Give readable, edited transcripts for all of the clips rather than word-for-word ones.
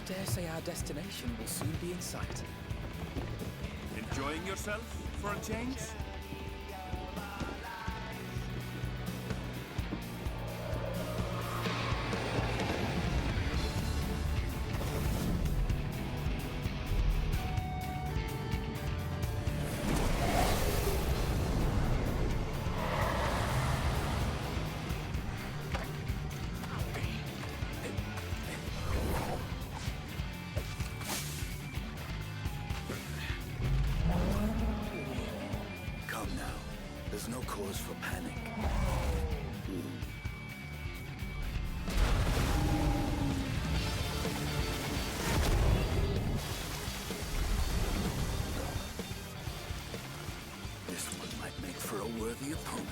dare say our destination will soon be in sight. Enjoying yourself for a change? There's no cause for panic. This one might make for a worthy opponent.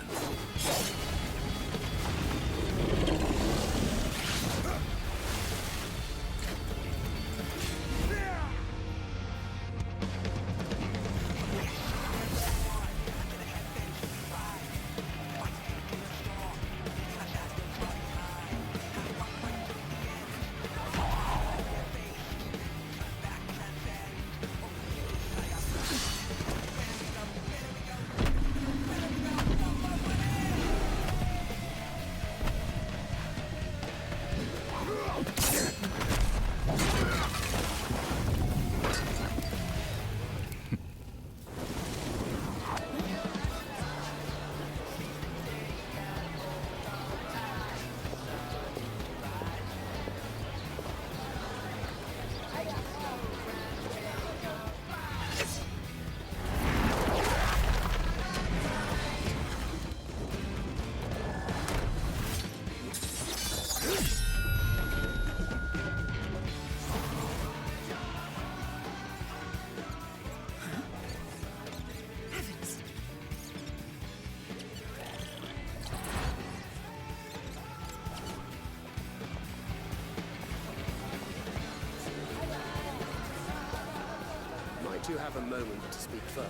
You have a moment to speak further.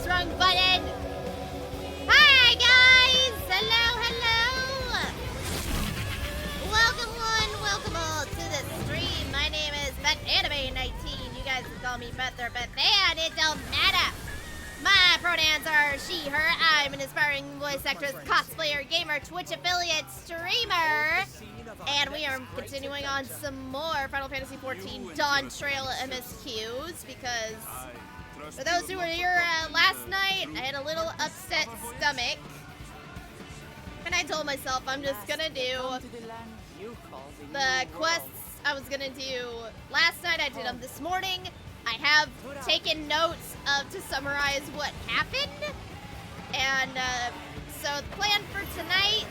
Wrong button. Hi guys, hello. Welcome one, welcome all to the stream. My name is BethAnime19. You guys can call me Beth or Beth, and it don't matter. My pronouns are she, her. I'm an aspiring voice actress, cosplayer, gamer, Twitch affiliate, streamer, and we are continuing on some more Final Fantasy XIV Dawntrail MSQs because. For those who were here last night, I had a little upset stomach. And I told myself I'm just gonna do the quests I was gonna do last night. I did them this morning. I have taken notes to summarize what happened. And so the plan for tonight,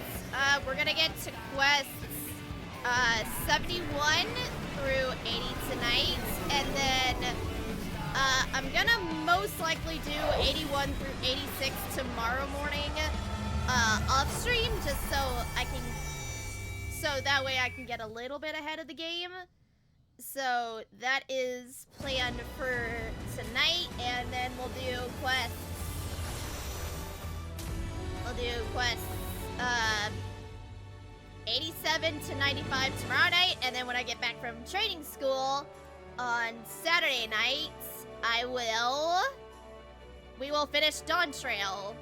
we're gonna get to quests 71 through 80 tonight. And then I'm gonna most likely do 81 through 86 tomorrow morning. off stream just so that way I can get a little bit ahead of the game. So that is planned for tonight, and then we'll do quests. We'll do quests 87 to 95 tomorrow night, and then when I get back from training school on Saturday night, we will finish Dawntrail.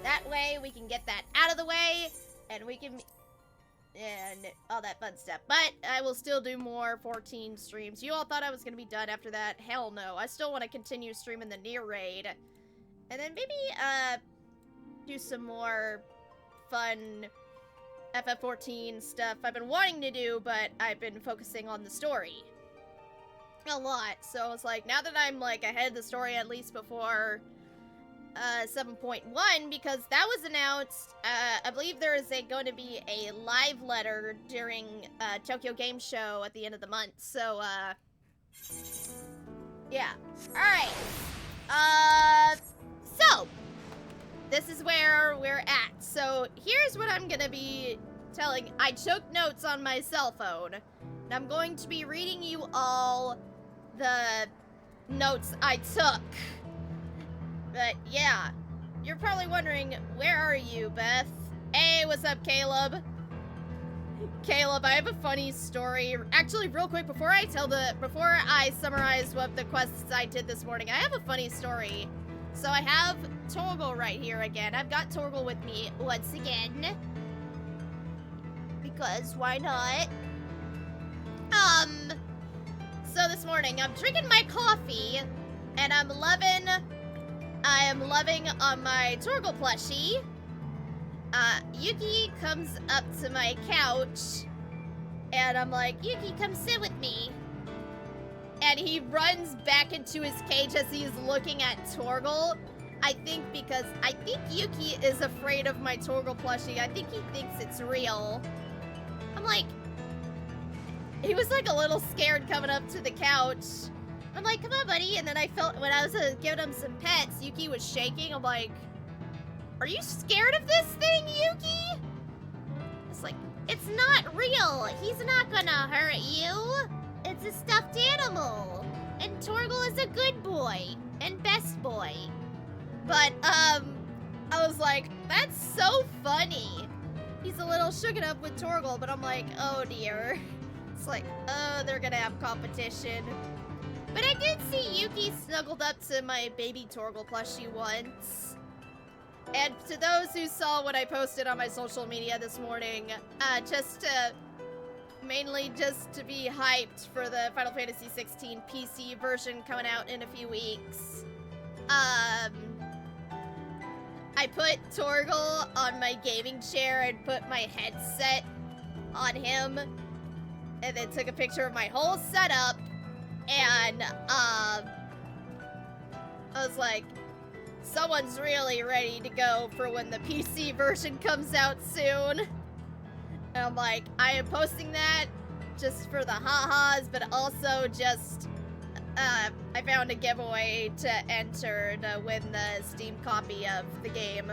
That way we can get that out of the way, and we can, and all that fun stuff. But I will still do more 14 streams. You all thought I was going to be done after that? Hell no. I still want to continue streaming the near raid. And then maybe, do some more fun FF14 stuff I've been wanting to do, but I've been focusing on the story a lot. So it's like, now that I'm like ahead of the story, at least before 7.1, because that was announced, I believe there is going to be a live letter during Tokyo Game Show at the end of the month. So yeah. Alright. So this is where we're at. So here's what I'm gonna be telling. I took notes on my cell phone, and I'm going to be reading you all the notes I took. But yeah, you're probably wondering, where are you, Beth? Hey, what's up, Caleb? Caleb, I have a funny story. Actually, real quick, before I summarize what the quests I did this morning, I have a funny story. So I have Torgal right here again. I've got Torgal with me once again. Because why not? So this morning, I'm drinking my coffee, and I am loving on my Torgal plushie. Yuki comes up to my couch, and I'm like, Yuki, come sit with me. And he runs back into his cage as he's looking at Torgal. I think Yuki is afraid of my Torgal plushie. I think he thinks it's real. I'm like, he was like a little scared coming up to the couch. I'm like, come on, buddy. And then I felt, when I was giving him some pets, Yuki was shaking. I'm like, are you scared of this thing, Yuki? It's like, it's not real. He's not gonna hurt you. It's a stuffed animal. And Torgal is a good boy. And best boy. But, I was like, that's so funny. He's a little shooken up with Torgal, but I'm like, oh dear. It's like, oh, they're gonna have competition. But I did see Yuki snuggled up to my baby Torgal plushie once. And to those who saw what I posted on my social media this morning, mainly just to be hyped for the Final Fantasy 16 PC version coming out in a few weeks. I put Torgal on my gaming chair and put my headset on him, and then took a picture of my whole setup, and I was like, someone's really ready to go for when the PC version comes out soon. And I'm like, I am posting that just for the ha-has, but also just, I found a giveaway to enter to win the Steam copy of the game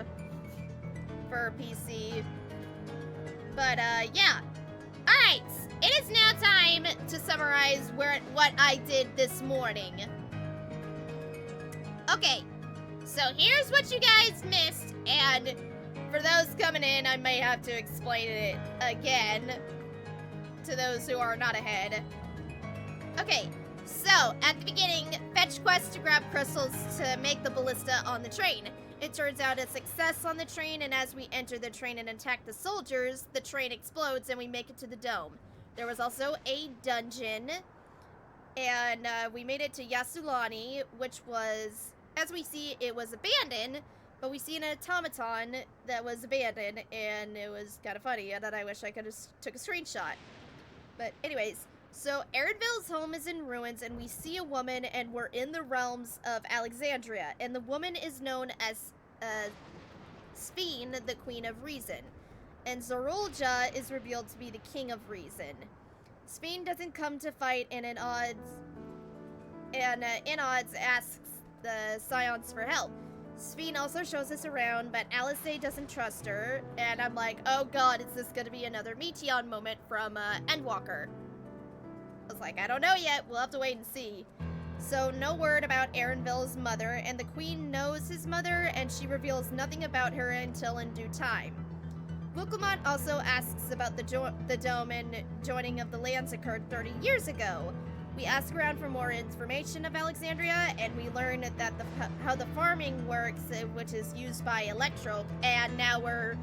for PC. But, yeah. Alright, it is now time to summarize what I did this morning. Okay, so here's what you guys missed, and for those coming in, I may have to explain it again to those who are not ahead. Okay, so at the beginning, fetch quests to grab crystals to make the ballista on the train. It turns out a success on the train, and as we enter the train and attack the soldiers, the train explodes and we make it to the dome. There was also a dungeon, and we made it to Yasulani, which was, as we see, it was abandoned, but we see an automaton that was abandoned, and it was kind of funny, and then I wish I could have took a screenshot. But anyways, so Erenville's home is in ruins, and we see a woman, and we're in the realms of Alexandria, and the woman is known as Sphene, the Queen of Reason, and Zorolja is revealed to be the King of Reason. Sphene doesn't come to fight, and in odds asks the Scions for help. Sveen also shows us around, but Alice doesn't trust her, and I'm like, oh god, is this gonna be another Meteon moment from Endwalker? I was like, I don't know yet, we'll have to wait and see. So no word about Erenville's mother, and the queen knows his mother, and she reveals nothing about her until in due time. Guilgamot also asks about the dome and joining of the lands occurred 30 years ago. We ask around for more information of Alexandria, and we learn that how the farming works, which is used by Electro, and now we're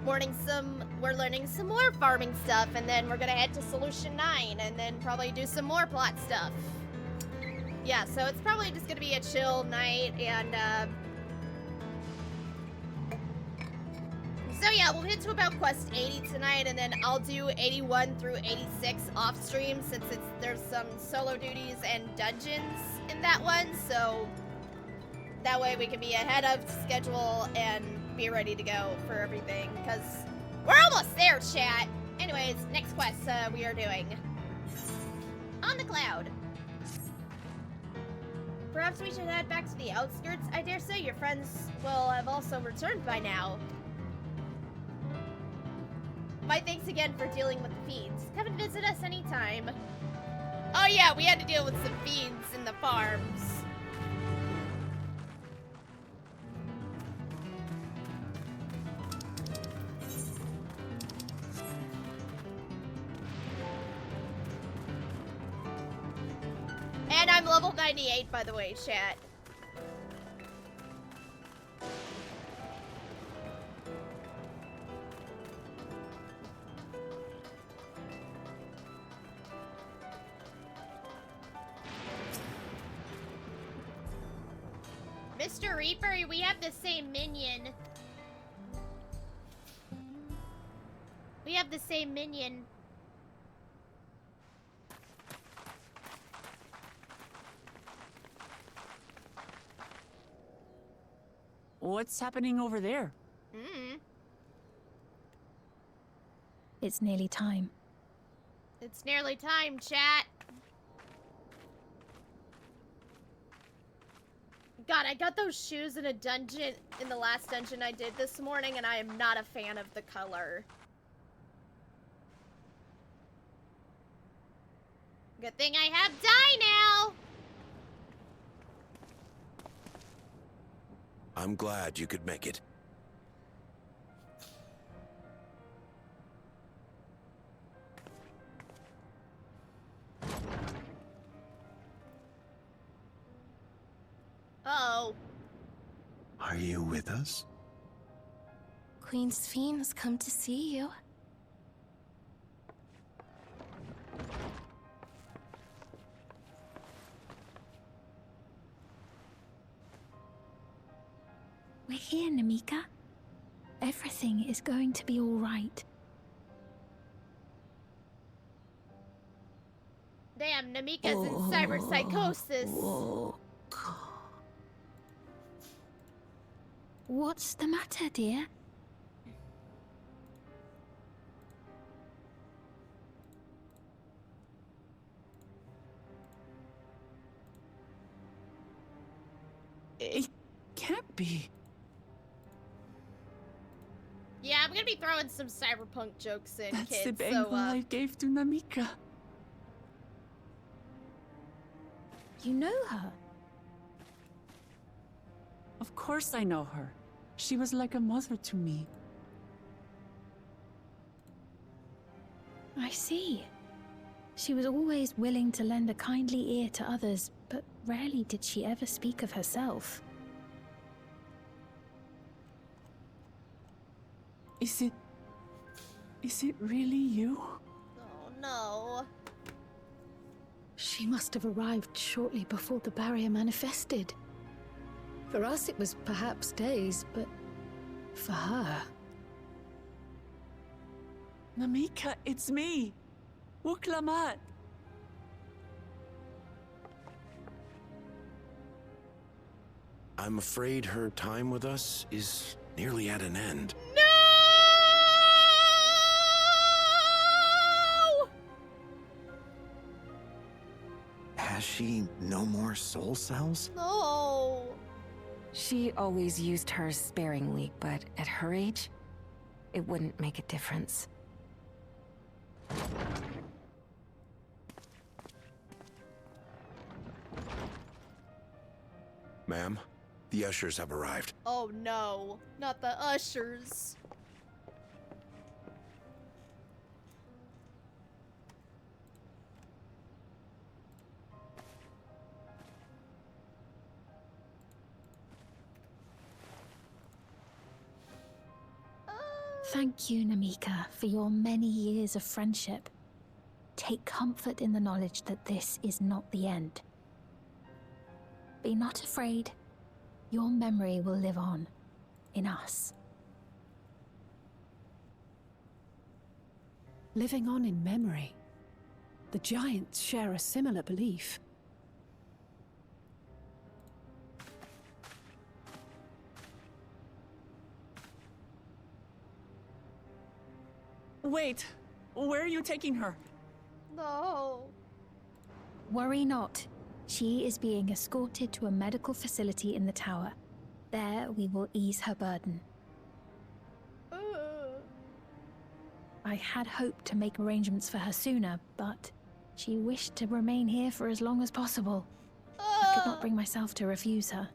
learning some more farming stuff, and then we're gonna head to Solution 9, and then probably do some more plot stuff. Yeah, so it's probably just gonna be a chill night, and so yeah, we'll hit to about quest 80 tonight, and then I'll do 81 through 86 off stream since there's some solo duties and dungeons in that one, so that way we can be ahead of schedule and be ready to go for everything, because we're almost there, chat. Anyways, next quest we are doing On the Cloud. Perhaps we should head back to the outskirts. I dare say your friends will have also returned by now. My thanks again for dealing with the fiends. Come and visit us anytime. Oh yeah, we had to deal with some fiends in the farms. And I'm level 98, by the way, chat. Mr. Reaper, we have the same minion. We have the same minion. What's happening over there? It's nearly time. It's nearly time, chat. God, I got those shoes in a dungeon, in the last dungeon I did this morning, and I am not a fan of the color. Good thing I have dye now! I'm glad you could make it. Uh-oh. Are you with us? Queen Sphene has come to see you. We're here, Namika. Everything is going to be all right. Damn, Namika's in cyberpsychosis. What's the matter, dear? It can't be. Yeah, I'm gonna be throwing some cyberpunk jokes in, That's kids, the bangle so, I gave to Namika. You know her? Of course I know her. She was like a mother to me. I see. She was always willing to lend a kindly ear to others, but rarely did she ever speak of herself. Is it really you? Oh no. She must have arrived shortly before the barrier manifested. For us, it was perhaps days, but for her... Namika, it's me! Wuklamat! I'm afraid her time with us is nearly at an end. No! Has she no more soul cells? No. She always used hers sparingly, but at her age, it wouldn't make a difference. Ma'am, the ushers have arrived. Oh no, not the ushers. Thank you, Namika, for your many years of friendship. Take comfort in the knowledge that this is not the end. Be not afraid. Your memory will live on, in us. Living on in memory. The giants share a similar belief. Wait, where are you taking her? No. Worry not. She is being escorted to a medical facility in the tower. There we will ease her burden. I had hoped to make arrangements for her sooner, but she wished to remain here for as long as possible. I could not bring myself to refuse her.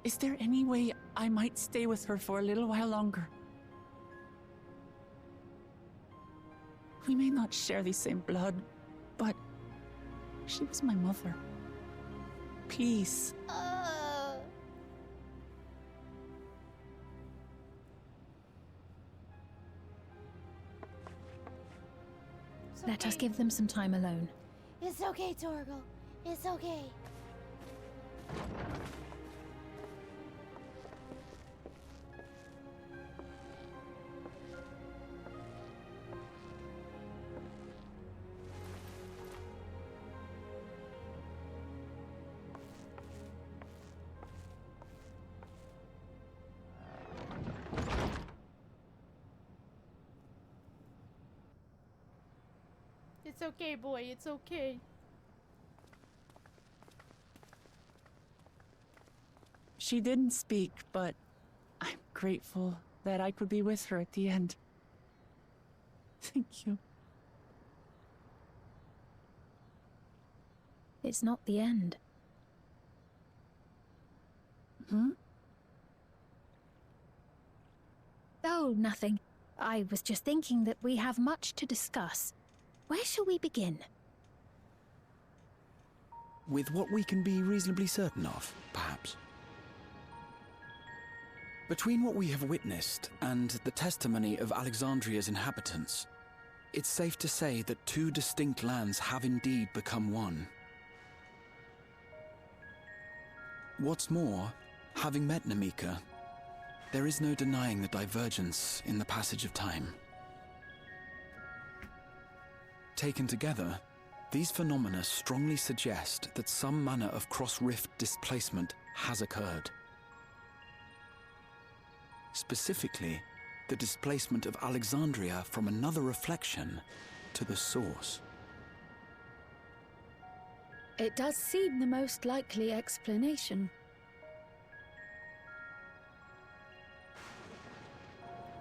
Is there any way I might stay with her for a little while longer? We may not share the same blood, but she was my mother. Please. Let us give them some time alone. It's okay, Torgal. It's okay. It's okay, boy. It's okay. She didn't speak, but I'm grateful that I could be with her at the end. Thank you. It's not the end. Hmm? Oh, nothing. I was just thinking that we have much to discuss. Where shall we begin? With what we can be reasonably certain of, perhaps. Between what we have witnessed and the testimony of Alexandria's inhabitants, it's safe to say that two distinct lands have indeed become one. What's more, having met Namika, there is no denying the divergence in the passage of time. Taken together, these phenomena strongly suggest that some manner of cross-rift displacement has occurred. Specifically, the displacement of Alexandria from another reflection to the source. It does seem the most likely explanation.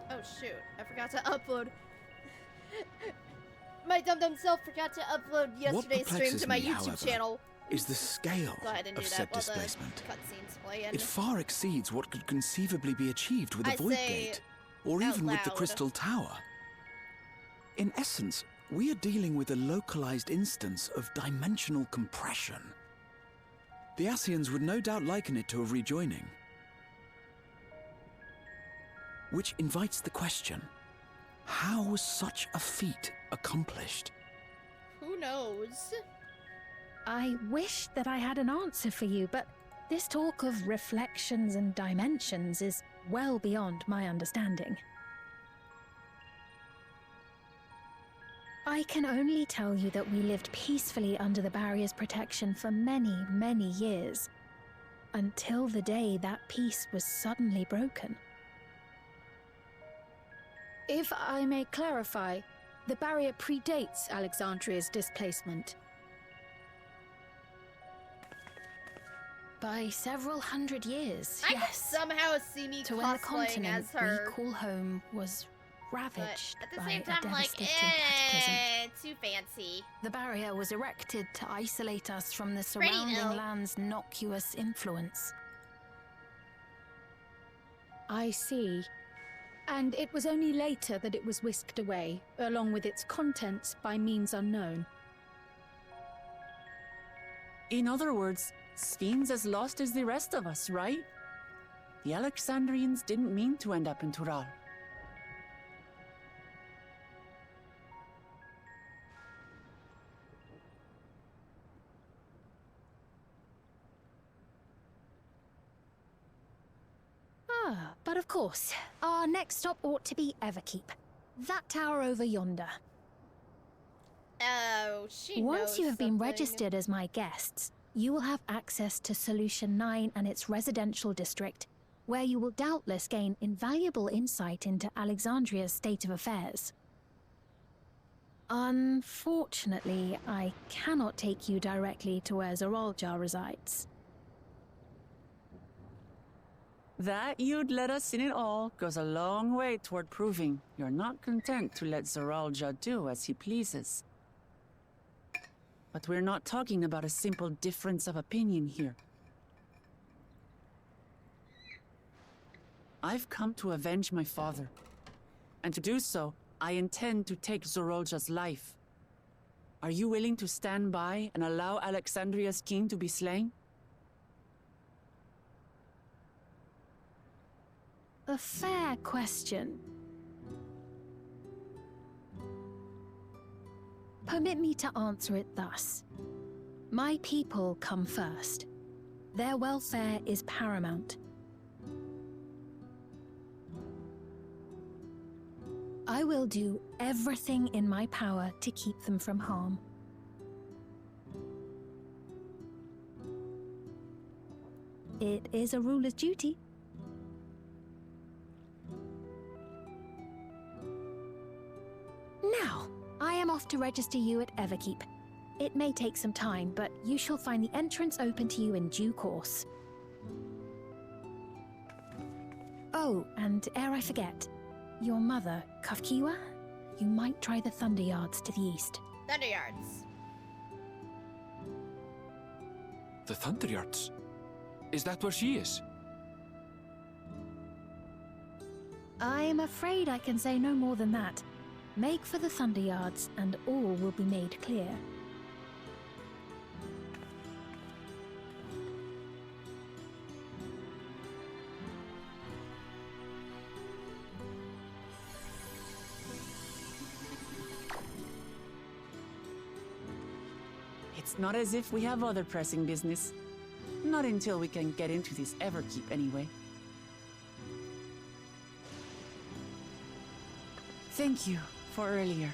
Oh shoot, I forgot to upload. My dum-dum self forgot to upload yesterday's stream to my YouTube however, channel. Is the scale Go ahead and do of that said while displacement. the cutscene's playing. It far exceeds what could conceivably be achieved with a I Void say Gate, or out even with the loud. Crystal Tower. In essence, we are dealing with a localized instance of dimensional compression. The Ascians would no doubt liken it to a rejoining. Which invites the question, how was such a feat accomplished? Who knows? I wish that I had an answer for you, but this talk of reflections and dimensions is well beyond my understanding. I can only tell you that we lived peacefully under the barrier's protection for many, many years. until the day that peace was suddenly broken. If I may clarify, the barrier predates Alexandria's displacement. By several hundred years, I could yes. somehow see me To when the cosplaying continent as her. we call home was But ravaged at the by same a time, I'm like, devastating cataclysm. too fancy. The barrier was erected to isolate us from the Pretty surrounding ill. land's innocuous influence. I see. And it was only later that it was whisked away, along with its contents, by means unknown. In other words, Sven's as lost as the rest of us, right? The Alexandrians didn't mean to end up in Tural. But of course, our next stop ought to be Everkeep. That tower over yonder. Oh, she Once knows you have been something. registered as my guests, you will have access to Solution 9 and its residential district, where you will doubtless gain invaluable insight into Alexandria's state of affairs. Unfortunately, I cannot take you directly to where Zoraljar resides. That you'd let us in it all goes a long way toward proving you're not content to let Zoralja do as he pleases. But we're not talking about a simple difference of opinion here. I've come to avenge my father. And to do so, I intend to take Zoralja's life. Are you willing to stand by and allow Alexandria's king to be slain? A fair question. Permit me to answer it thus. My people come first. Their welfare is paramount. I will do everything in my power to keep them from harm. It is a ruler's duty. Now, I am off to register you at Everkeep. It may take some time, but you shall find the entrance open to you in due course. Oh, and ere I forget, your mother, Kafkiwa, you might try the Thunder Yards to the east. Thunder Yards. The Thunder Yards? Is that where she is? I'm afraid I can say no more than that. Make for the Thunder Yards, and all will be made clear. It's not as if we have other pressing business. Not until we can get into this Everkeep, anyway. Thank you for earlier.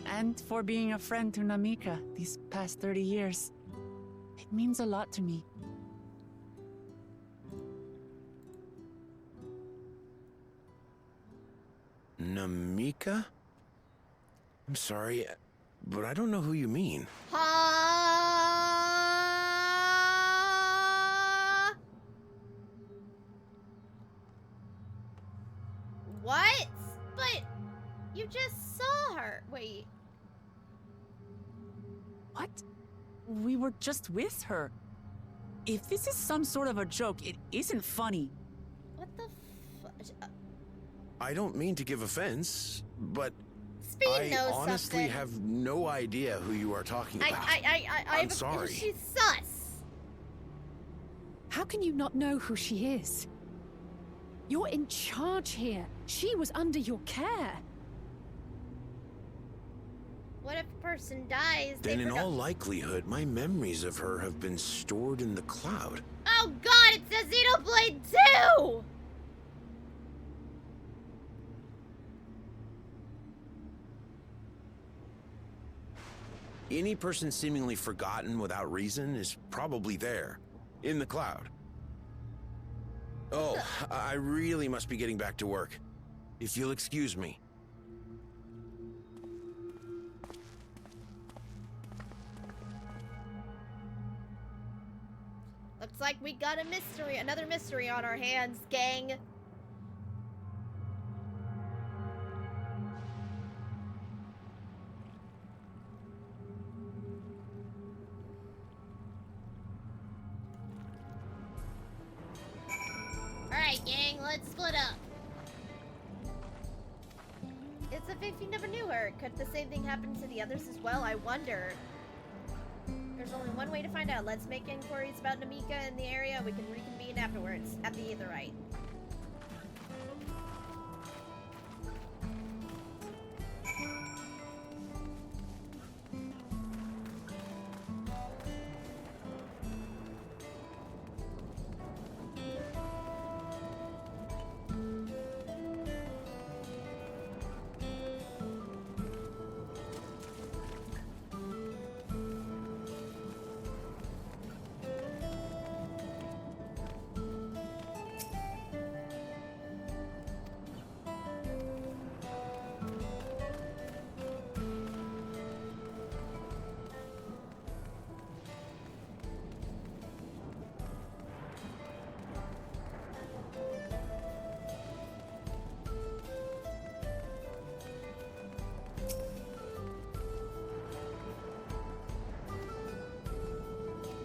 And for being a friend to Namika these past 30 years. It means a lot to me. Namika? I'm sorry, but I don't know who you mean. What? But you just saw her. Wait. What? We were just with her. If this is some sort of a joke, it isn't funny. What the I don't mean to give offense, but Speed I knows honestly something. have no idea who you are talking about. I'm sorry. She's sus. How can you not know who she is? You're in charge here. She was under your care. What if a person dies? Then in all likelihood, my memories of her have been stored in the cloud. Oh god, it's a Xenoblade 2! Any person seemingly forgotten without reason is probably there, in the cloud. Oh, I really must be getting back to work. If you'll excuse me. Looks like we got a mystery, another mystery on our hands, gang. Alright, gang, let's split up. It's as if you never knew her. Could the same thing happen to the others as well? I wonder. There's only one way to find out. Let's make inquiries about Namika in the area. We can reconvene afterwards at the Aetheryte.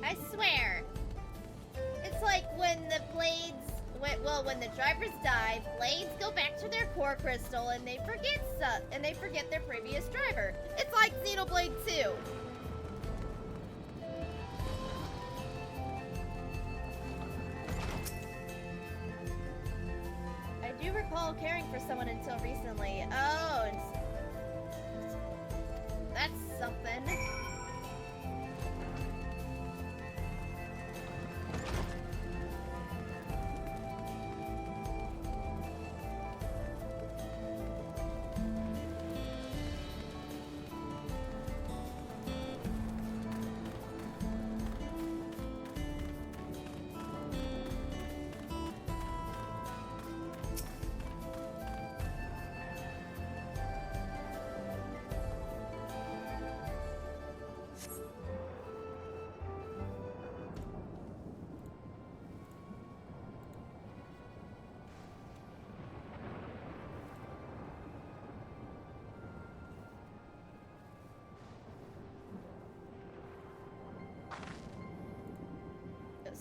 I swear. It's like when the blades, when the drivers die, blades go back to their core crystal and they forget their previous driver. It's like Xenoblade 2. I do recall caring for someone until recently. Oh, that's something.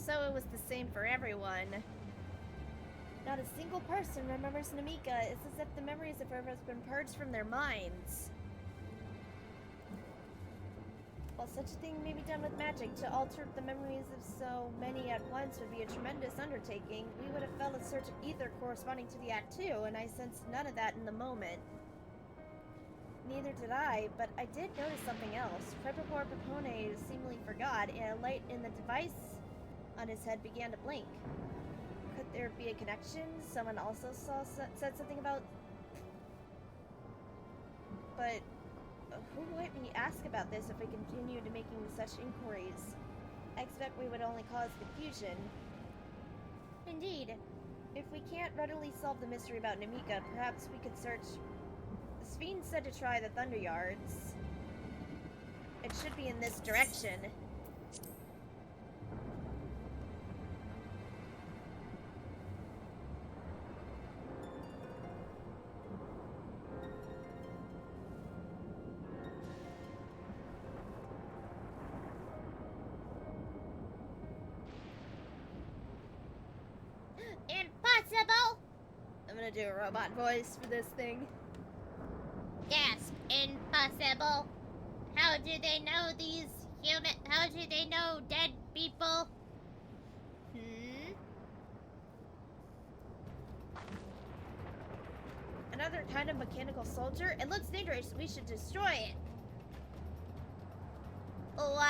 So it was the same for everyone. Not a single person remembers Namika. It's as if the memories of her has been purged from their minds. While such a thing may be done with magic, to alter the memories of so many at once would be a tremendous undertaking. We would have felt a surge of ether corresponding to the act too, and I sensed none of that in the moment. Neither did I, but I did notice something else. Prepopor Propone seemingly forgot, and a light in the device on his head began to blink. Could there be a connection? Someone also said something about... But who would we ask about this if we continued making such inquiries? I expect we would only cause confusion. Indeed. If we can't readily solve the mystery about Namika, perhaps we could search... The Fiend said to try the Thunder Yards. It should be in this direction. Impossible! I'm gonna do a robot voice for this thing. Gasp! Impossible! How do they know these how do they know dead people? Another kind of mechanical soldier? It looks dangerous. We should destroy it. Wah!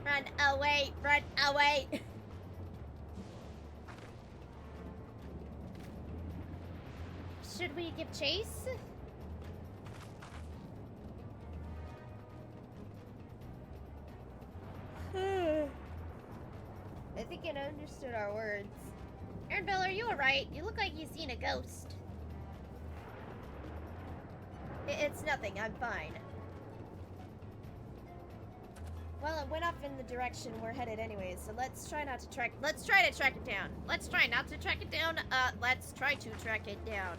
Run away! Run away! Should we give chase? I think an understood our words. Aaronville, are you alright? You look like you've seen a ghost. It's nothing, I'm fine. Well, it went off in the direction we're headed anyways, so let's try to track it down. Let's try not to track it down. Let's try to track it down.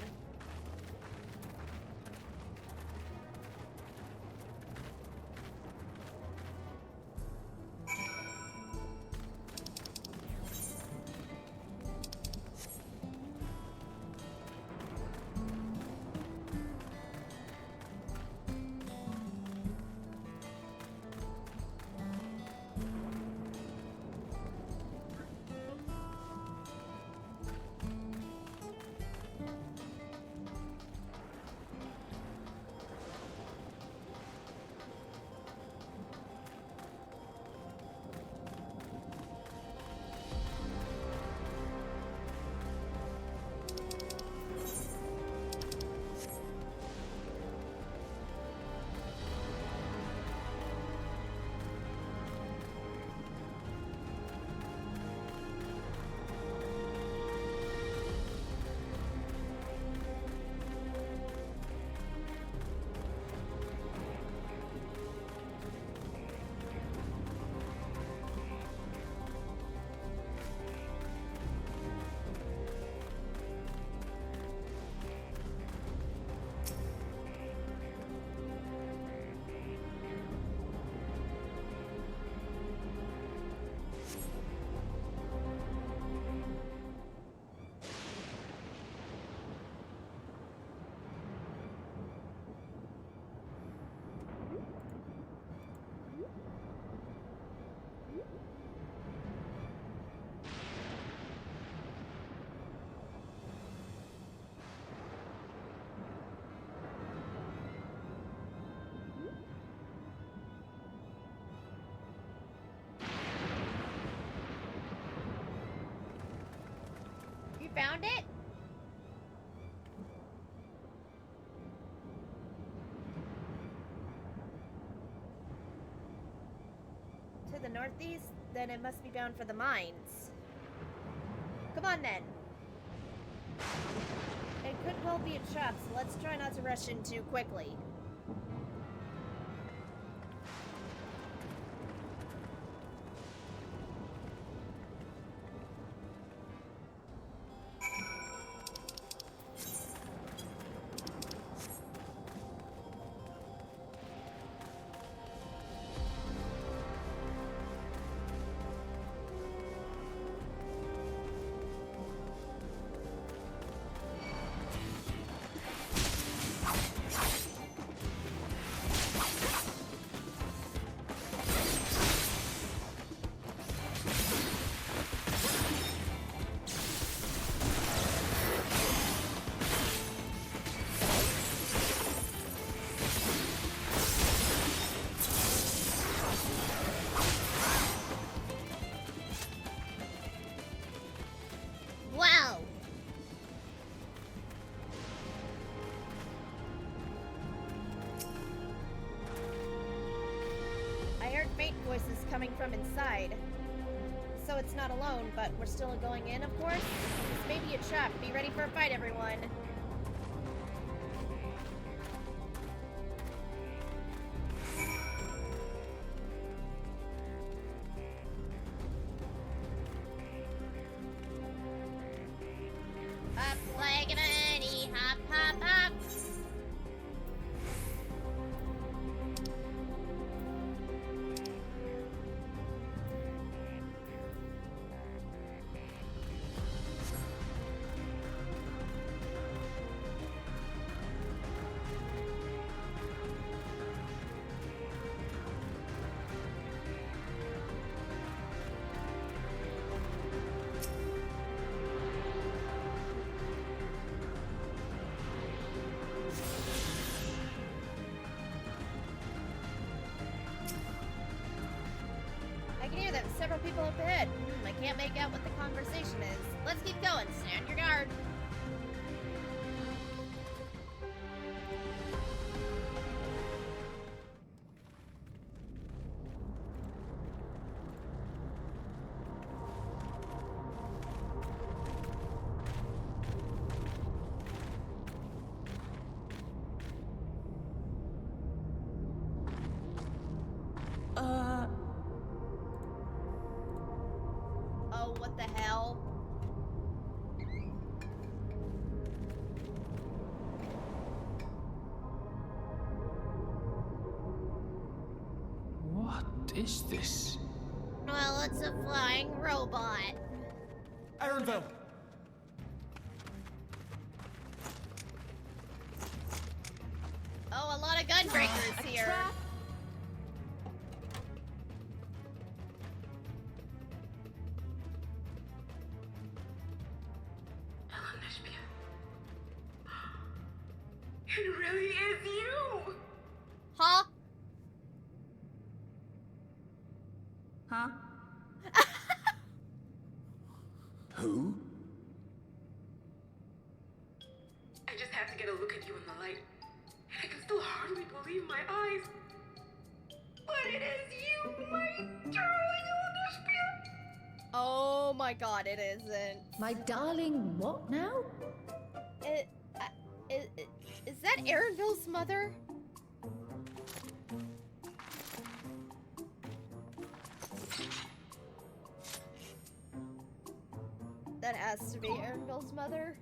Found it? To the northeast? Then it must be bound for the mines. Come on then. It could well be a trap, so let's try not to rush in too quickly. Voices coming from inside. So it's not alone, but we're still going in, of course. This may be a trap. Be ready for a fight, everyone. Up like an bunny, hop, hop, hop. Several people up ahead. I can't make out what the conversation is. Let's keep going. Stand your guard. is this? Well, it's a flying robot. Ironville! Oh, a lot of gunbreakers here. It really is you! Huh? Huh? Who? I just have to get a look at you in the light. And I can still hardly believe my eyes. But it is you, my darling Olympia! Oh my god, it isn't. My darling, what now? Is that Erinville's mother? That has to be Erinville's mother.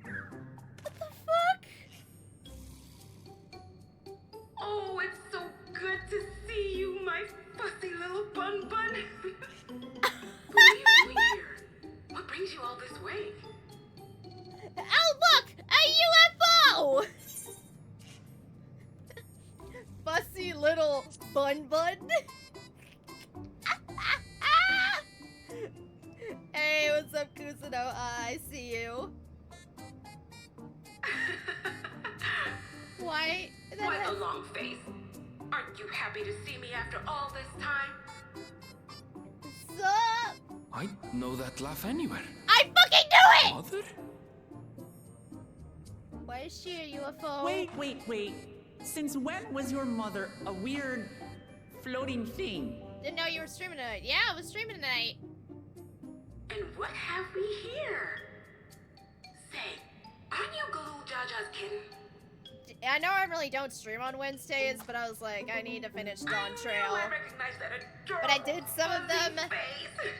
What the fuck? Oh, it's so good to see you, my fussy little bun bun. What are you doing here? What brings you all this way? Oh, look! A UFO! Fussy little bun bun. Hey, what's up, Kusano? I see you. Why? Why the long face? Aren't you happy to see me after all this time? Sup? I know that laugh anywhere. I fucking knew it! Mother? Why is she a UFO? Wait. Since when was your mother a weird floating thing? Didn't know you were streaming tonight. Yeah, I was streaming tonight. And what have we here? Say, aren't you Galoo Jaja's kitten? I know I really don't stream on Wednesdays, but I was like, I need to finish Dawntrail. I recognize that adorable But I did some of them. face.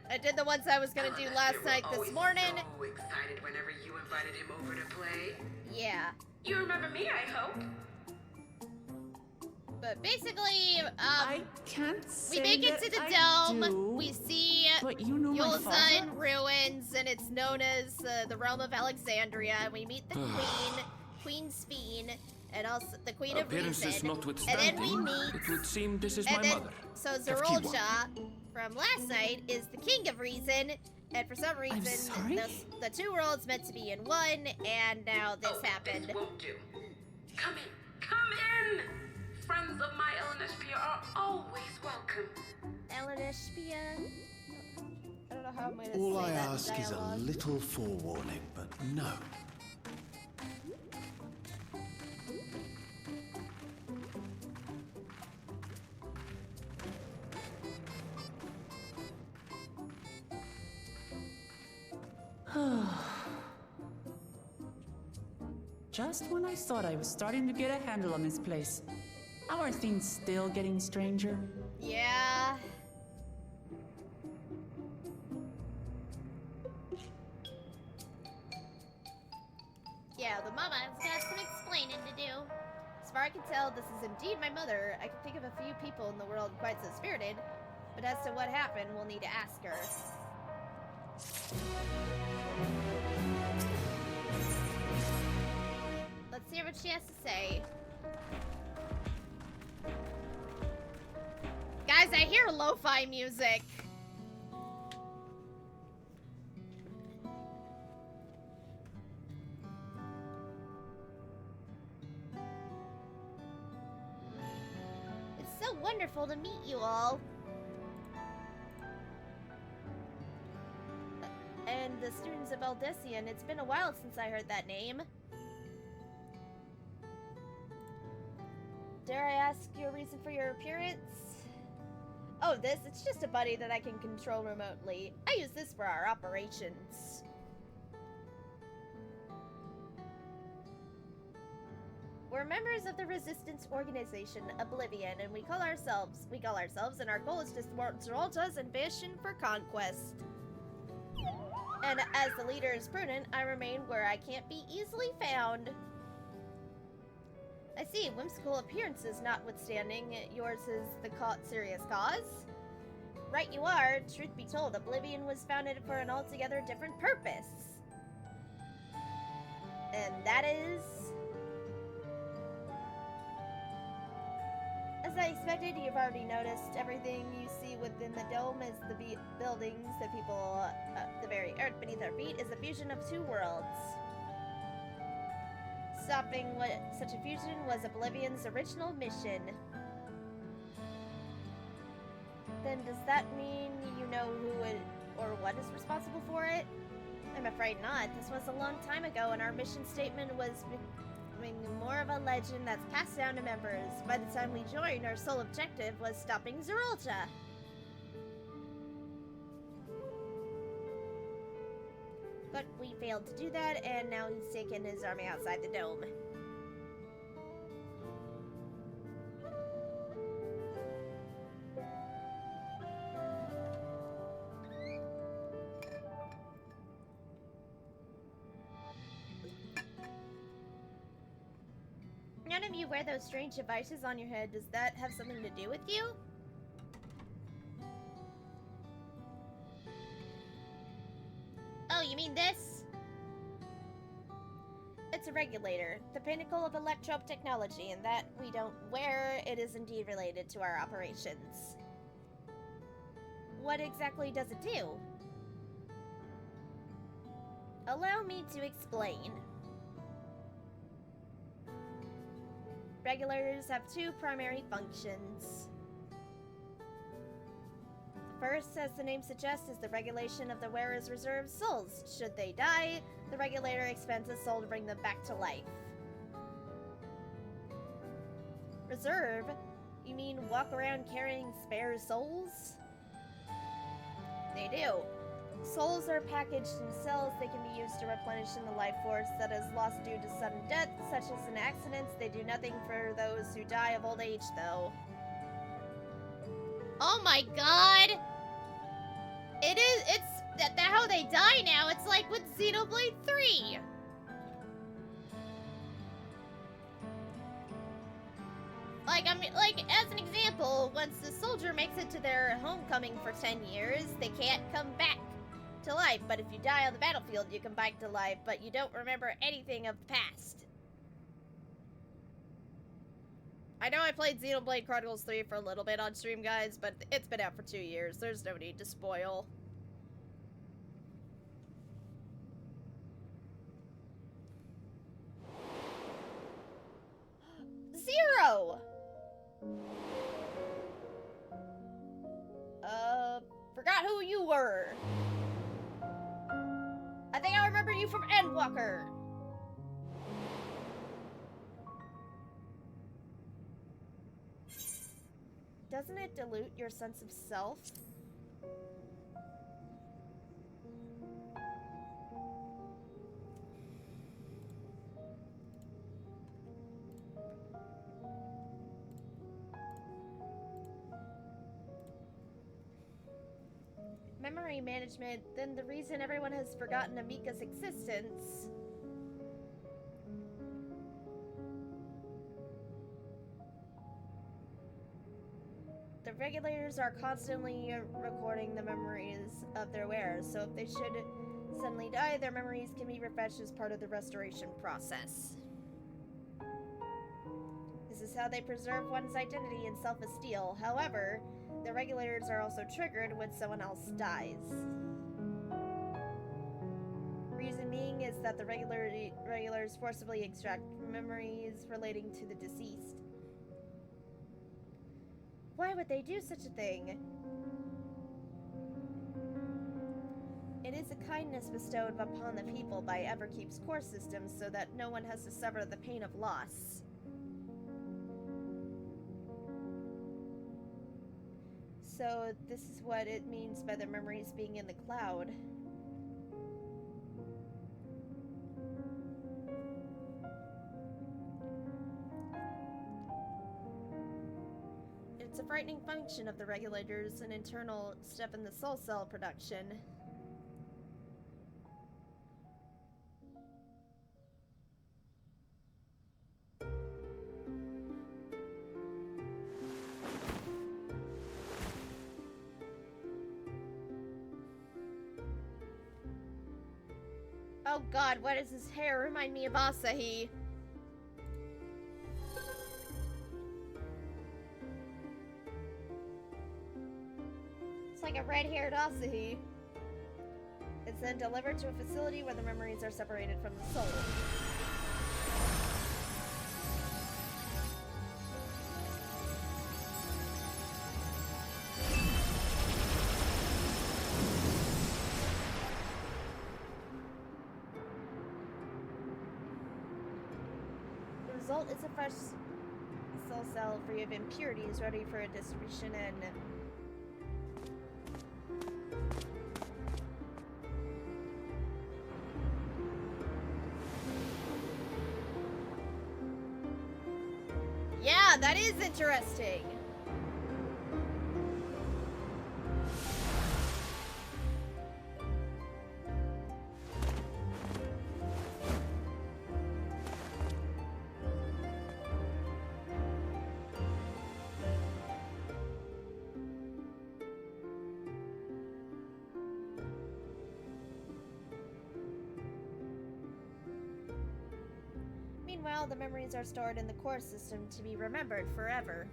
I did the ones I was gonna do last night this morning. So excited whenever you invited him over to play. Yeah. You remember me, I hope. But basically, I can't say we make it to the that I dome. do, We see but you know my Yulza father? in ruins, and it's known as the realm of Alexandria. And we meet the queen, Queen Sphene, and also the Queen of Appearances Reason. notwithstanding, And then we meet. it would seem this is And my then, mother. so Kefkiwa. Zerolja from last night is the King of Reason, and for some reason, sorry? the two worlds meant to be in one, and now this happened. This won't do. Come in. Friends of my Elenishpia are always welcome. Elenishpia? I don't know how I'm gonna All say I that in ask is a dialogue. little forewarning, but no. Just when I thought I was starting to get a handle on this place, how are things still getting stranger? Yeah. Yeah, the mama has got some explaining to do. As far as I can tell, this is indeed my mother. I can think of a few people in the world quite so spirited, but as to what happened, we'll need to ask her. Let's hear what she has to say. Guys, I hear lo-fi music. It's so wonderful to meet you all. And the students of Eldesian, it's been a while since I heard that name. Dare I ask your reason for your appearance? Oh, it's just a buddy that I can control remotely. I use this for our operations. We're members of the resistance organization Oblivion, and we call ourselves, and our goal is to thwart Zerolta's ambition for conquest. And as the leader is prudent, I remain where I can't be easily found. I see, whimsical appearances notwithstanding, yours is the serious cause. Right you are. Truth be told, Oblivion was founded for an altogether different purpose. And that is... As I expected, you've already noticed everything you see within the dome is the buildings, the people, the very earth beneath our feet is a fusion of two worlds. Stopping such a fusion was Oblivion's original mission. Then does that mean you know who or what is responsible for it? I'm afraid not. This was a long time ago, and our mission statement was becoming more of a legend that's passed down to members. By the time we joined, our sole objective was stopping Zeralta. But we failed to do that, and now he's taken his army outside the dome. None of you wear those strange devices on your head. Does that have something to do with you? Oh, you mean this? It's a regulator, the pinnacle of electrope technology, and that we don't wear, it is indeed related to our operations. What exactly does it do? Allow me to explain. Regulators have two primary functions. The first, as the name suggests, is the regulation of the wearer's reserve souls. Should they die, the regulator expends a soul to bring them back to life. Reserve? You mean walk around carrying spare souls? They do. Souls are packaged in cells. They can be used to replenish in the life force that is lost due to sudden death, such as in accidents. They do nothing for those who die of old age, though. Oh my god! It's how they die now. It's like with Xenoblade 3. Like, as an example, once the soldier makes it to their homecoming for 10 years, they can't come back to life. But if you die on the battlefield, you come back to life, but you don't remember anything of the past. I know I played Xenoblade Chronicles 3 for a little bit on stream, guys, but it's been out for 2 years. There's no need to spoil. Zero! Forgot who you were. I think I remember you from Endwalker. Doesn't it dilute your sense of self? Memory management, then the reason everyone has forgotten Amika's existence. The regulators are constantly recording the memories of their wearers, so if they should suddenly die, their memories can be refreshed as part of the restoration process. This is how they preserve one's identity and self-esteem. However, the regulators are also triggered when someone else dies. Reason being is that the regulators forcibly extract memories relating to the deceased. Why would they do such a thing? It is a kindness bestowed upon the people by Everkeep's core system so that no one has to suffer the pain of loss. So this is what it means by the memories being in the cloud. It's a frightening function of the regulators, an internal step in the soul cell production. Oh god, what is his hair? Remind me of Asahi. It's like a red-haired Asahi. It's then delivered to a facility where the memories are separated from the soul. The result is a fresh soul cell free of impurities ready for a distribution and yeah, that is interesting. Meanwhile, the memories are stored in the core system to be remembered forever.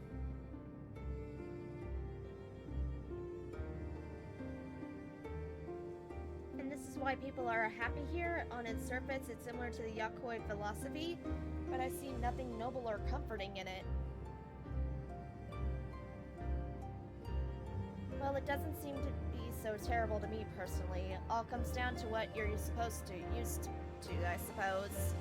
And this is why people are happy here. On its surface, it's similar to the Yakoi philosophy, but I see nothing noble or comforting in it. Well, it doesn't seem to be so terrible to me personally. All comes down to what you're used to, I suppose.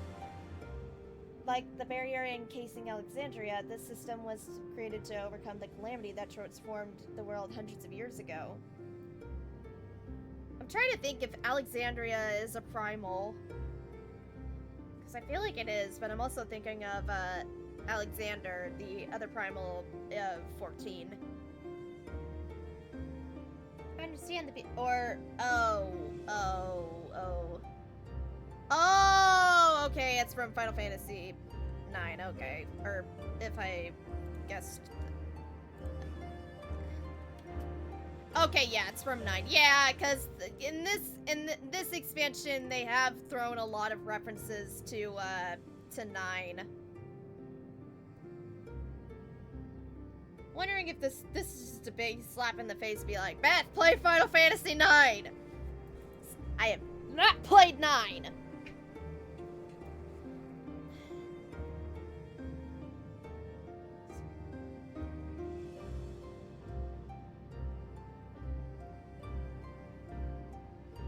Like the barrier encasing Alexandria, this system was created to overcome the calamity that transformed the world hundreds of years ago. I'm trying to think if Alexandria is a primal. Because I feel like it is, but I'm also thinking of Alexander, the other primal of 14. I understand the Oh, okay, it's from Final Fantasy 9, okay. Or if I guessed. Okay, yeah, it's from 9. Yeah, because in this expansion they have thrown a lot of references to 9. Wondering if this is just a big slap in the face, be like, Beth, play Final Fantasy 9. I have not played 9.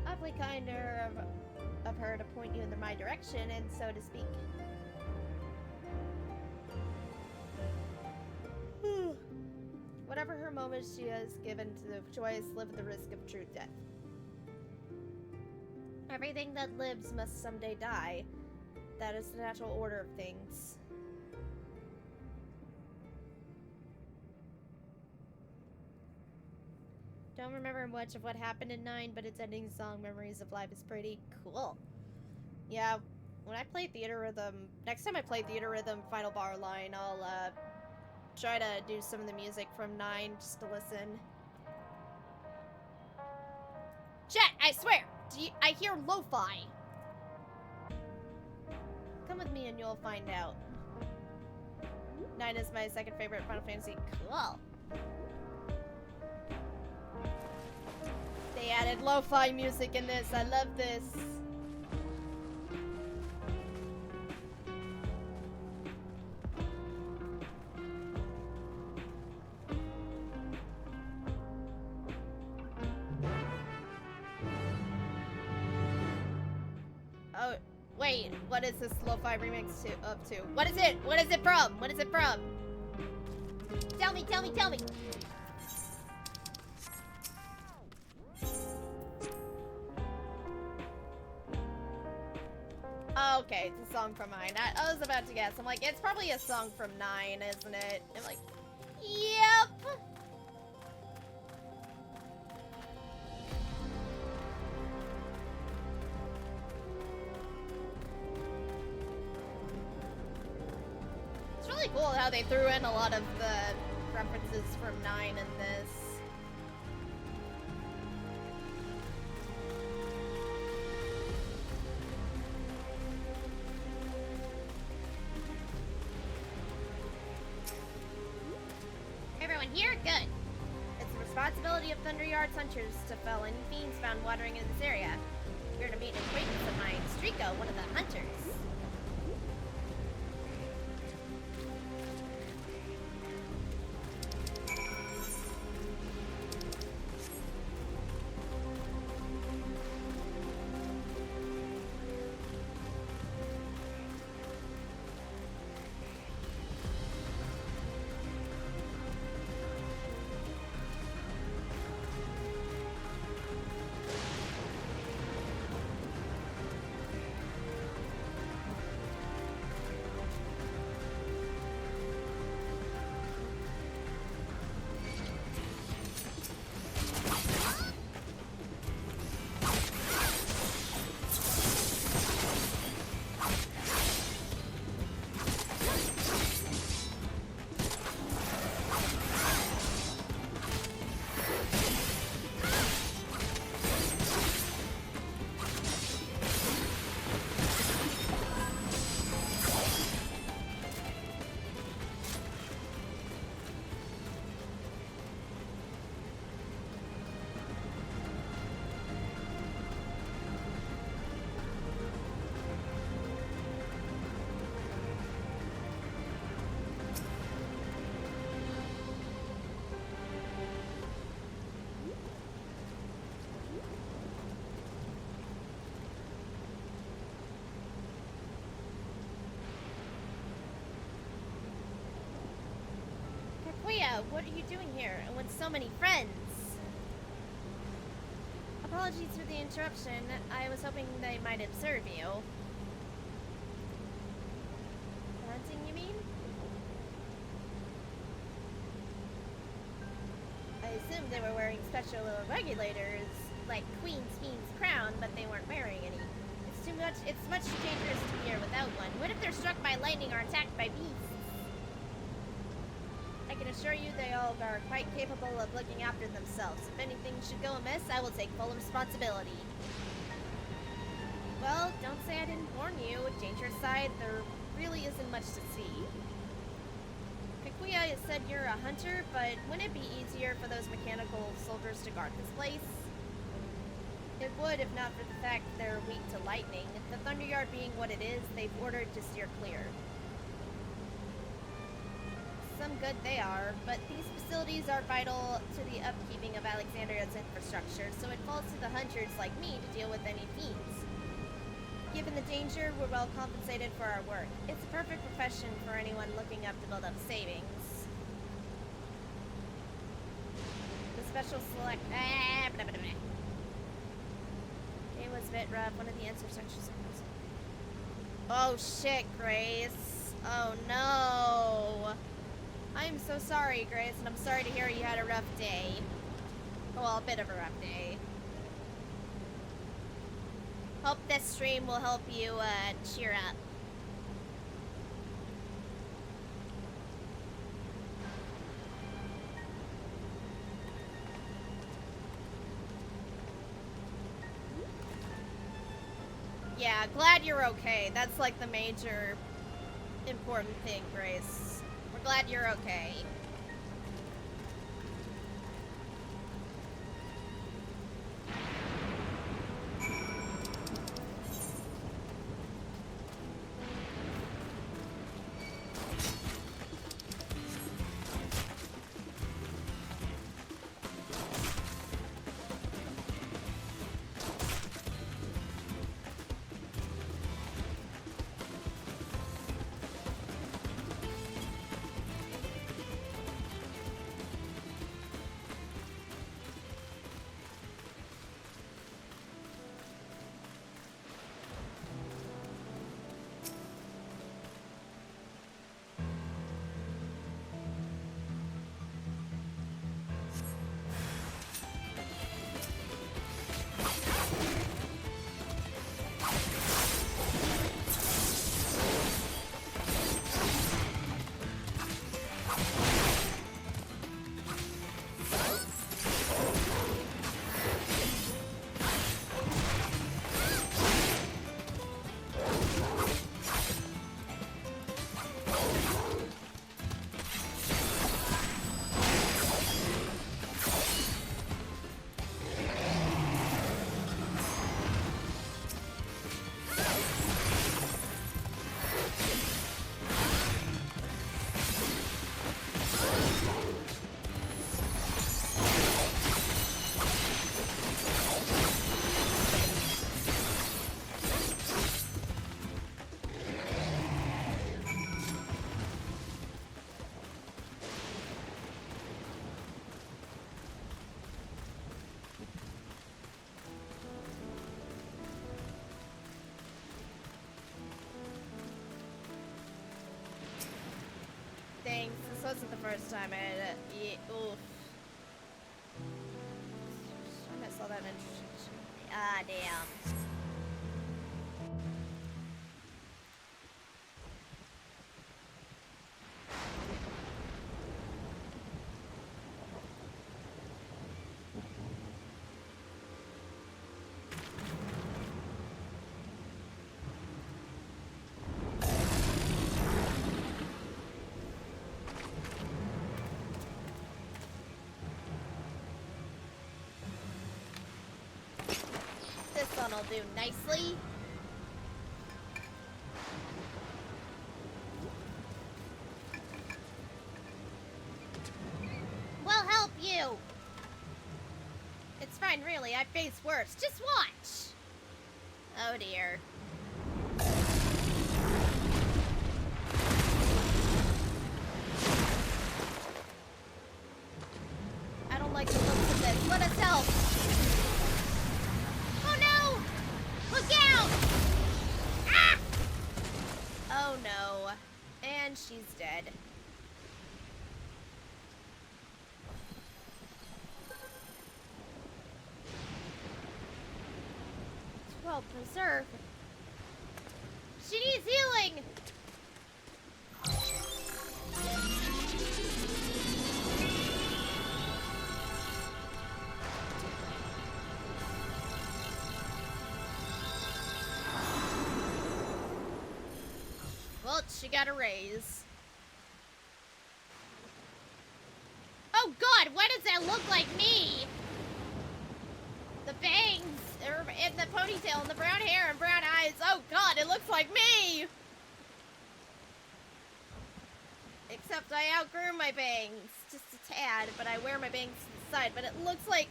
Awfully kind of her to point you in my direction, and so to speak. Whatever her moment, she has given to the choice, live at the risk of true death. Everything that lives must someday die. That is the natural order of things. Don't remember much of what happened in 9, but its ending song, Memories of Life, is pretty cool. Yeah, when I play Theater Rhythm, next time I play Theater Rhythm Final Bar Line, I'll try to do some of the music from 9 just to listen. Chat, I swear, I hear lo-fi. Come with me and you'll find out. 9 is my second favorite Final Fantasy. Cool. They added lo-fi music in this. I love this. Oh, wait. What is this lo-fi remix up to? What is it? What is it from? What is it from? Tell me, tell me, tell me. Oh, okay, it's a song from 9. I was about to guess. I'm like, it's probably a song from 9, isn't it? I'm like, yep. It's really cool how they threw in a lot of the references from 9 in this. here? Good. It's the responsibility of Thunderyard's hunters to fell any fiends found wandering in this area. You're to meet an acquaintance of mine, Striko, one of the hunters. What are you doing here, and with so many friends? Apologies for the interruption. I was hoping they might observe you. Hunting, you mean? I assumed they were wearing special regulators, like Queen's Fiend's crown, but they weren't wearing any. It's much too dangerous to be here without one. What if they're struck by lightning or attacked by beasts? I can assure you they all are quite capable of looking after themselves. If anything should go amiss, I will take full responsibility. Well, don't say I didn't warn you. At Dangerous side, there really isn't much to see. Kikuya said you're a hunter, but wouldn't it be easier for those mechanical soldiers to guard this place? It would, if not for the fact they're weak to lightning. The Thunderyard being what it is, they've ordered to steer clear. Some good they are, but these facilities are vital to the upkeeping of Alexandria's infrastructure, so it falls to the hunters like me to deal with any fiends. Given the danger, we're well compensated for our work. It's a perfect profession for anyone looking up to build up savings. The special select... It was a bit rough. One of the infrastructures... Oh shit, Grace. Oh no. I'm so sorry, Grace, and I'm sorry to hear you had a rough day. Well, a bit of a rough day. Hope this stream will help you, cheer up. Yeah, glad you're okay. That's like the major important thing, Grace. We're glad you're okay. first time I had it. Yeah, oof. I saw that in. Ah, damn. This one will do nicely. We'll help you. It's fine, really. I face worse. Just watch. Oh dear. I don't like the looks of this. Let us help. Oh no! Look out! Ah! Oh no. And she's dead. Well preserved. She needs healing! Well, she got a raise. Oh god, why does that look like me? The bangs, and the ponytail, and the brown hair, and brown eyes. Oh god, it looks like me! Except I outgrew my bangs, just a tad, but I wear my bangs to the side, but it looks like...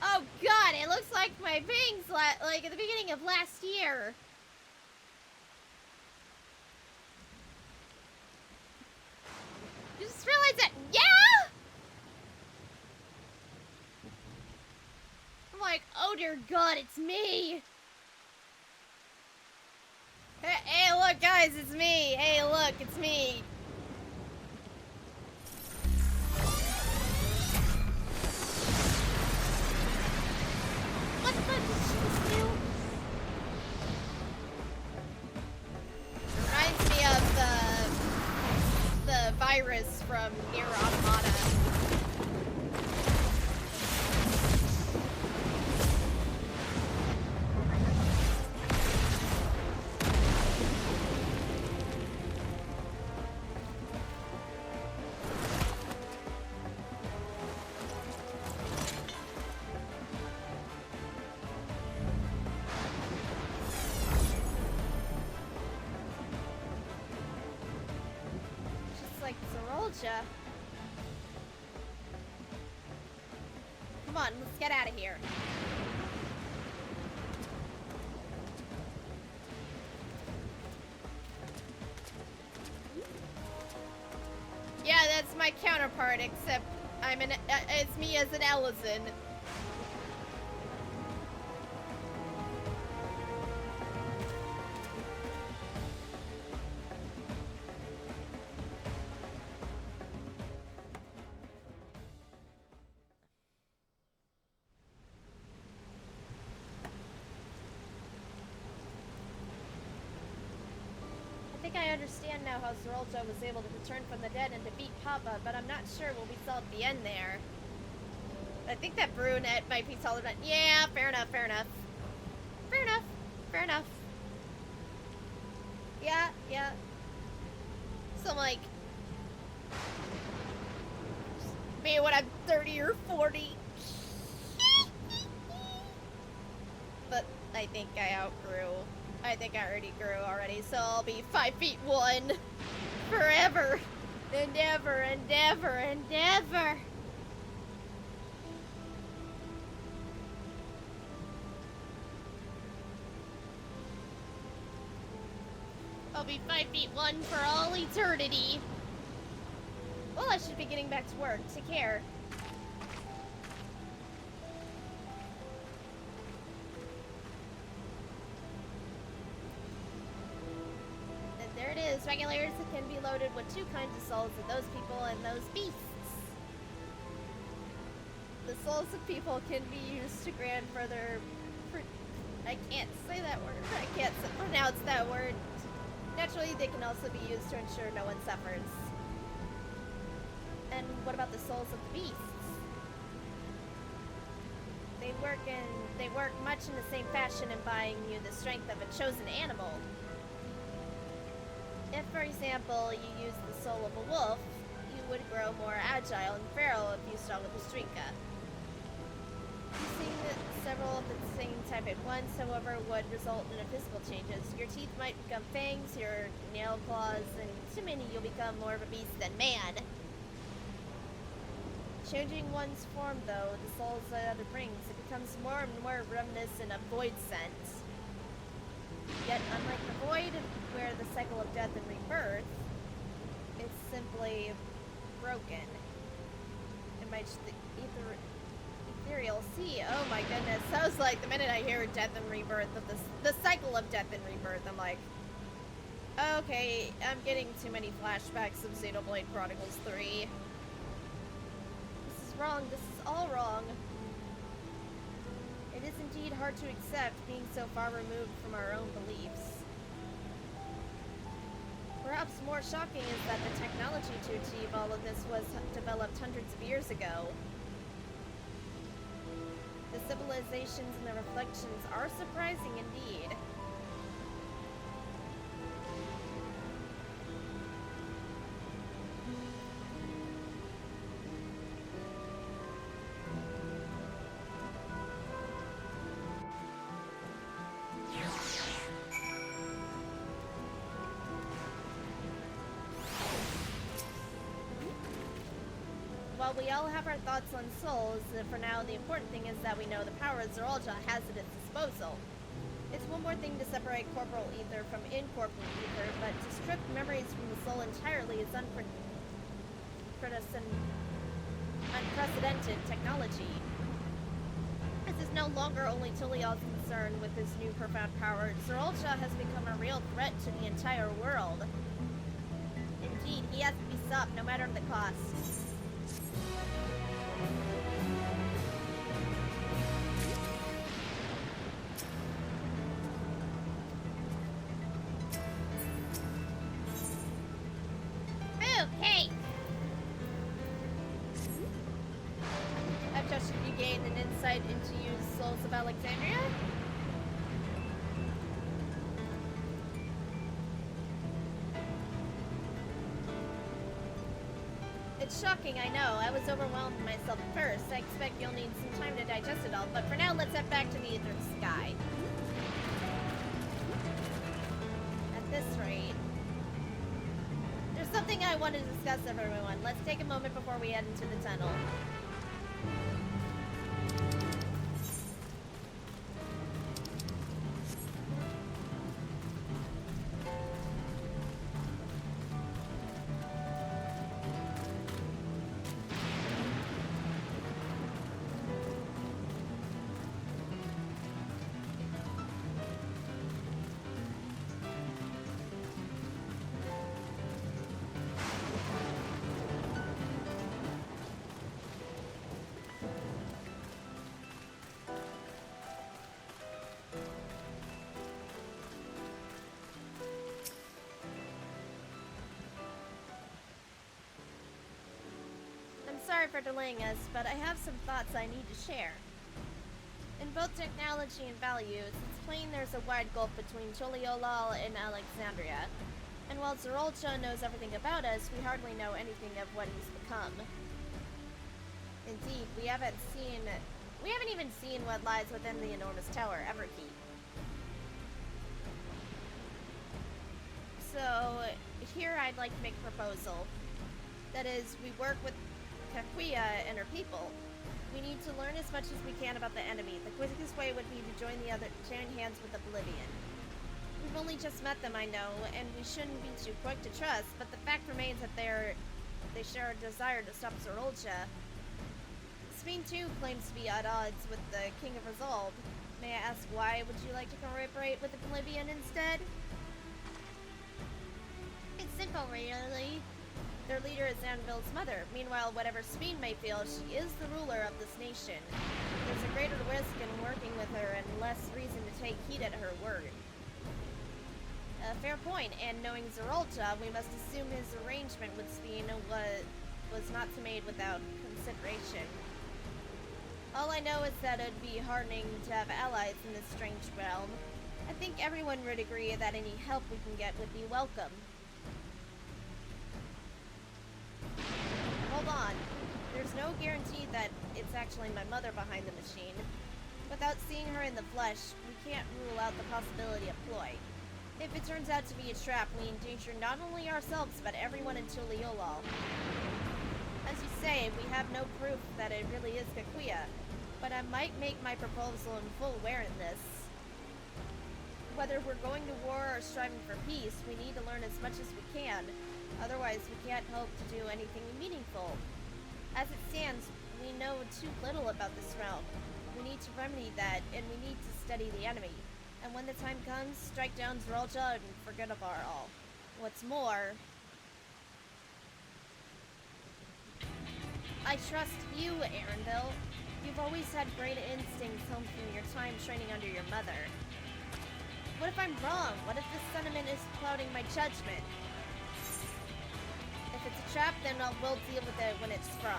Oh god, it looks like my bangs, like at the beginning of last year. You just realized that, yeah? I'm like, oh dear god, it's me. Hey, look guys, it's me. Hey, look, it's me. What the fuck did she just do? Reminds me of the virus from Nier Automata. Come on, let's get out of here. Yeah, that's my counterpart, except it's me as an Ellison. I understand now how Zorolja was able to return from the dead and defeat Papa, but I'm not sure what we saw at the end there. I think that brunette might be taller than... Yeah, fair enough, fair enough. Fair enough, fair enough. Yeah, yeah. So, like... Maybe when I'm 30 or 40. But I think I outgrew... I think I already grew already, so I'll be 5'1" forever and ever and ever and ever. I'll be 5'1" for all eternity. Well, I should be getting back to work. Take care. There it is, regulars can be loaded with two kinds of souls of those people and those beasts. The souls of people can be used to grant further... I can't say that word. I can't pronounce that word. Naturally, they can also be used to ensure no one suffers. And what about the souls of the beasts? They work much in the same fashion, implying you the strength of a chosen animal. If, for example, you use the soul of a wolf, you would grow more agile and feral if you start with a Strinka. Using several of the same type at once, however, would result in physical changes. Your teeth might become fangs, your nail claws, and to many you'll become more of a beast than man. Changing one's form, though, the souls that it brings, it becomes more and more reminiscent of void sense. Yet, unlike the void, where the cycle of death and rebirth is simply broken. It might ethereal sea. Oh my goodness, sounds like the minute I hear death and rebirth, of the cycle of death and rebirth, I'm like, okay, I'm getting too many flashbacks of Xenoblade Chronicles 3. This is wrong, this is all wrong. It is indeed hard to accept, being so far removed from our own beliefs. Perhaps more shocking is that the technology to achieve all of this was developed hundreds of years ago. The civilizations and the reflections are surprising indeed. While we all have our thoughts on souls, for now the important thing is that we know the power Zeralja has at its disposal. It's one more thing to separate corporal ether from incorporeal ether, but to strip memories from the soul entirely is unprecedented technology. This is no longer only Tulial's concern with his new profound power. Zeralja has become a real threat to the entire world. Indeed, he has to be stopped no matter the cost. Okay. I've trusted you gained an insight into used souls of Alexandria. It's shocking, I know. I was overwhelmed myself at first. I expect you'll need some time to digest it all, but for now, let's head back to the Ether Sky. At this rate... There's something I want to discuss with everyone. Let's take a moment before we head into the tunnel. Sorry for delaying us, but I have some thoughts I need to share. In both technology and values, it's plain there's a wide gulf between Tuliolal and Alexandria. And while Zeralja knows everything about us, we hardly know anything of what he's become. Indeed, we haven't even seen what lies within the enormous tower, Everkeep. So, here I'd like to make a proposal. That is, we work with Kakuya and her people. We need to learn as much as we can about the enemy. The quickest way would be to join hands with Oblivion. We've only just met them, I know, and we shouldn't be too quick to trust, but the fact remains that they share a desire to stop Zeralja. Spain too claims to be at odds with the King of Resolve. May I ask why would you like to cooperate with Oblivion instead? simple, really. Their leader is Anvil's mother. Meanwhile, whatever Speen may feel, she is the ruler of this nation. There's a greater risk in working with her and less reason to take heed at her word. Fair point, and knowing Zerolcha, we must assume his arrangement with Speen was not made without consideration. All I know is that it'd be heartening to have allies in this strange realm. I think everyone would agree that any help we can get would be welcome. Hold on. There's no guarantee that it's actually my mother behind the machine. Without seeing her in the flesh, we can't rule out the possibility of ploy. If it turns out to be a trap, we endanger not only ourselves, but everyone in Tuliolal. As you say, we have no proof that it really is Kakuya, but I might make my proposal in full awareness. Whether we're going to war or striving for peace, we need to learn as much as we can. Otherwise, we can't hope to do anything meaningful. As it stands, we know too little about this realm. We need to remedy that, and we need to study the enemy. And when the time comes, strike down Zerolcha and forget about it all. What's more, I trust you, Arendelle. You've always had great instincts home from your time training under your mother. What if I'm wrong? What if this sentiment is clouding my judgment? If it's a trap, then we'll deal with it when it's sprung.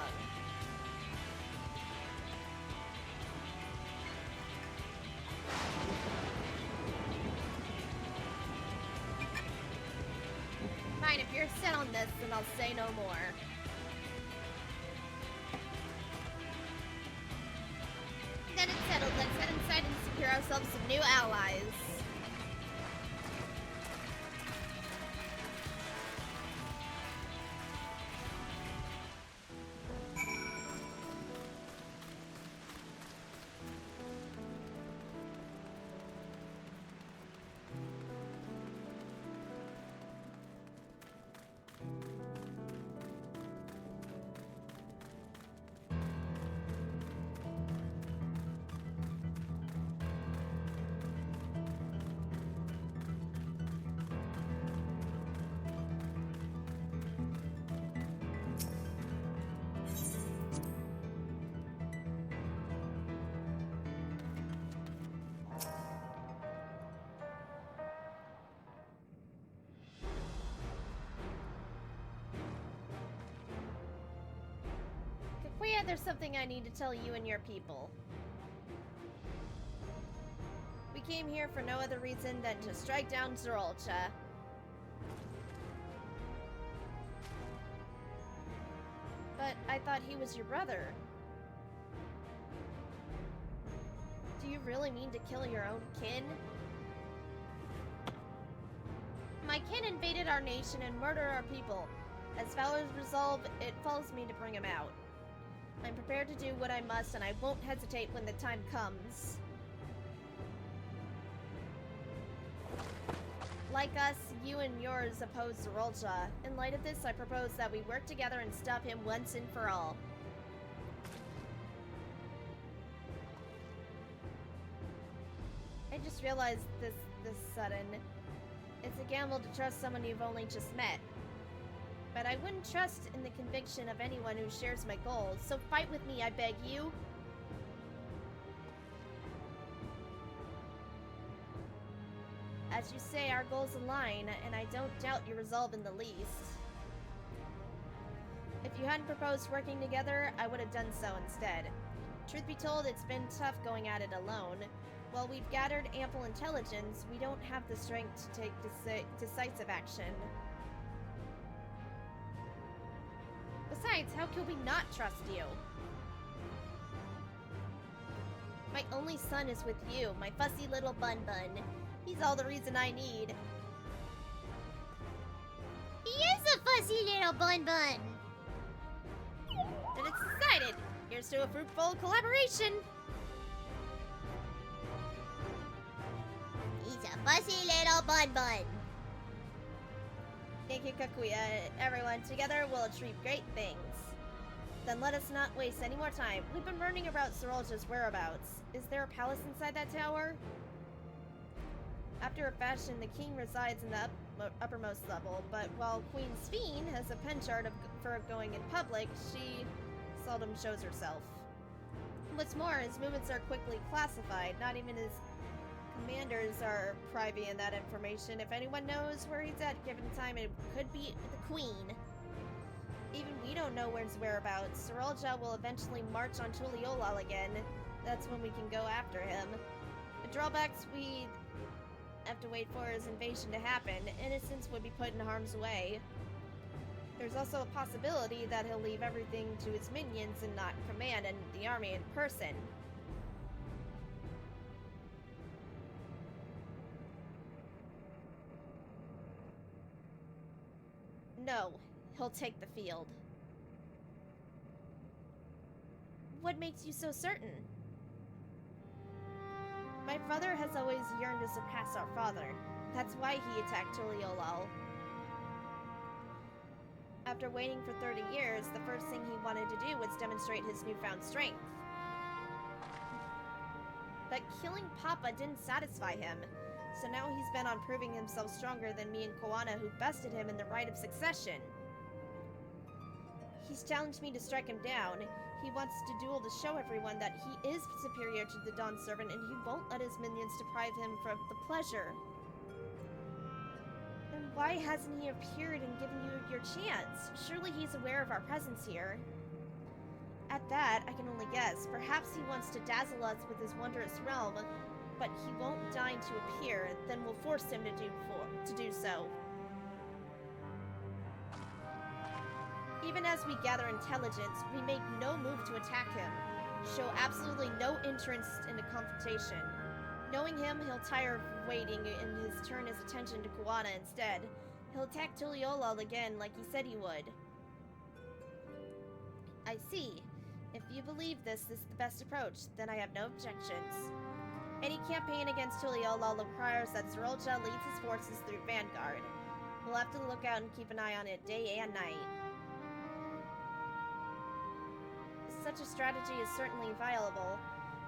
Fine, if you're set on this, then I'll say no more. Then it's settled. Let's head inside and secure ourselves some new allies. Kakuya, there's something I need to tell you and your people. We came here for no other reason than to strike down Zerolcha. But I thought he was your brother. Do you really mean to kill your own kin? My kin invaded our nation and murdered our people. As Valor's resolve, it falls me to bring him out. I'm prepared to do what I must, and I won't hesitate when the time comes. Like us, you and yours oppose Zerolcha. In light of this, I propose that we work together and stop him once and for all. I just realized this sudden. It's a gamble to trust someone you've only just met. But I wouldn't trust in the conviction of anyone who shares my goals, so fight with me, I beg you. As you say, our goals align, and I don't doubt your resolve in the least. If you hadn't proposed working together, I would have done so instead. Truth be told, it's been tough going at it alone. While we've gathered ample intelligence, we don't have the strength to take decisive action. Besides, how could we not trust you? My only son is with you, my fussy little bun-bun. He's all the reason I need. He is a fussy little bun-bun! Then it's decided. Here's to a fruitful collaboration. He's a fussy little bun-bun. Thank you, Kakuya. Everyone, together we'll achieve great things. Then let us not waste any more time. We've been learning about Zerolcha's whereabouts. Is there a palace inside that tower? After a fashion, the king resides in the uppermost level, but while Queen Sphene has a penchant for going in public, she seldom shows herself. What's more, his movements are quickly classified. Not even his commanders are privy in that information. If anyone knows where he's at given time, it could be the Queen. Even we don't know where his whereabouts. Serolja will eventually march on Tuliolal again. That's when we can go after him. The drawbacks we have to wait for his invasion to happen. Innocents would be put in harm's way. There's also a possibility that he'll leave everything to his minions and not command the army in person. No, he'll take the field. What makes you so certain? My father has always yearned to surpass our father. That's why he attacked Tuliolal. After waiting for 30 years, the first thing he wanted to do was demonstrate his newfound strength. But killing Papa didn't satisfy him, so now he's bent on proving himself stronger than me and Koana, who bested him in the right of succession. He's challenged me to strike him down. He wants to duel to show everyone that he is superior to the Dawn Servant, and he won't let his minions deprive him from the pleasure. Then why hasn't he appeared and given you your chance? Surely he's aware of our presence here. At that, I can only guess. Perhaps he wants to dazzle us with his wondrous realm, but he won't deign to appear. Then we'll force him to do so. Even as we gather intelligence, we make no move to attack him, show absolutely no interest in a confrontation. Knowing him, he'll tire of waiting and his turn his attention to Koana instead. He'll attack Tuliolal again like he said he would. I see. If you believe this is the best approach, then I have no objections. Any campaign against Tuliolal requires that Serolja leads his forces through Vanguard. We'll have to look out and keep an eye on it day and night. Such a strategy is certainly viable.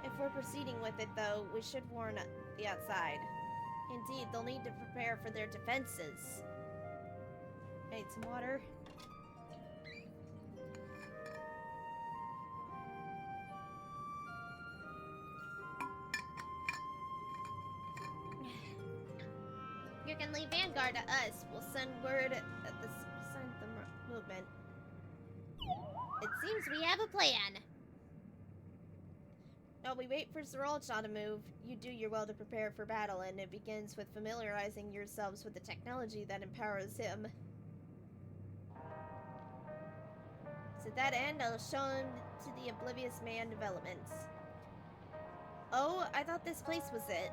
If we're proceeding with it, though, we should warn the outside. Indeed, they'll need to prepare for their defenses. I need some water. You can leave Vanguard to us. We'll send word at the movement. It seems we have a plan. While we wait for Serolja to move, you do your well to prepare for battle, and it begins with familiarizing yourselves with the technology that empowers him. To that end, I'll show him to the Oblivious Man developments. Oh, I thought this place was it.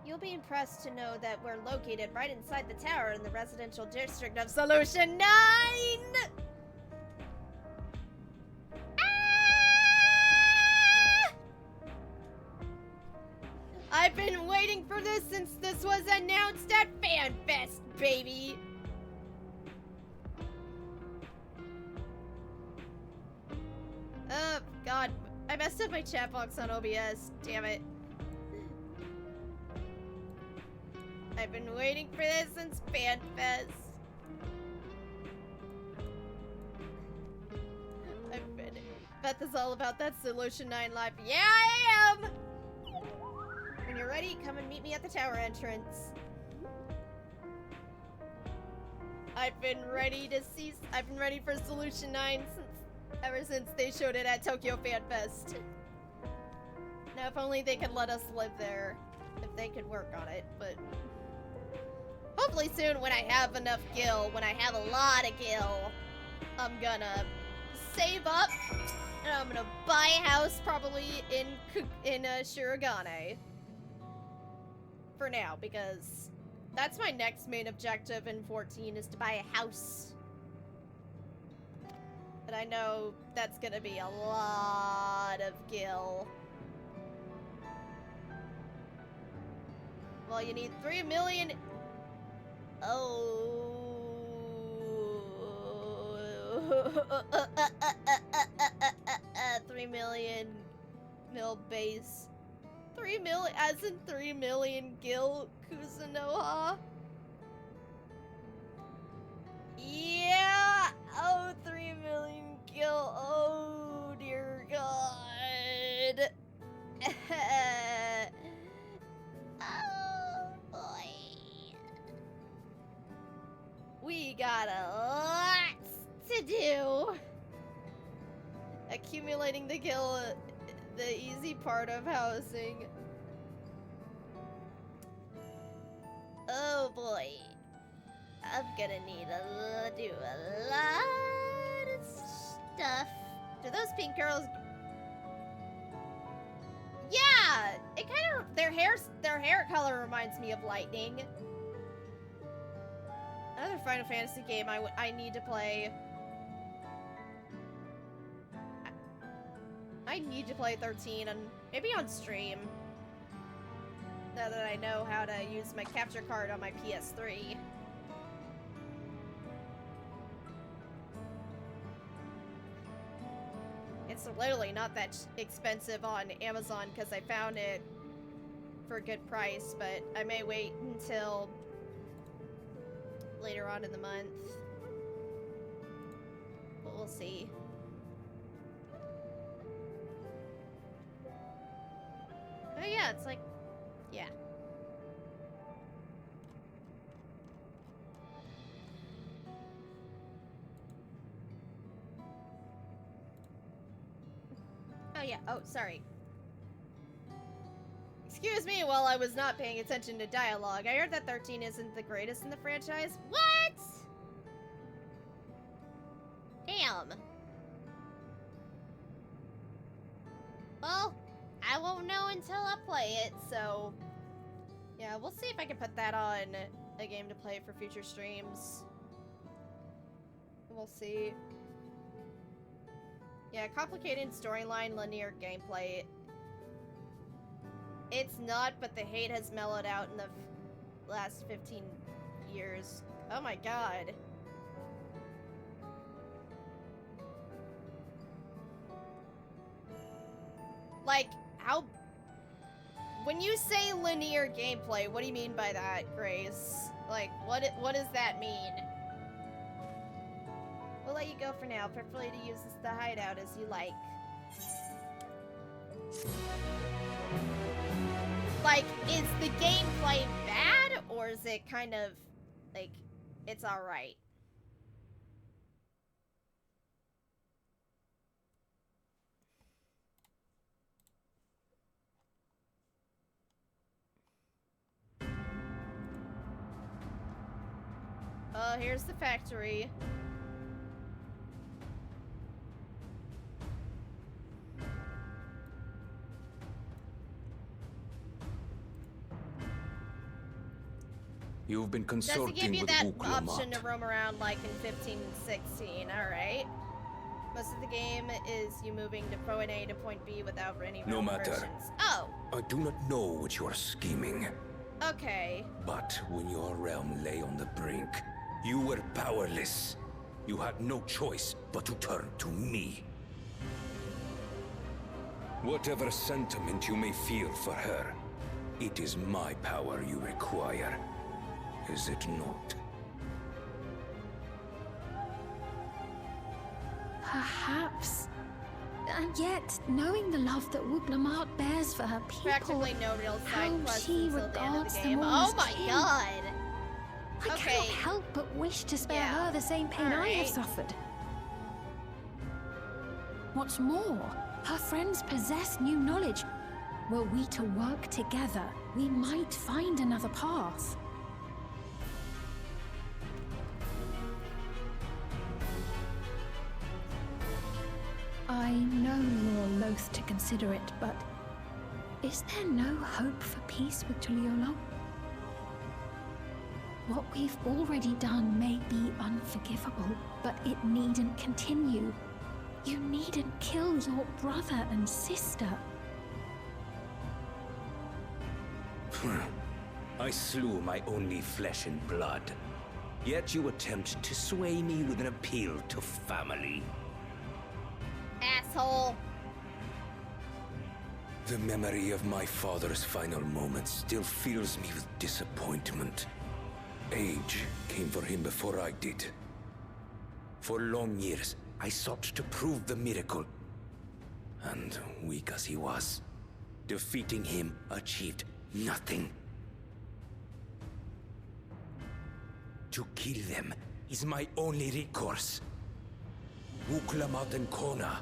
You'll be impressed to know that we're located right inside the tower in the residential district of Solution 9! I've been waiting for this since this was announced at FanFest, baby! Oh, God. I messed up my chat box on OBS. Damn it. I've been waiting for this since FanFest. Bet this is all about that Solution 9 life. Yeah, I am! When you're ready, come and meet me at the tower entrance. I've been ready for Solution 9 ever since they showed it at Tokyo Fan Fest. Now, if only they could let us live there. If they could work on it, but... hopefully soon when I have enough gil, when I have a lot of gil, I'm gonna save up, and I'm gonna buy a house probably in Shirogane. For now, because that's my next main objective in 14 is to buy a house. But I know that's gonna be a lot of gil. Well, you need 3 million... Oh... 3 million mil base. 3 million, as in 3 million gil Kusunoha? Yeah! Oh, 3 million gil. Oh, dear God. Oh, boy. We got a lot to do. Accumulating the gil, the easy part of housing. Oh boy. I'm gonna need to do a lot of stuff. Do those pink girls... Yeah! It kind of... Their hair color reminds me of lightning. Another Final Fantasy game I need to play. I need to play 13 and maybe on stream. Now that I know how to use my capture card on my PS3. It's literally not that expensive on Amazon because I found it for a good price, but I may wait until later on in the month. But we'll see. Oh yeah, it's like, yeah. Oh yeah, oh, sorry. Excuse me while I was not paying attention to dialogue. I heard that 13 isn't the greatest in the franchise. What? Damn. Well, I won't know until I play it, so... Yeah, we'll see if I can put that on a game to play for future streams. We'll see. Yeah, complicated storyline, linear gameplay. It's not, but the hate has mellowed out in the last 15 years. Oh my god. Like, how... When you say linear gameplay, what do you mean by that, Grace? Like, what does that mean? We'll let you go for now. Preferably to use the hideout as you like. Like, is the gameplay bad, or is it kind of, like, it's alright? Here's the factory. You've been consulting Does it give you with that Uklamat. option to roam around like in 15 and 16? Alright. Most of the game is you moving to point A to point B without any No matter. versions. Oh, I do not know what you are scheming, okay. but when your realm lay on the brink, you were powerless. You had no choice but to turn to me. Whatever sentiment you may feel for her, it is my power you require. Is it not? Perhaps. And yet, knowing the love that Wuglamart bears for her people, Practically no real side how quests she until the end of regards the them game. all Oh as my kin. god! I Okay. cannot help but wish to spare her the same pain I have Alright. suffered. What's more, her friends possess new knowledge. Were we to work together, we might find another path. I know you're loath to consider it, but is there no hope for peace with Tuliolo? What we've already done may be unforgivable, but it needn't continue. You needn't kill your brother and sister. I slew my only flesh and blood. Yet you attempt to sway me with an appeal to family. Asshole. The memory of my father's final moments still fills me with disappointment. Age came for him before I did. For long years, I sought to prove the miracle. And weak as he was, defeating him achieved nothing. To kill them is my only recourse. Wuklamat and Kona,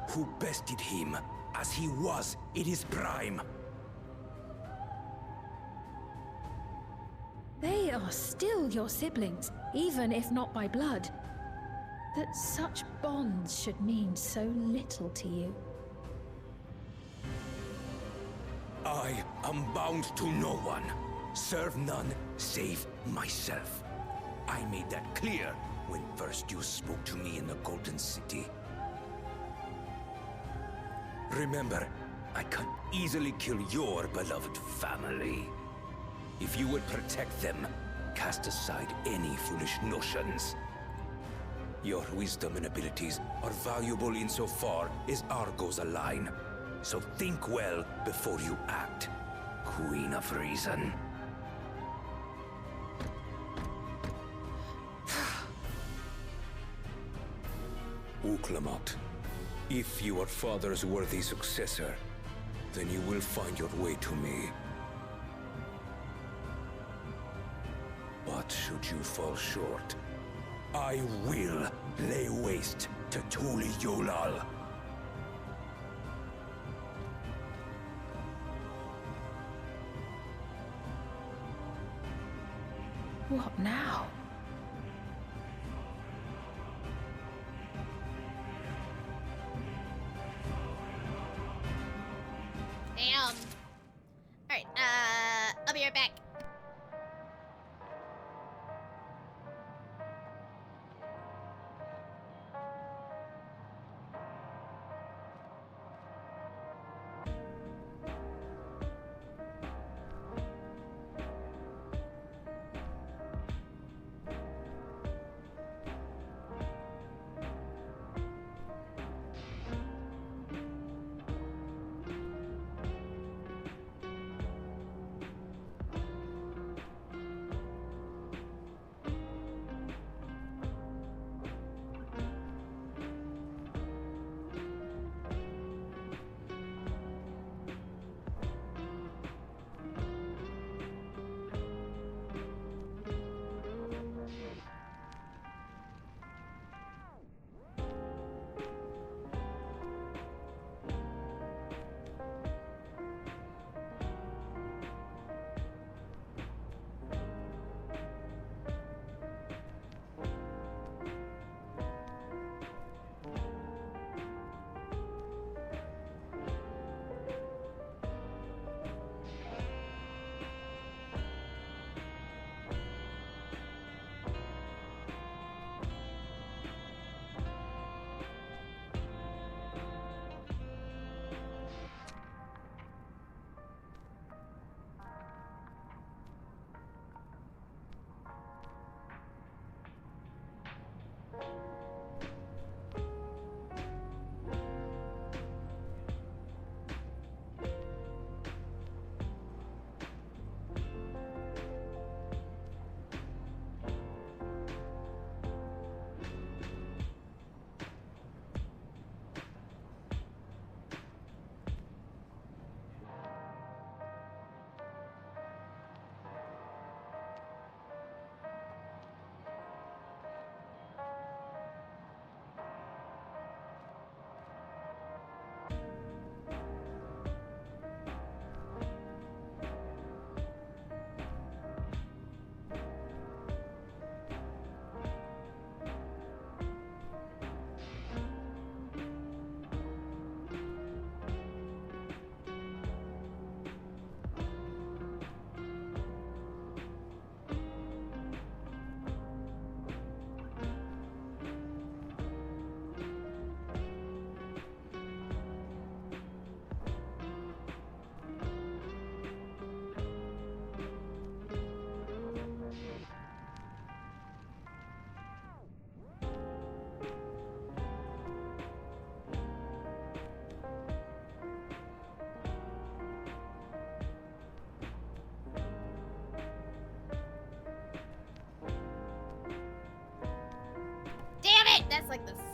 who bested him as he was in his prime. They are still your siblings, even if not by blood. That such bonds should mean so little to you. I am bound to no one. Serve none save myself. I made that clear when first you spoke to me in the Golden City. Remember, I can easily kill your beloved family. If you would protect them, cast aside any foolish notions. Your wisdom and abilities are valuable insofar as Argos align. So think well before you act, Queen of Reason. Wuklamat, if you are Father's worthy successor, then you will find your way to me. But should you fall short, I will lay waste to Tuli Yolal. What now? Damn. Alright, I'll be right back.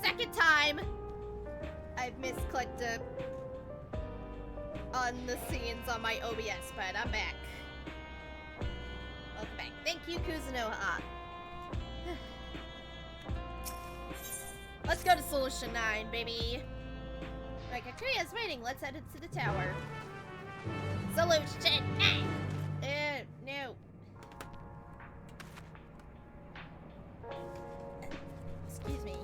second time I've misclicked on the scenes on my OBS, but I'm back. Welcome back. Thank you, Kuzunoha. Let's go to Solution 9, baby. Right, Kakuria's waiting. Let's head to the tower. Solution 9! No. Excuse me.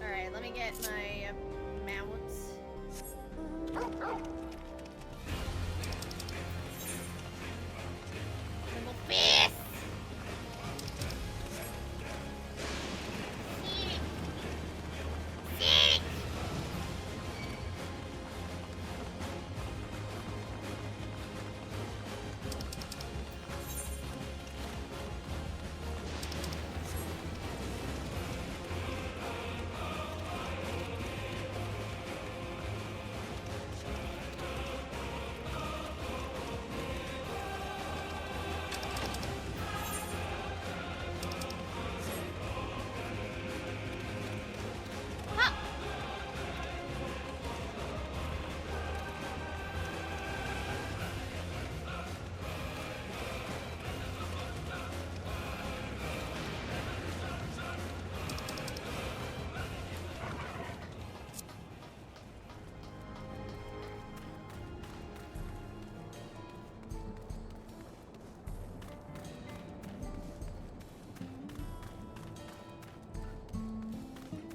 Alright, let me get my mounts. Little fist!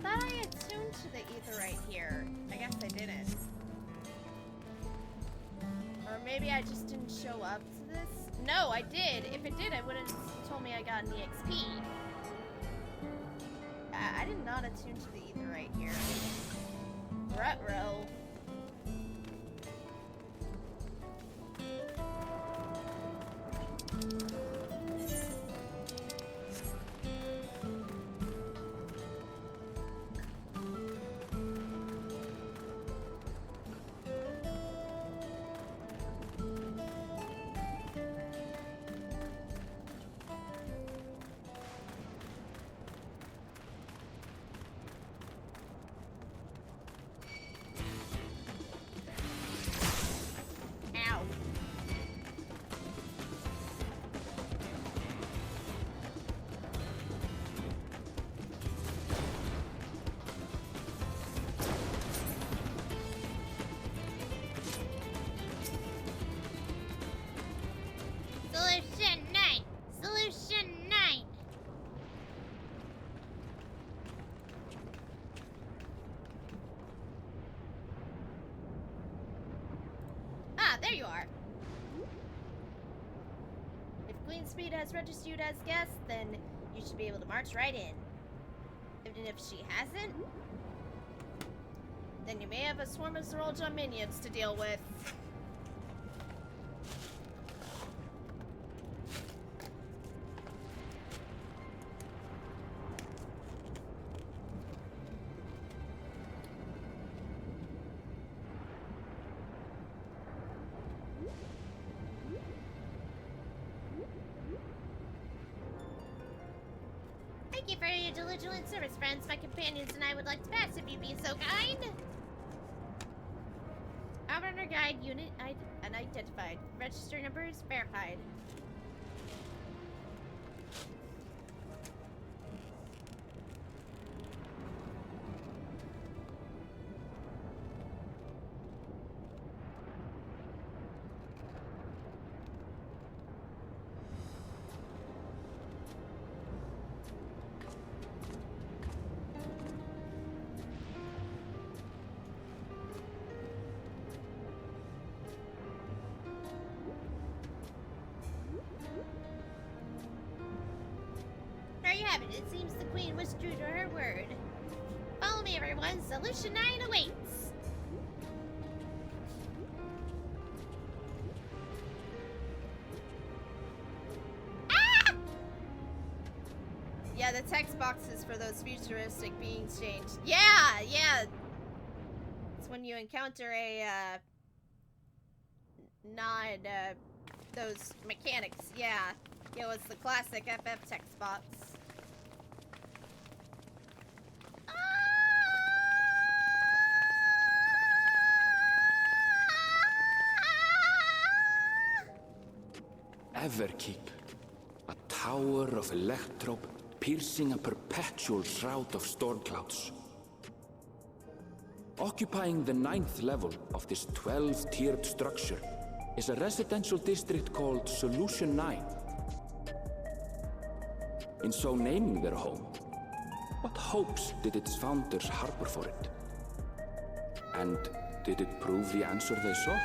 Thought I attuned to the ether right here. I guess I didn't. Or maybe I just didn't show up to this? No, I did. If it did, I would have told me I got an EXP. I did not attune to the ether right here. Ruh-roh. Solution 9! Solution 9! Ah, there you are. If Queen Speed has registered you as guest, then you should be able to march right in. Even if she hasn't, then you may have a swarm of Zorolja minions to deal with. Thank you for your diligent service, friends. My companions and I would like to pass if you'd be so kind. Outrunner guide unit unidentified. Register numbers verified. It seems the Queen was true to her word. Follow me, everyone. Solution 9 awaits. Ah! Yeah, the text boxes for those futuristic beings changed. Yeah, yeah. It's when you encounter a, those mechanics. Yeah. It was the classic FF text box. Everkeep. A tower of electrope piercing a perpetual shroud of storm clouds. Occupying the 9th level of this 12-tiered structure is a residential district called Solution 9. In so naming their home, what hopes did its founders harbor for it? And did it prove the answer they sought?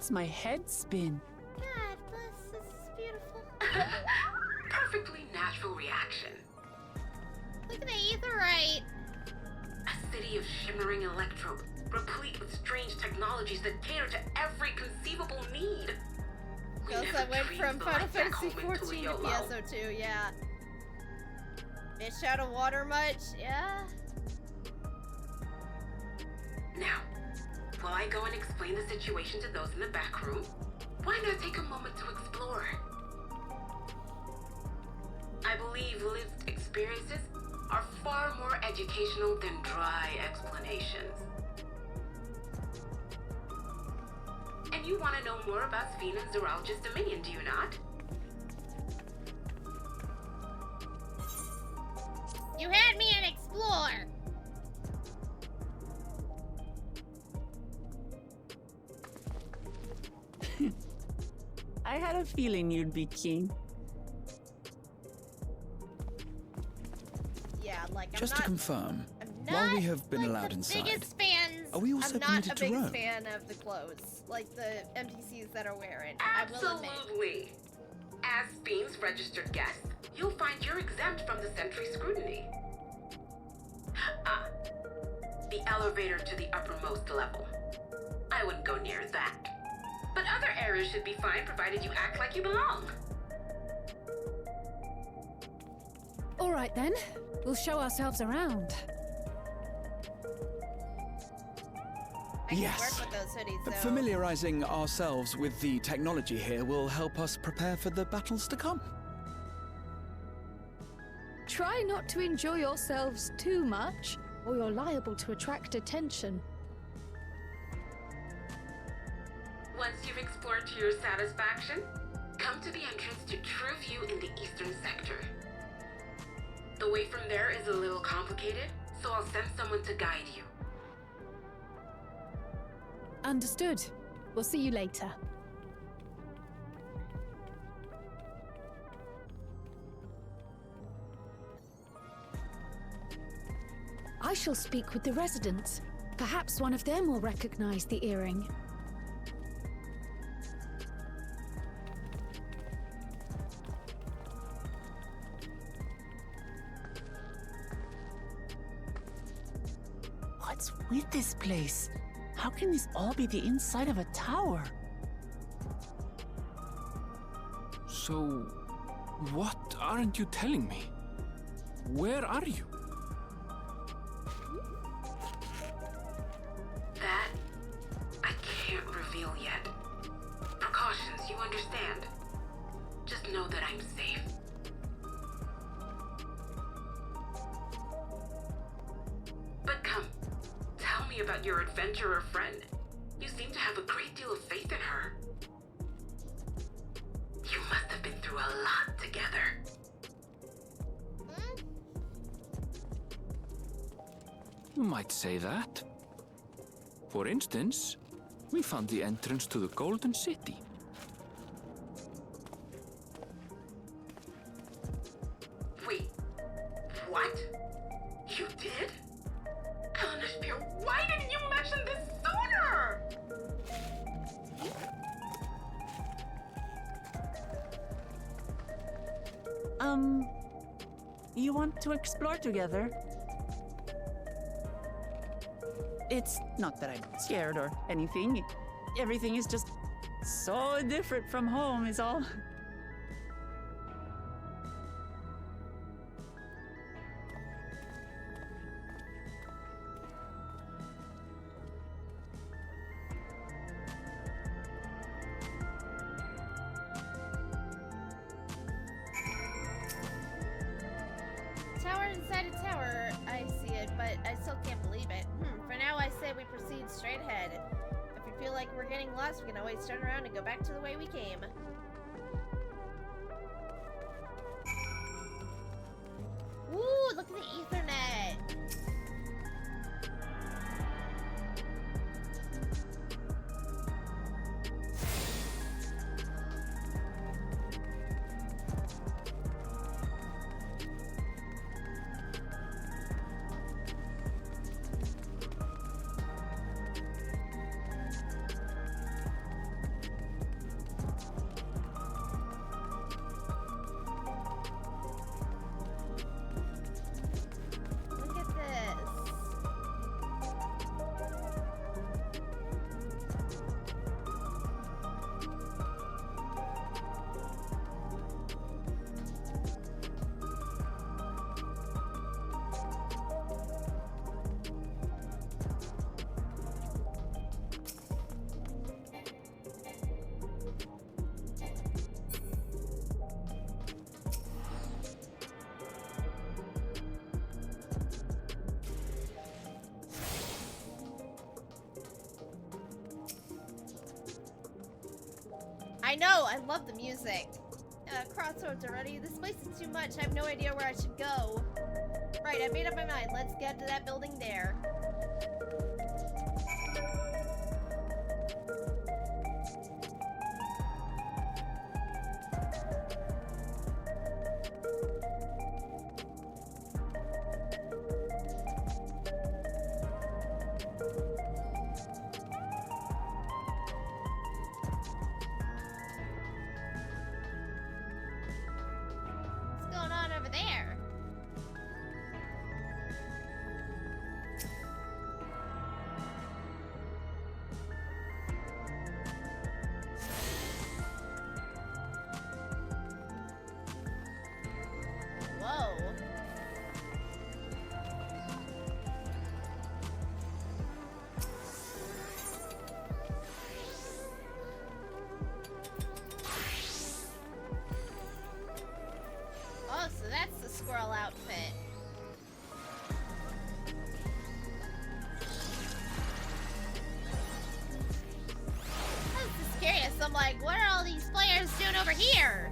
My head spin. God bless, this is beautiful. Perfectly natural reaction. Look at the aetherite. A city of shimmering electrope, replete with strange technologies that cater to every conceivable need. We also went from Final Fantasy 14 to PSO2, yeah. Fish out of water much? Yeah. Now, while I go and explain the situation to those in the back room, why not take a moment to explore? I believe lived experiences are far more educational than dry explanations. And you want to know more about Sphene and Zoralja's Dominion, do you not? You had me an explore! I had a feeling you'd be keen. Yeah, like Just to confirm, while we have been allowed inside, are we also permitted to roam? I'm not a big fan of the clothes, like the NPCs that are wearing. Absolutely. As Sphene's registered guest, you'll find you're exempt from the sentry scrutiny. The elevator to the uppermost level. I wouldn't go near that. But other areas should be fine, provided you act like you belong. All right, then. We'll show ourselves around. Yes. Work with those hoodies, though. Familiarizing ourselves with the technology here will help us prepare for the battles to come. Try not to enjoy yourselves too much, or you're liable to attract attention. Once you've explored to your satisfaction, come to the entrance to True View in the eastern sector. The way from there is a little complicated, so I'll send someone to guide you. Understood. We'll see you later. I shall speak with the residents. Perhaps one of them will recognize the earring. What's with this place? How can this all be the inside of a tower? So, what aren't you telling me? Where are you? That I can't reveal yet. Precautions, you understand. Just know that I'm safe. But come, tell me about your adventurer friend. You seem to have a great deal of faith in her. You must have been through a lot together. You might say that. For instance, we found the entrance to the Golden City. Wait, what? You did? Elnishpir, why didn't you mention this sooner? You want to explore together? It's not that I'm scared or anything. Everything is just so different from home is all. Tower inside a tower. I see it, but I still can't believe it. For now, I say we proceed straight ahead. If we feel like we're getting lost, we can always turn around and go back to the way we came. Ooh, look at the Ethernet. Look at this. I know, I love the music. Crossroads already. This place is too much. I have no idea where I should go. Right, I made up my mind. Let's get to that building there. What's going on over there? Whoa. Oh, so that's the squirrel outfit. I was just curious. I'm like, what are all these players doing over here?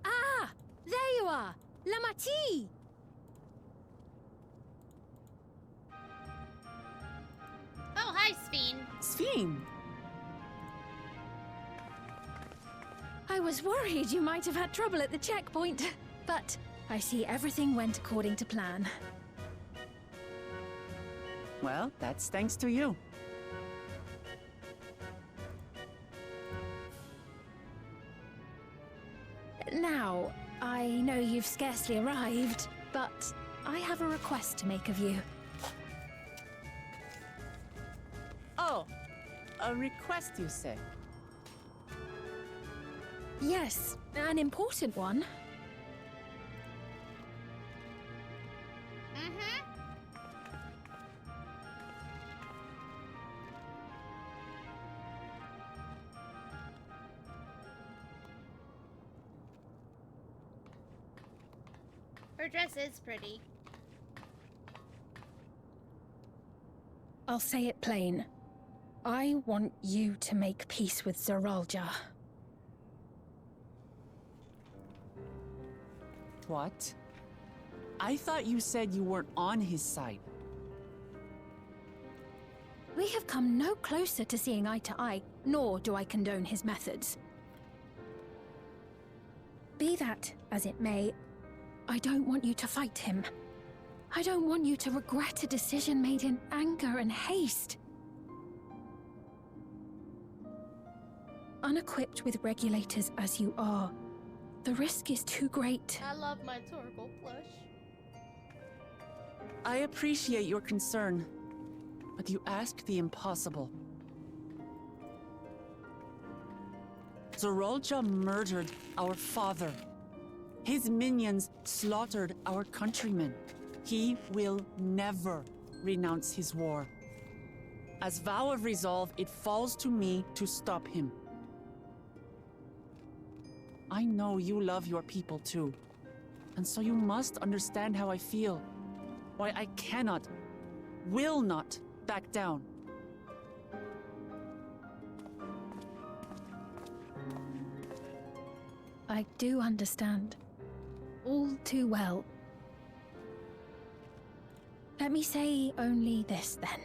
Ah! There you are! Lamati! Oh, hi, Sphene. Sphene! I was worried you might have had trouble at the checkpoint, but I see everything went according to plan. Well, that's thanks to you. Now, I know you've scarcely arrived, but I have a request to make of you. Oh, a request, you say? Yes, an important one. Her dress is pretty. I'll say it plain. I want you to make peace with Zoralja. What? I thought you said you weren't on his side. We have come no closer to seeing eye to eye, nor do I condone his methods. Be that as it may, I don't want you to fight him. I don't want you to regret a decision made in anger and haste. Unequipped with regulators as you are, the risk is too great. I love my Torgal plush. I appreciate your concern, but you ask the impossible. Zoralja murdered our father. His minions slaughtered our countrymen. He will never renounce his war. As vow of resolve, it falls to me to stop him. I know you love your people too, and so you must understand how I feel. Why I cannot, will not back down. I do understand. All too well. Let me say only this, then.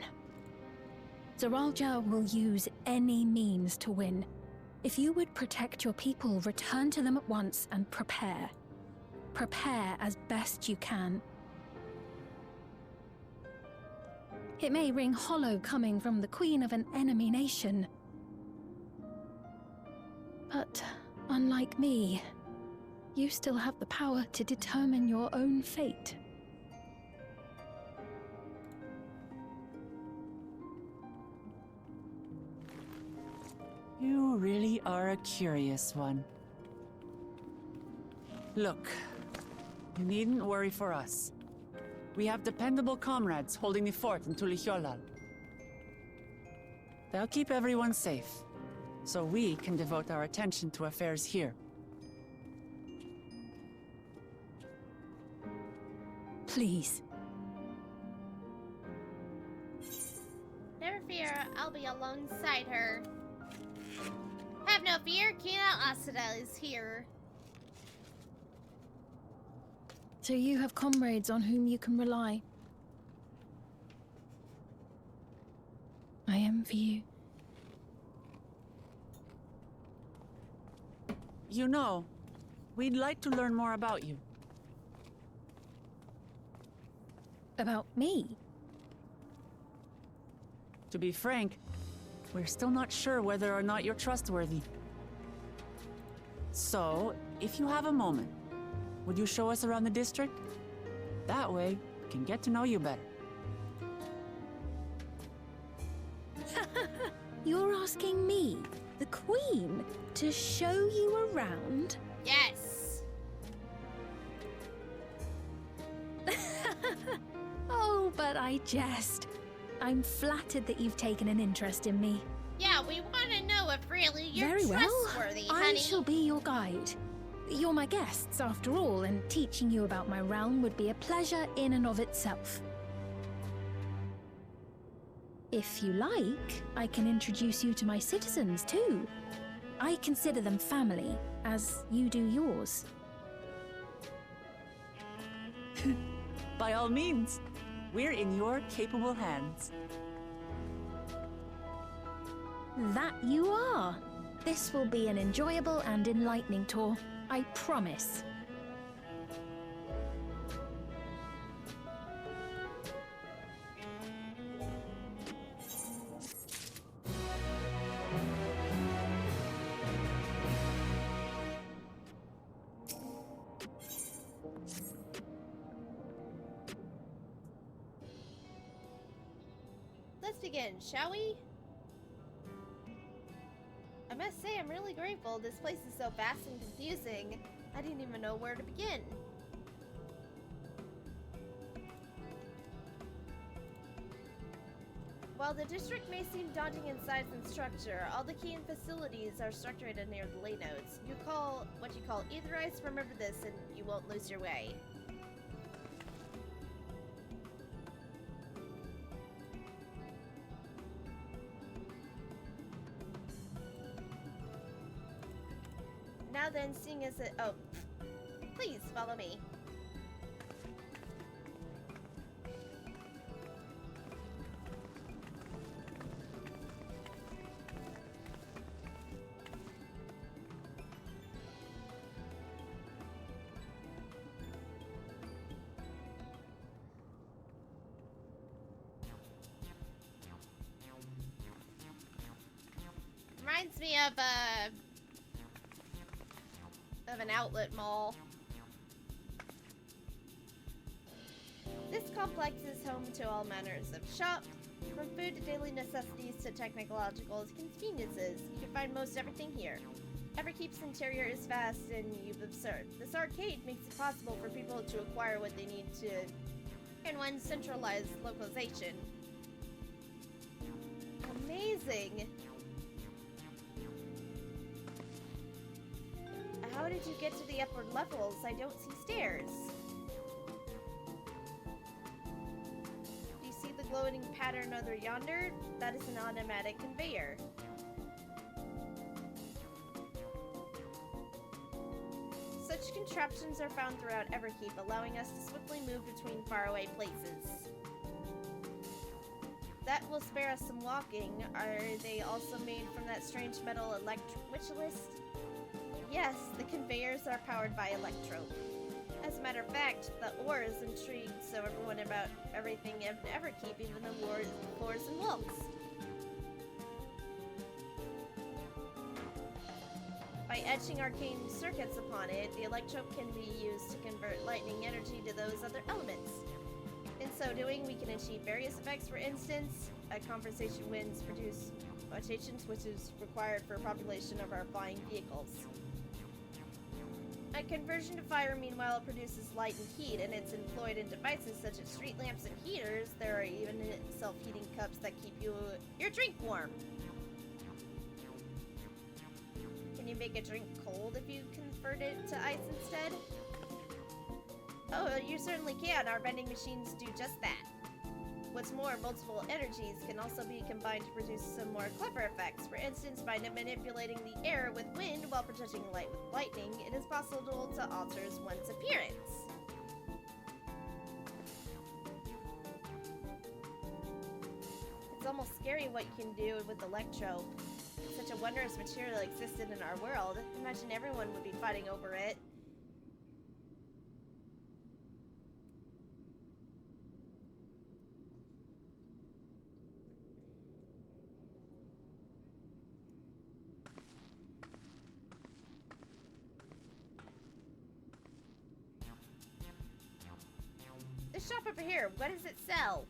Zoralja will use any means to win. If you would protect your people, return to them at once and prepare. Prepare as best you can. It may ring hollow coming from the queen of an enemy nation. But unlike me, you still have the power to determine your own fate. You really are a curious one. Look, you needn't worry for us. We have dependable comrades holding the fort in Tulihyolal. They'll keep everyone safe, so we can devote our attention to affairs here. Please. Never fear, I'll be alongside her. Have no fear, Kina Asadel is here. So you have comrades on whom you can rely. I envy you. You know, we'd like to learn more about you. About me? To be frank, we're still not sure whether or not you're trustworthy. So, if you have a moment, would you show us around the district? That way, we can get to know you better. You're asking me, the Queen, to show you around? Yes. Oh, but I jest. I'm flattered that you've taken an interest in me. Yeah, we want to know if really you're Very well. trustworthy, I honey. shall be your guide. You're my guests, after all, and teaching you about my realm would be a pleasure in and of itself. If you like, I can introduce you to my citizens, too. I consider them family, as you do yours. By all means, we're in your capable hands. That you are. This will be an enjoyable and enlightening tour, I promise. Let's begin, shall we? I must say, I'm really grateful. This place is so vast and confusing. I didn't even know where to begin. While the district may seem daunting in size and structure, all the key facilities are structured near the ley nodes. What you call etherized, remember this and you won't lose your way. then, seeing as it... Oh, please follow me. Reminds me of an outlet mall. This complex is home to all manners of shops, from food to daily necessities to technological conveniences. You can find most everything here. Everkeep's interior is vast and you've absurd. This arcade makes it possible for people to acquire what they need to in one centralized localization. Amazing! How did you get to the upper levels? I don't see stairs. Do you see the glowing pattern over yonder? That is an automatic conveyor. Such contraptions are found throughout Everkeep, allowing us to swiftly move between faraway places. That will spare us some walking. Are they also made from that strange metal witch list? Yes, the conveyors are powered by electrope. As a matter of fact, the ore is intrigued so everyone about everything in Everkeep, even the floors and walls. By etching arcane circuits upon it, the electrope can be used to convert lightning energy to those other elements. In so doing, we can achieve various effects. For instance, a conversation winds produce rotations, which is required for population of our flying vehicles. A conversion to fire, meanwhile, produces light and heat, and it's employed in devices such as street lamps and heaters. There are even self-heating cups that keep your drink warm. Can you make a drink cold if you convert it to ice instead? Oh, you certainly can. Our vending machines do just that. What's more, multiple energies can also be combined to produce some more clever effects. For instance, by manipulating the air with wind while protecting light with lightning, it is possible to alter one's appearance. It's almost scary what you can do with electrope. Such a wondrous material existed in our world. Imagine everyone would be fighting over it. This shop over here, what does it sell?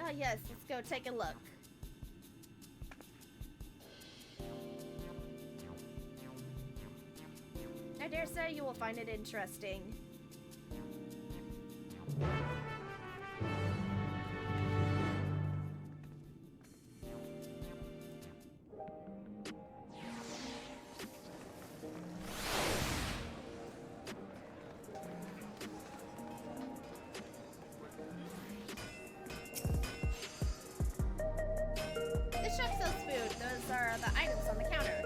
Oh yes, let's go take a look. I dare say you will find it interesting. This shop sells food. Those are the items on the counter.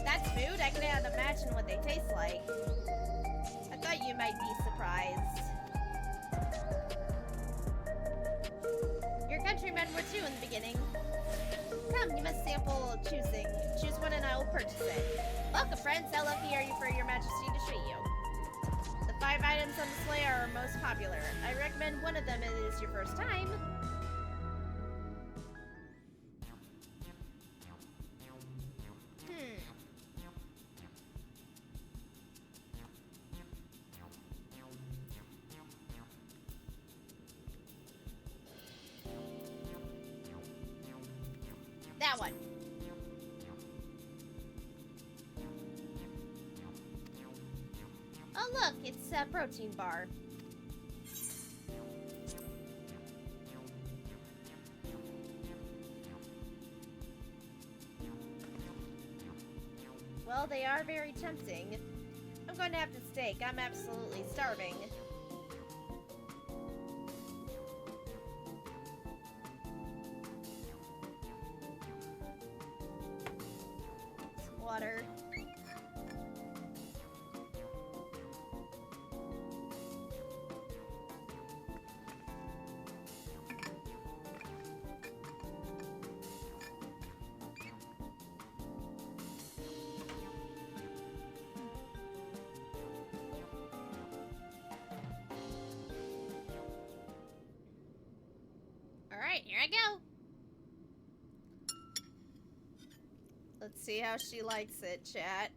That's food? I can't imagine what they taste like. I thought you might be surprised. Your countrymen were too in the beginning. Come, you must sample choosing. Choose one and I will purchase it. Welcome, friends. How lucky are you for your majesty to treat you? The 5 items on display are our most popular. I recommend one of them if it is your first time. That one. Oh look, it's a protein bar. Well, they are very tempting. I'm going to have the steak. I'm absolutely starving. Alright, here I go. Let's see how she likes it, chat.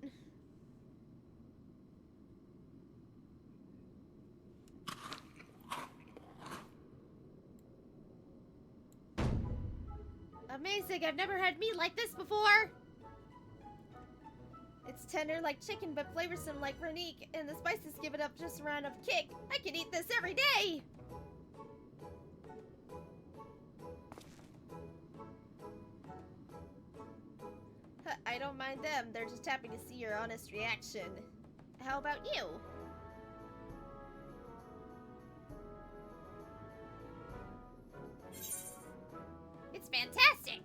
Amazing, I've never had meat like this before! It's tender like chicken, but flavorsome like Renique, and the spices give it up just a round of kick. I can eat this every day! I don't mind them, they're just happy to see your honest reaction. How about you? It's fantastic!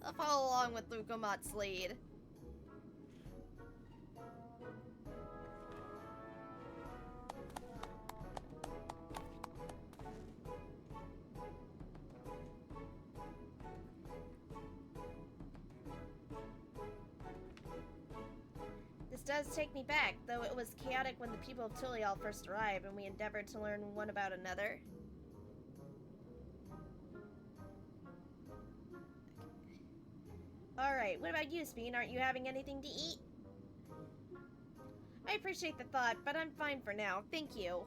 I'll follow along with Lukomot's lead. This does take me back, though it was chaotic when the people of Tulial first arrived and we endeavored to learn one about another. Alright, what about you, Speen? Aren't you having anything to eat? I appreciate the thought, but I'm fine for now. Thank you.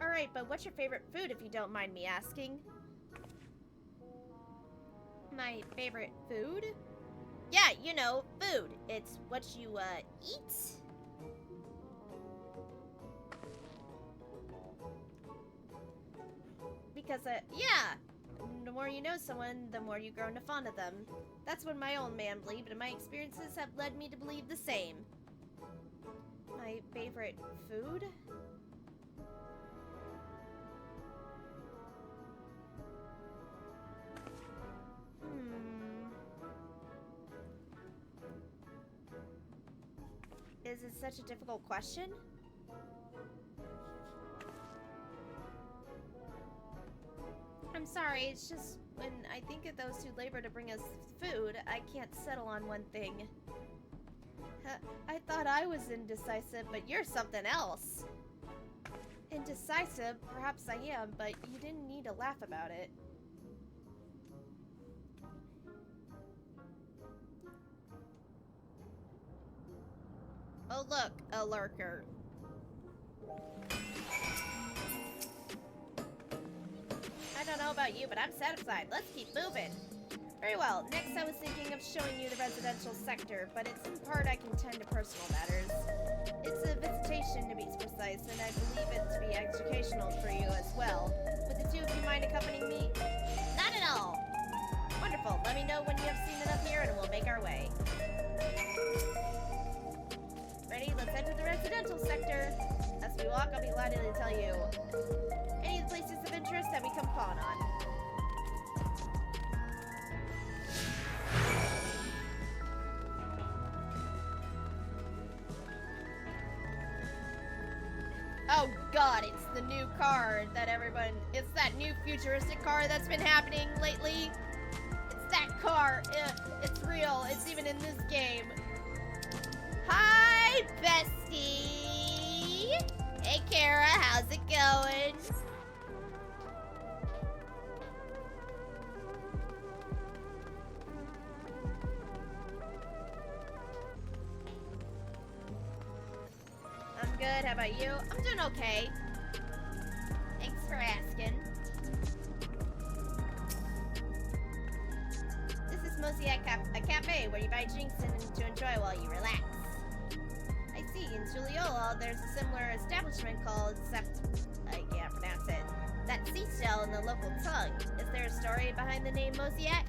Alright, but what's your favorite food, if you don't mind me asking? My favorite food? Yeah, you know, food. It's what you, eat. Because, yeah. The more you know someone, the more you grow to fond of them. That's what my old man believed, and my experiences have led me to believe the same. My favorite food? Is it such a difficult question? I'm sorry, it's just when I think of those who labor to bring us food, I can't settle on one thing. I thought I was indecisive, but you're something else. Indecisive? Perhaps I am, but you didn't need to laugh about it. Oh look, a lurker. I don't know about you, but I'm satisfied. Let's keep moving. Very well. Next, I was thinking of showing you the residential sector, but it's in part I can tend to personal matters. It's a visitation, to be precise, and I believe it to be educational for you as well. Would the two of you mind accompanying me? Not at all. Wonderful. Let me know when you have seen enough here, and we'll make our way. Ready? Let's enter the residential sector. As we walk, I'll be glad to tell you any of the places of interest that we come upon on. Oh god, it's the new car that everyone... It's that new futuristic car that's been happening lately. It's that car. It's real. It's even in this game. Hi, bestie! Hey, Kara, how's it going? I'm good, how about you? I'm doing okay. Thanks for asking. This is Mosiak a cafe where you buy drinks and to enjoy while you relax. I see, in Juliola, there's a similar establishment called I can't pronounce it. That seashell in the local tongue. Is there a story behind the name Mosiak?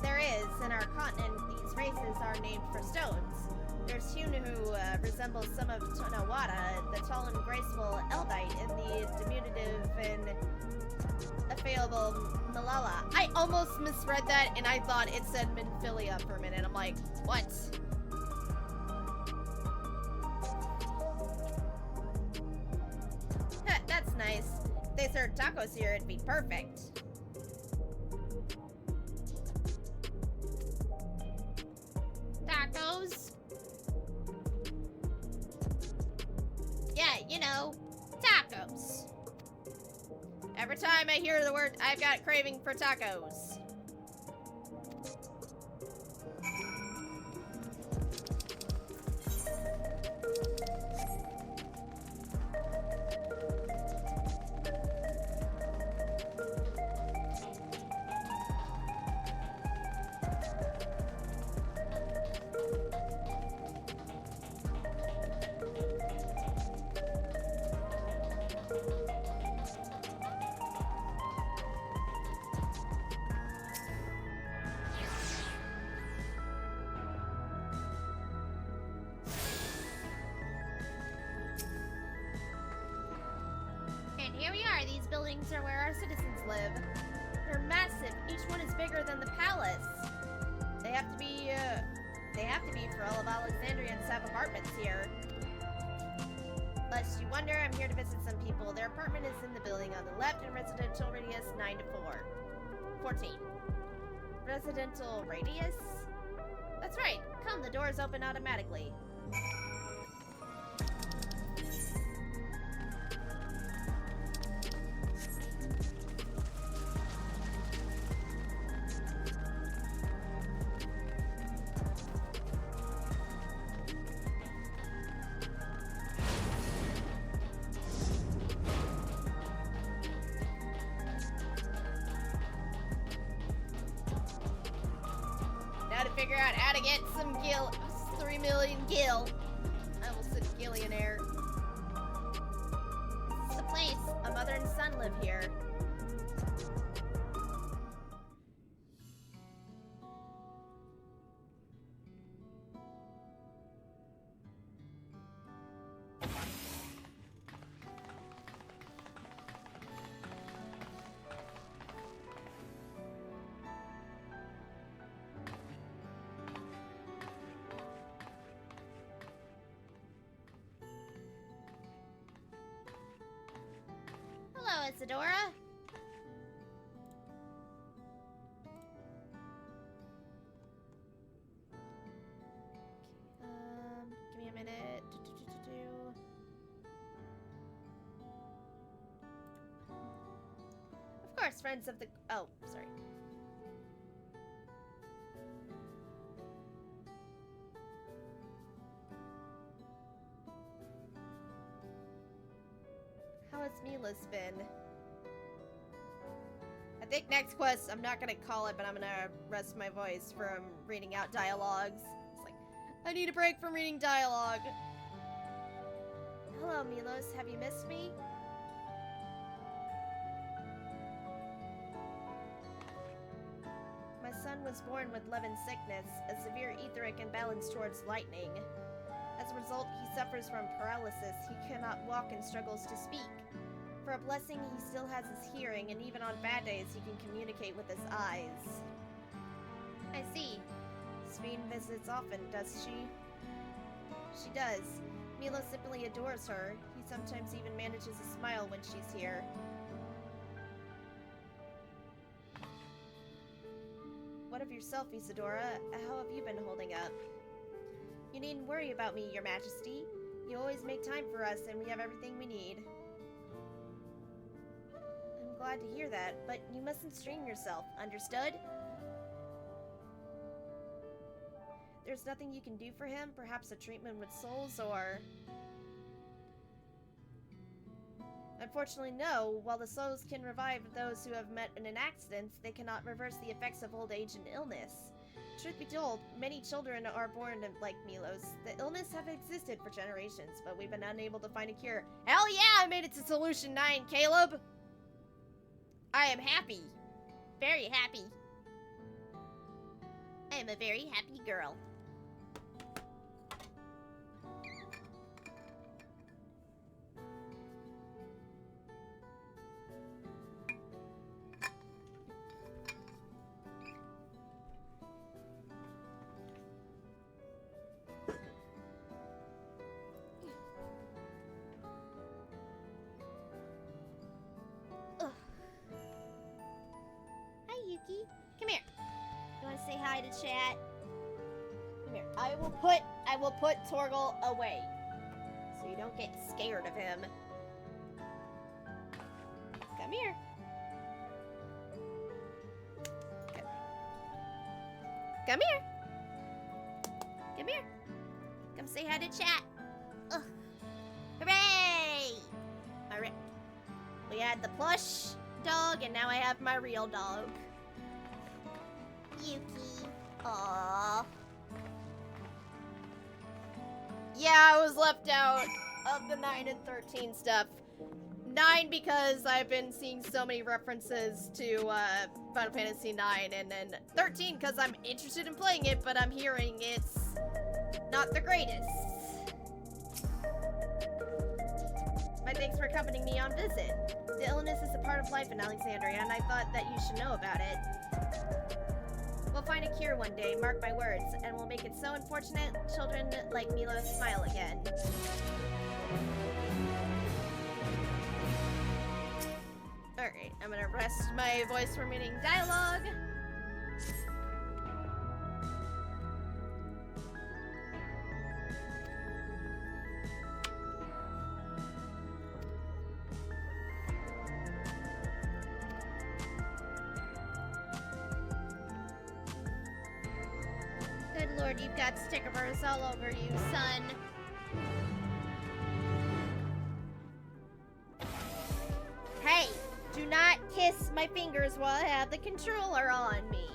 There is. In our continent, these races are named for stones. There's Hune who resembles some of Tonawada, the tall and graceful Eldite, and the diminutive and affable Malala. I almost misread that, and I thought it said Minfilia for a minute. I'm like, what? That's nice. If they served tacos here, it'd be perfect. Tacos? Yeah, you know, tacos. Every time I hear the word, I've got craving for tacos. And here we are. These buildings are where our citizens live. They're massive. Each one is bigger than the palace. They have to be for all of Alexandrians have apartments here. Lest you wonder, I'm here to visit some people. Their apartment is in the building on the left and residential radius 9 to 14. Residential radius? That's right. Come, the doors open automatically. Figure out how to get some 3 million gil. I will sit gillionaire. This is the place. A mother and son live here. Hello, Isadora. Give me a minute. Of course, friends of the... Oh, sorry. How has Mila's been? I think next quest, I'm not gonna call it, but I'm gonna rest my voice from reading out dialogues. It's like, I need a break from reading dialogue. Hello, Milos. Have you missed me? My son was born with Levin's sickness, a severe etheric imbalance towards lightning. As a result, he suffers from paralysis. He cannot walk and struggles to speak. For a blessing, he still has his hearing, and even on bad days, he can communicate with his eyes. I see. Sveen visits often, does she? She does. Milo simply adores her. He sometimes even manages to smile when she's here. What of yourself, Isadora? How have you been holding up? You needn't worry about me, Your Majesty. You always make time for us, and we have everything we need. I'm glad to hear that, but you mustn't strain yourself, understood? There's nothing you can do for him? Perhaps a treatment with souls, or... Unfortunately, no. While the souls can revive those who have met in an accident, they cannot reverse the effects of old age and illness. Truth be told, many children are born like Milos. The illness have existed for generations, but we've been unable to find a cure. Hell yeah, I made it to Solution 9, Caleb! I am happy. Very happy. I am a very happy girl. Come here. You want to say hi to chat? Come here. I will put Torgal away, so you don't get scared of him. Come here. Come here. Come here. Come say hi to chat. Ugh. Hooray! Alright. We had the plush dog, and now I have my real dog. Yuki. Aww. Yeah, I was left out of the 9 and 13 stuff. 9 because I've been seeing so many references to Final Fantasy 9, and then 13 because I'm interested in playing it, but I'm hearing it's not the greatest. My thanks for accompanying me on visit. The illness is a part of life in Alexandria, and I thought that you should know about it. We'll find a cure one day, mark my words, and we'll make it so unfortunate children like Milo smile again. Alright, I'm gonna rest my voice from reading dialogue. Good lord, you've got stickers all over you, son. Hey, do not kiss my fingers while I have the controller on me.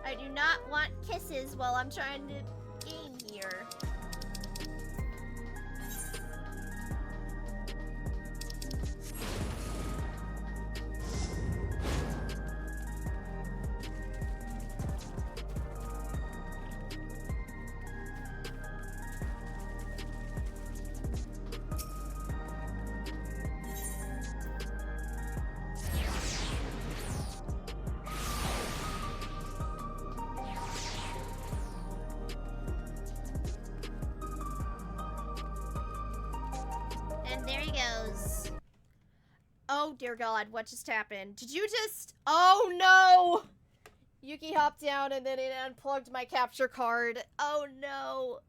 I do not want kisses while I'm trying to game here. Oh dear god, what just happened? Did you just... Oh no! Yuki hopped down and then it unplugged my capture card. Oh no.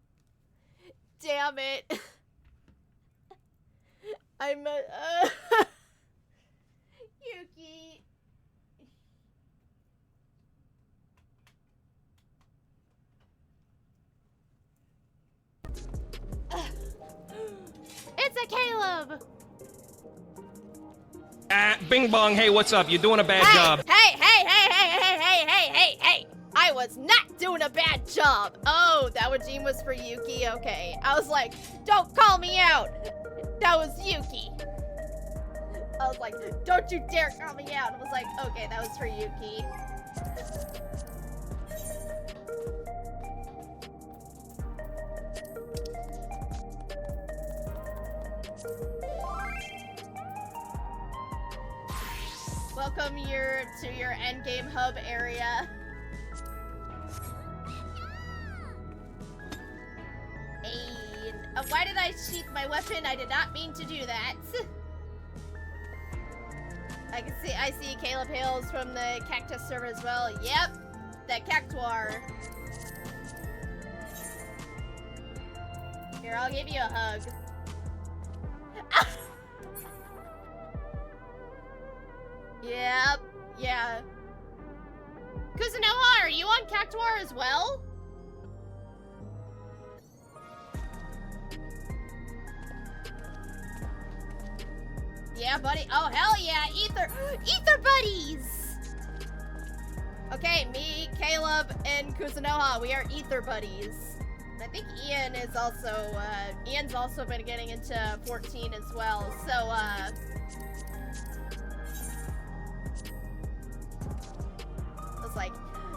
Damn it. I'm Yuki. It's a Caleb! Bing bong, hey, what's up? You're doing a bad job. Hey! I was not doing a bad job! Oh, that Wajim was for Yuki? Okay. I was like, don't call me out! That was Yuki. I was like, don't you dare call me out! I was like, okay, that was for Yuki. Welcome to your endgame hub area. And why did I sheath my weapon? I did not mean to do that. I see Caleb Hales from the Cactus server as well. Yep, that Cactuar. Here, I'll give you a hug. Yep, yeah. Kuzunoha, are you on Cactuar as well? Yeah, buddy. Oh, hell yeah. Ether buddies. Okay, me, Caleb, and Kuzunoha, we are Ether buddies. And I think Ian is also, Ian's also been getting into 14 as well. So, I was like,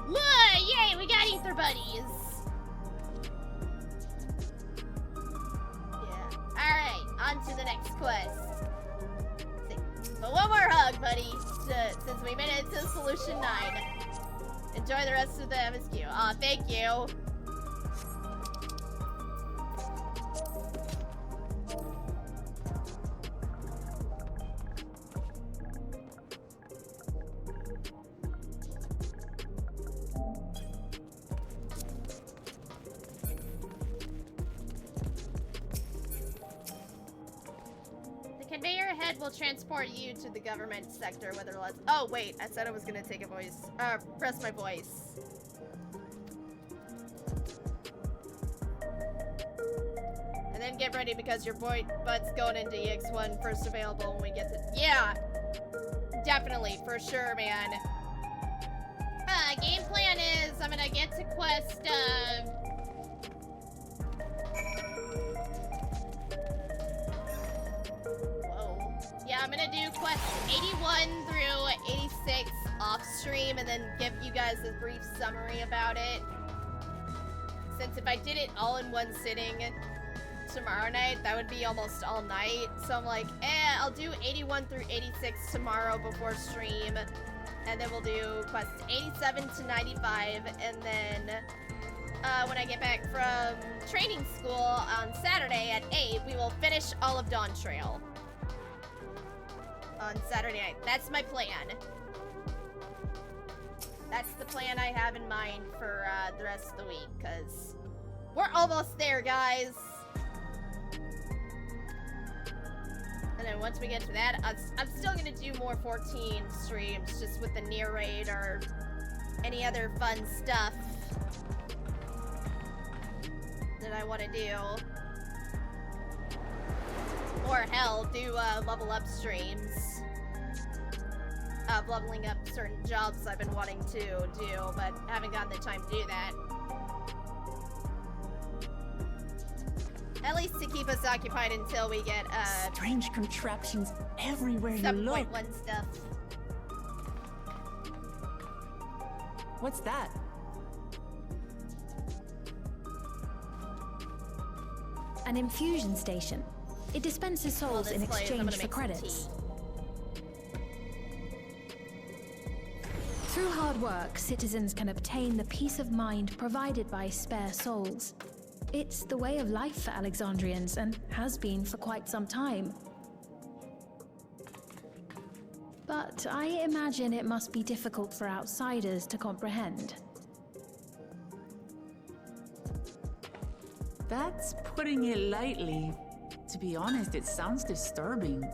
look, yay, we got Ether buddies. Yeah. Alright, on to the next quest. But one more hug, buddy, since we made it to Solution 9. Enjoy the rest of the MSQ. Aw, thank you. Will transport you to the government sector, whether less. Oh wait, I said I was gonna take a voice. Press my voice. And get ready because your boy butt's going into EX1 first available when we get to... Yeah! Definitely, for sure, man. Game plan is I'm gonna get to quest, Whoa. Yeah, I'm gonna do quest 81 through 86 off stream and then give you guys a brief summary about it. Since if I did it all in one sitting tomorrow night, that would be almost all night. So I'm like, I'll do 81 through 86 tomorrow before stream. And then we'll do quests 87 to 95. And then when I get back from training school on Saturday at 8, we will finish all of Dawntrail. On Saturday night. That's my plan. That's the plan I have in mind for the rest of the week, because we're almost there, guys. And then once we get to that, I'm still going to do more 14 streams, just with the near raid or any other fun stuff that I want to do. Or hell, do level up streams. Of leveling up certain jobs I've been wanting to do, but haven't gotten the time to do that. At least to keep us occupied until we get, strange contraptions everywhere you look. 7.1 stuff. What's that? An infusion station. It dispenses souls in exchange for credits. Through hard work, citizens can obtain the peace of mind provided by spare souls. It's the way of life for Alexandrians and has been for quite some time. But I imagine it must be difficult for outsiders to comprehend. That's putting it lightly. To be honest, it sounds disturbing.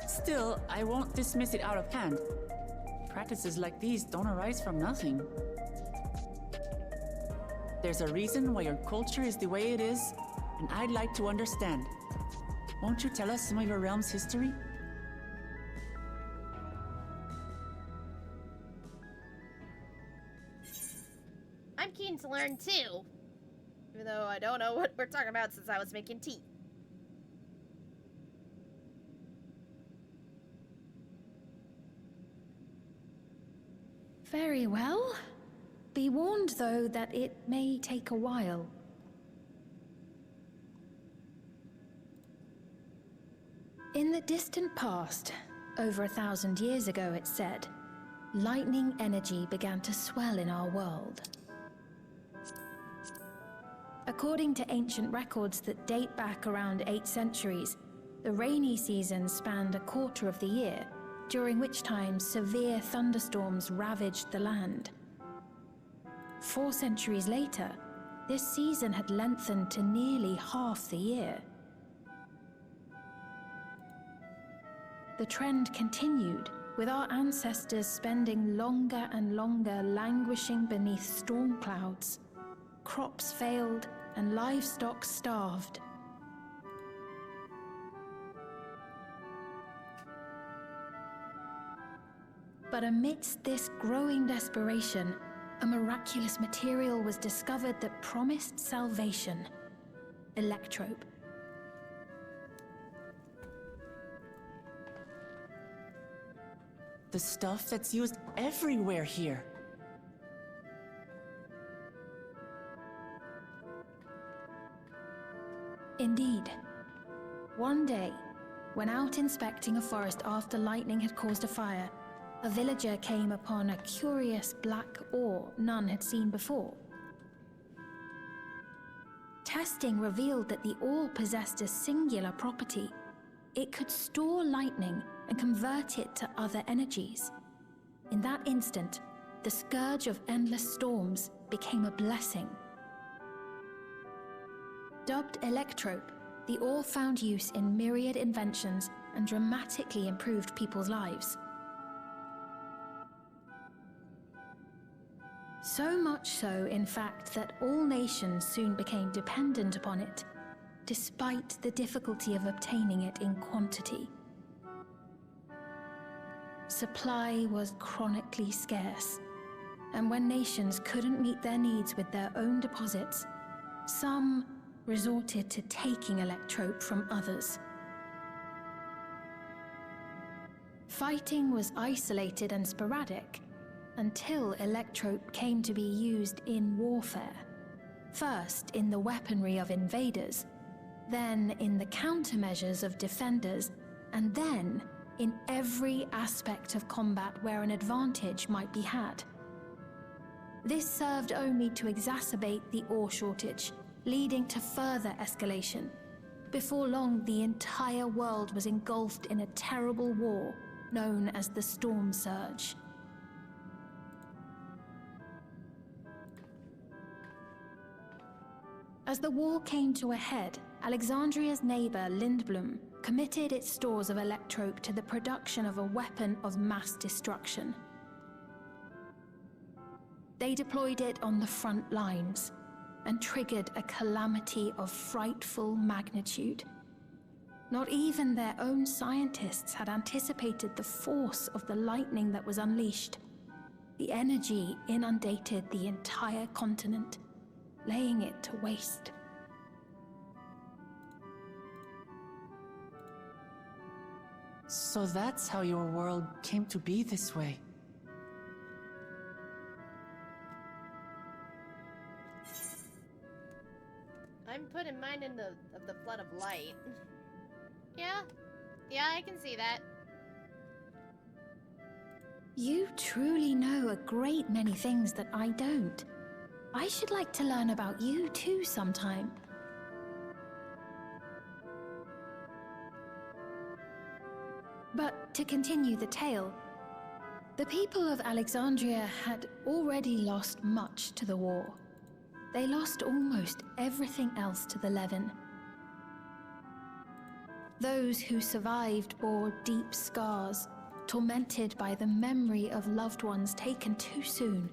Still, I won't dismiss it out of hand. Practices like these don't arise from nothing. There's a reason why your culture is the way it is, and I'd like to understand. Won't you tell us some of your realm's history? I'm keen to learn too. Even though I don't know what we're talking about since I was making tea. Very well. Be warned, though, that it may take a while. In the distant past, over 1,000 years ago, it's said, lightning energy began to swell in our world. According to ancient records that date back around 8 centuries, the rainy season spanned a quarter of the year, during which time severe thunderstorms ravaged the land. 4 centuries later, this season had lengthened to nearly half the year. The trend continued, with our ancestors spending longer and longer languishing beneath storm clouds. Crops failed and livestock starved. But amidst this growing desperation, a miraculous material was discovered that promised salvation: electrope. The stuff that's used everywhere here. Indeed. One day, when out inspecting a forest after lightning had caused a fire, a villager came upon a curious black ore none had seen before. Testing revealed that the ore possessed a singular property. It could store lightning and convert it to other energies. In that instant, the scourge of endless storms became a blessing. Dubbed electrope, the ore found use in myriad inventions and dramatically improved people's lives. So much so, in fact, that all nations soon became dependent upon it, despite the difficulty of obtaining it in quantity. Supply was chronically scarce, and when nations couldn't meet their needs with their own deposits, some resorted to taking electrope from others. Fighting was isolated and sporadic until electrope came to be used in warfare. First in the weaponry of invaders, then in the countermeasures of defenders, and then in every aspect of combat where an advantage might be had. This served only to exacerbate the ore shortage, leading to further escalation. Before long, the entire world was engulfed in a terrible war known as the Storm Surge. As the war came to a head, Alexandria's neighbor, Lindblum, committed its stores of electrope to the production of a weapon of mass destruction. They deployed it on the front lines and triggered a calamity of frightful magnitude. Not even their own scientists had anticipated the force of the lightning that was unleashed. The energy inundated the entire continent, laying it to waste. So that's how your world came to be this way. I'm putting mine in the flood of light. Yeah, I can see that. You truly know a great many things that I don't. I should like to learn about you too sometime. But to continue the tale, the people of Alexandria had already lost much to the war. They lost almost everything else to the Levin. Those who survived bore deep scars, tormented by the memory of loved ones taken too soon.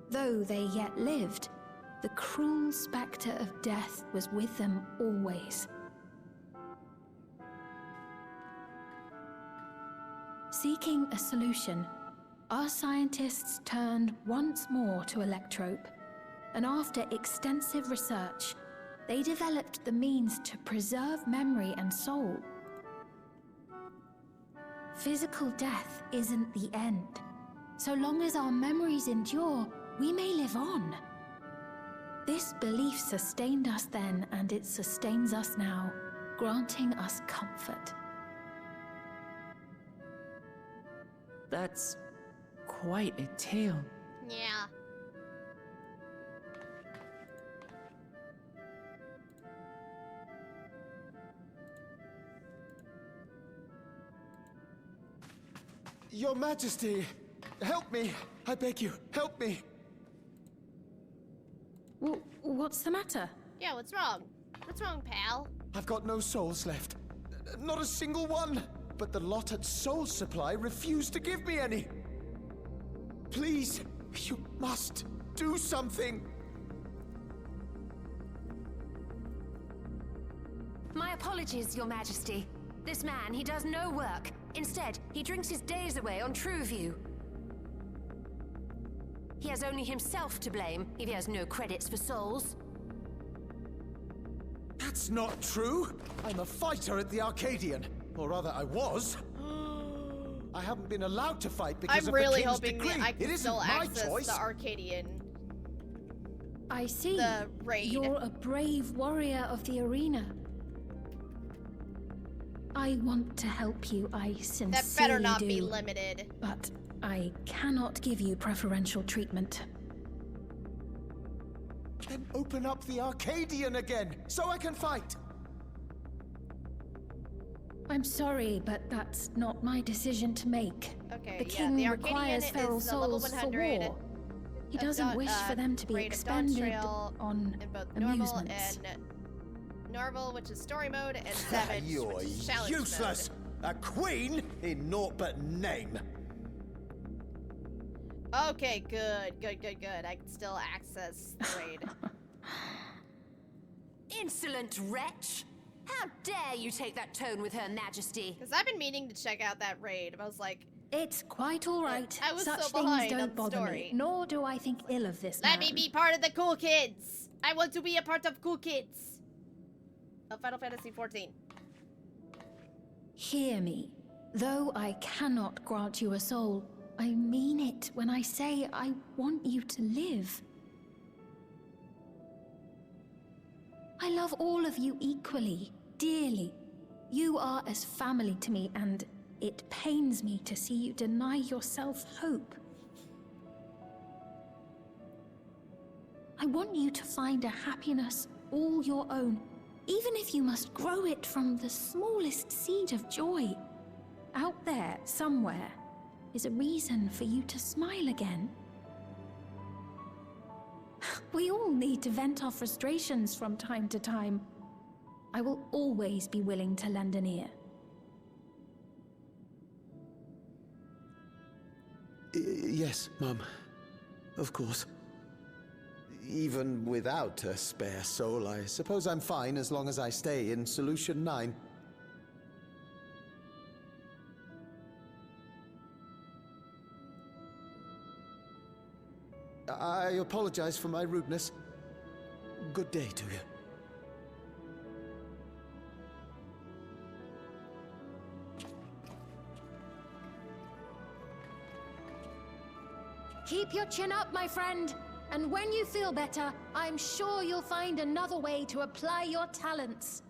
Though they yet lived, the cruel specter of death was with them always. Seeking a solution, our scientists turned once more to electrope, and after extensive research, they developed the means to preserve memory and soul. Physical death isn't the end. So long as our memories endure, we may live on. This belief sustained us then, and it sustains us now, granting us comfort. That's quite a tale. Yeah. Your Majesty, help me! I beg you, help me! What's the matter? Yeah, what's wrong? What's wrong, pal? I've got no souls left. Not a single one! But the lot at Soul Supply refused to give me any! Please, you must do something! My apologies, Your Majesty. This man, he does no work. Instead, he drinks his days away on Trueview. He has only himself to blame if he has no credits for souls. That's not true! I'm a fighter at the Arcadian. Or rather, I was. I haven't been allowed to fight because I'm of really the King's hoping decree. I can It isn't still my access choice. the Arcadian. I see. The raid. You're a brave warrior of the arena. I want to help you, I sincerely do. That better not be limited. But I cannot give you preferential treatment. Then open up the Arcadian again, so I can fight! I'm sorry, but that's not my decision to make. Okay, the yeah, king the requires Arcadian feral is level souls for 100 war. He doesn't wish for them to be raid of expended Dawntrail on in both normal amusements. and Norval, which is story mode, and Savage, You're which is challenge useless! mode. A queen in naught but name! Okay, good. I can still access the raid. Insolent wretch! How dare you take that tone with Her Majesty? Because I've been meaning to check out that raid. I was like... It's quite all right. I was Such so things behind on don't the bother story. me, nor do I think ill of this Let man. me be part of the cool kids. I want to be a part of cool kids. Of Final Fantasy XIV. Hear me. Though I cannot grant you a soul, I mean it when I say I want you to live. I love all of you equally, dearly. You are as family to me, and it pains me to see you deny yourself hope. I want you to find a happiness all your own, even if you must grow it from the smallest seed of joy. Out there, somewhere, is a reason for you to smile again. We all need to vent our frustrations from time to time. I will always be willing to lend an ear. Yes, Mum. Of course. Even without a spare soul, I suppose I'm fine as long as I stay in Solution 9. I apologize for my rudeness. Good day to you. Keep your chin up, my friend. And when you feel better, I'm sure you'll find another way to apply your talents.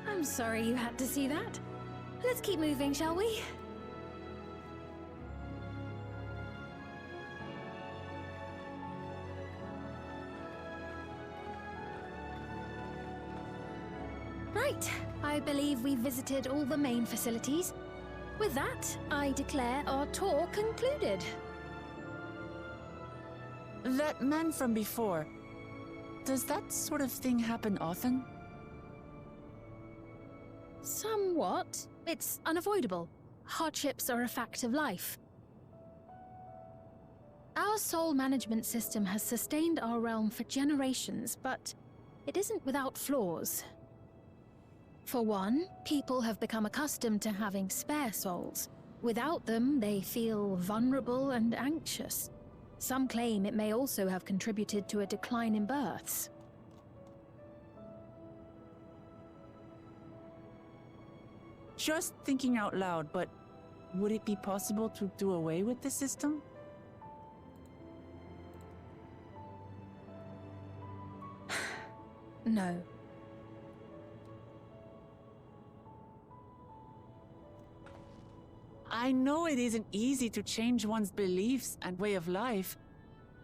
I'm sorry you had to see that. Let's keep moving, shall we? Right, I believe we've visited all the main facilities. With that, I declare our tour concluded. That man from before, does that sort of thing happen often? Somewhat. It's unavoidable. Hardships are a fact of life. Our soul management system has sustained our realm for generations, but it isn't without flaws. For one, people have become accustomed to having spare souls. Without them, they feel vulnerable and anxious. Some claim it may also have contributed to a decline in births. Just thinking out loud, but would it be possible to do away with the system? No. I know it isn't easy to change one's beliefs and way of life.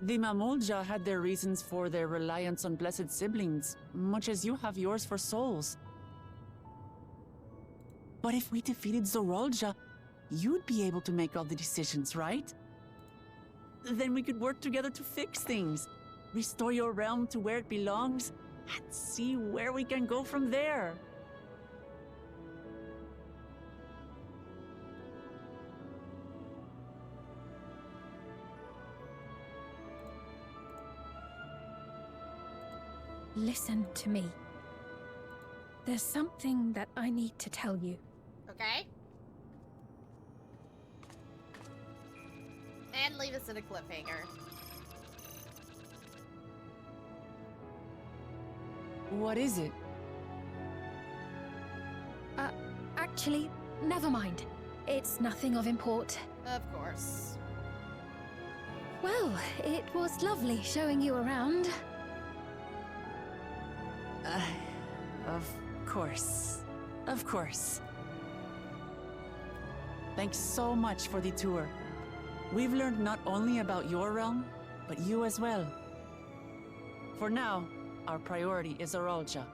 The Mamolja had their reasons for their reliance on blessed siblings, much as you have yours for souls. But if we defeated Zorolja, you'd be able to make all the decisions, right? Then we could work together to fix things, restore your realm to where it belongs, and see where we can go from there. Listen to me. There's something that I need to tell you. Okay. And leave us in a cliffhanger. What is it? Actually, never mind. It's nothing of import. Of course. Well, it was lovely showing you around. Of course. Of course. Thanks so much for the tour. We've learned not only about your realm, but you as well. For now, our priority is Zorolja.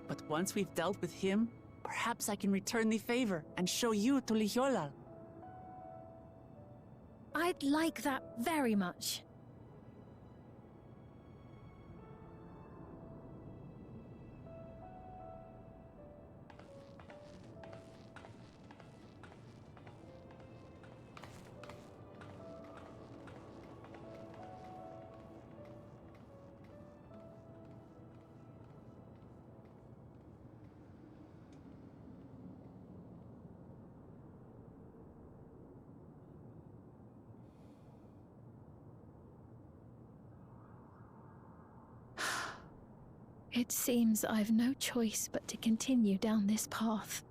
But once we've dealt with him, perhaps I can return the favor and show you to Lihiolal. I'd like that very much. It seems I've no choice but to continue down this path.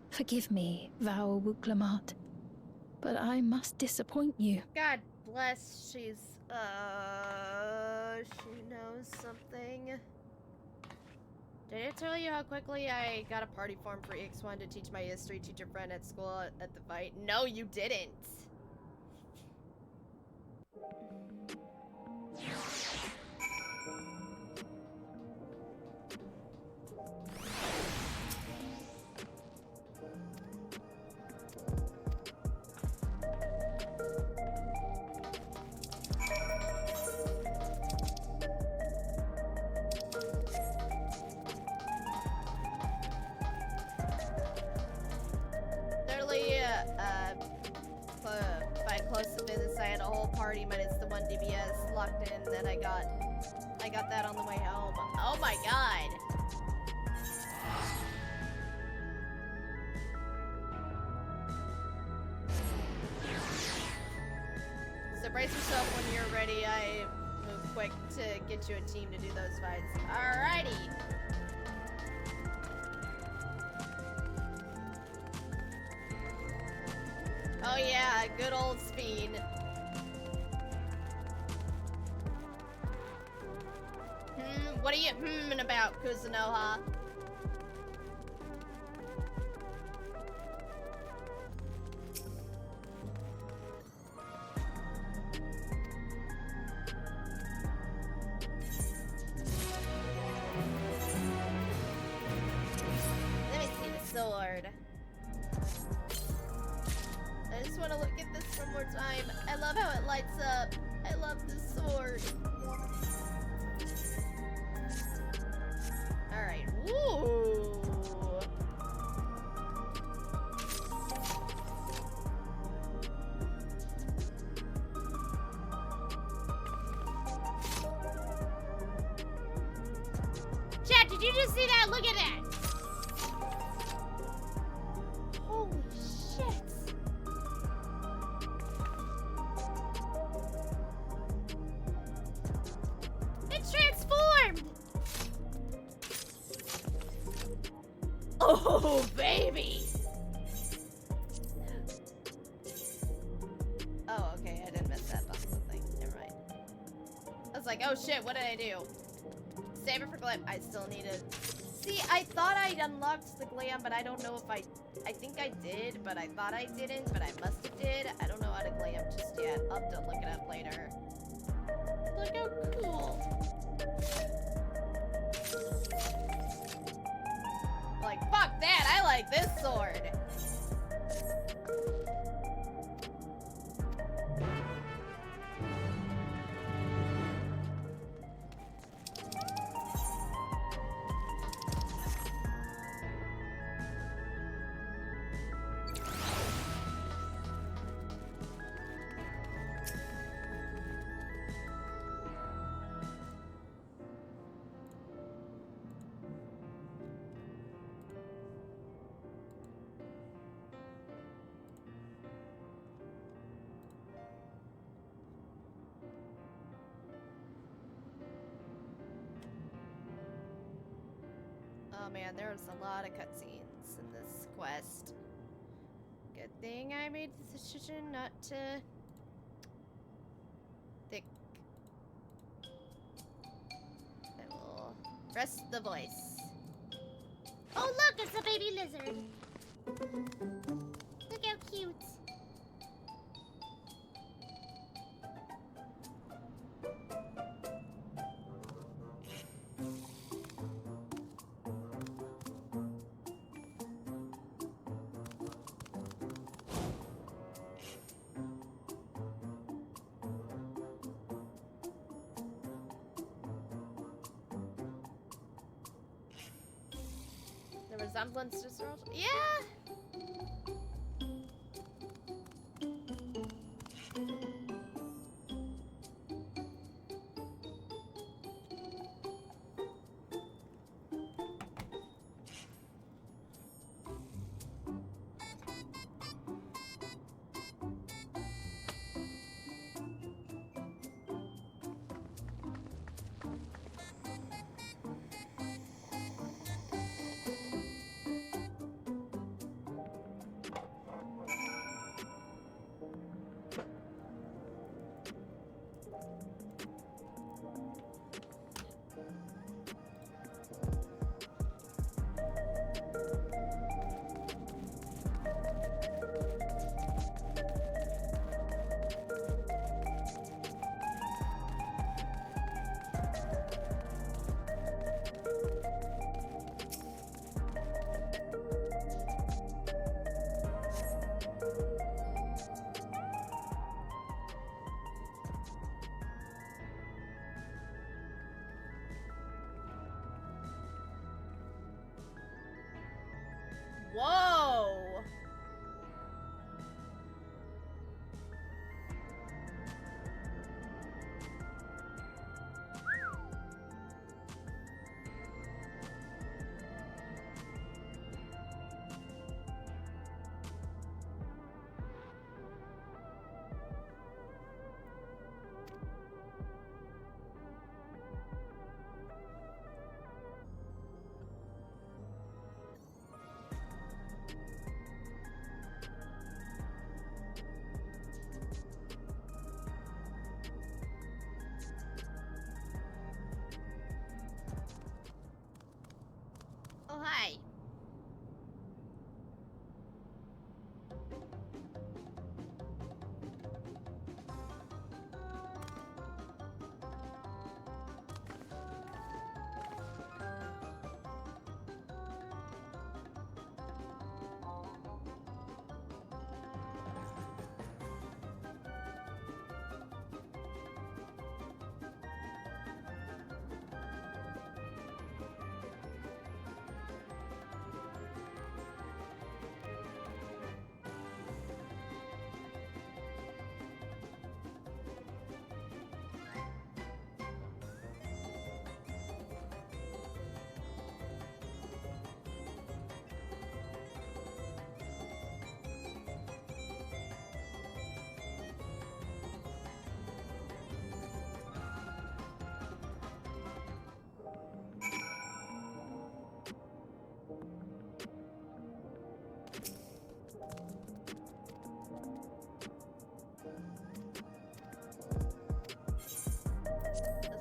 Forgive me, Val Wuklamat, but I must disappoint you. God bless, she knows something. Did I tell you how quickly I got a party form for EX1 to teach my history teacher friend at school at the fight? No, you didn't. By close to business, I had a whole party, but it's the one DBS locked in that I got that on the way home. Oh my god. So brace yourself when you're ready. I move quick to get you a team to do those fights. Alrighty. Oh yeah, good old speed. What are you hmming about, Kuzunoha? Let me see the sword. I just want to look at this one more time. I love how it lights up. I love this sword. Alright. Woo! Chat, did you just see that? Look at that! Holy shit! It's transformed! Oh, baby! Oh, okay, I didn't mess that up something. Never mind. I was like, oh shit, what did I do? Save it for glam. I still need to... See, I thought I'd unlocked the glam, but I don't know if I think I did, but I thought I didn't, but I must have did. I don't know how to glam just yet. I'll have to look it up later. Look how cool. Like, fuck that, I like this sword. Oh man, there's a lot of cutscenes in this quest. Good thing I made the decision not to think. I will rest the voice. Oh look, it's a baby lizard. Look how cute. The resemblance to Sorrel. Yeah! Whoa! Oh, hi.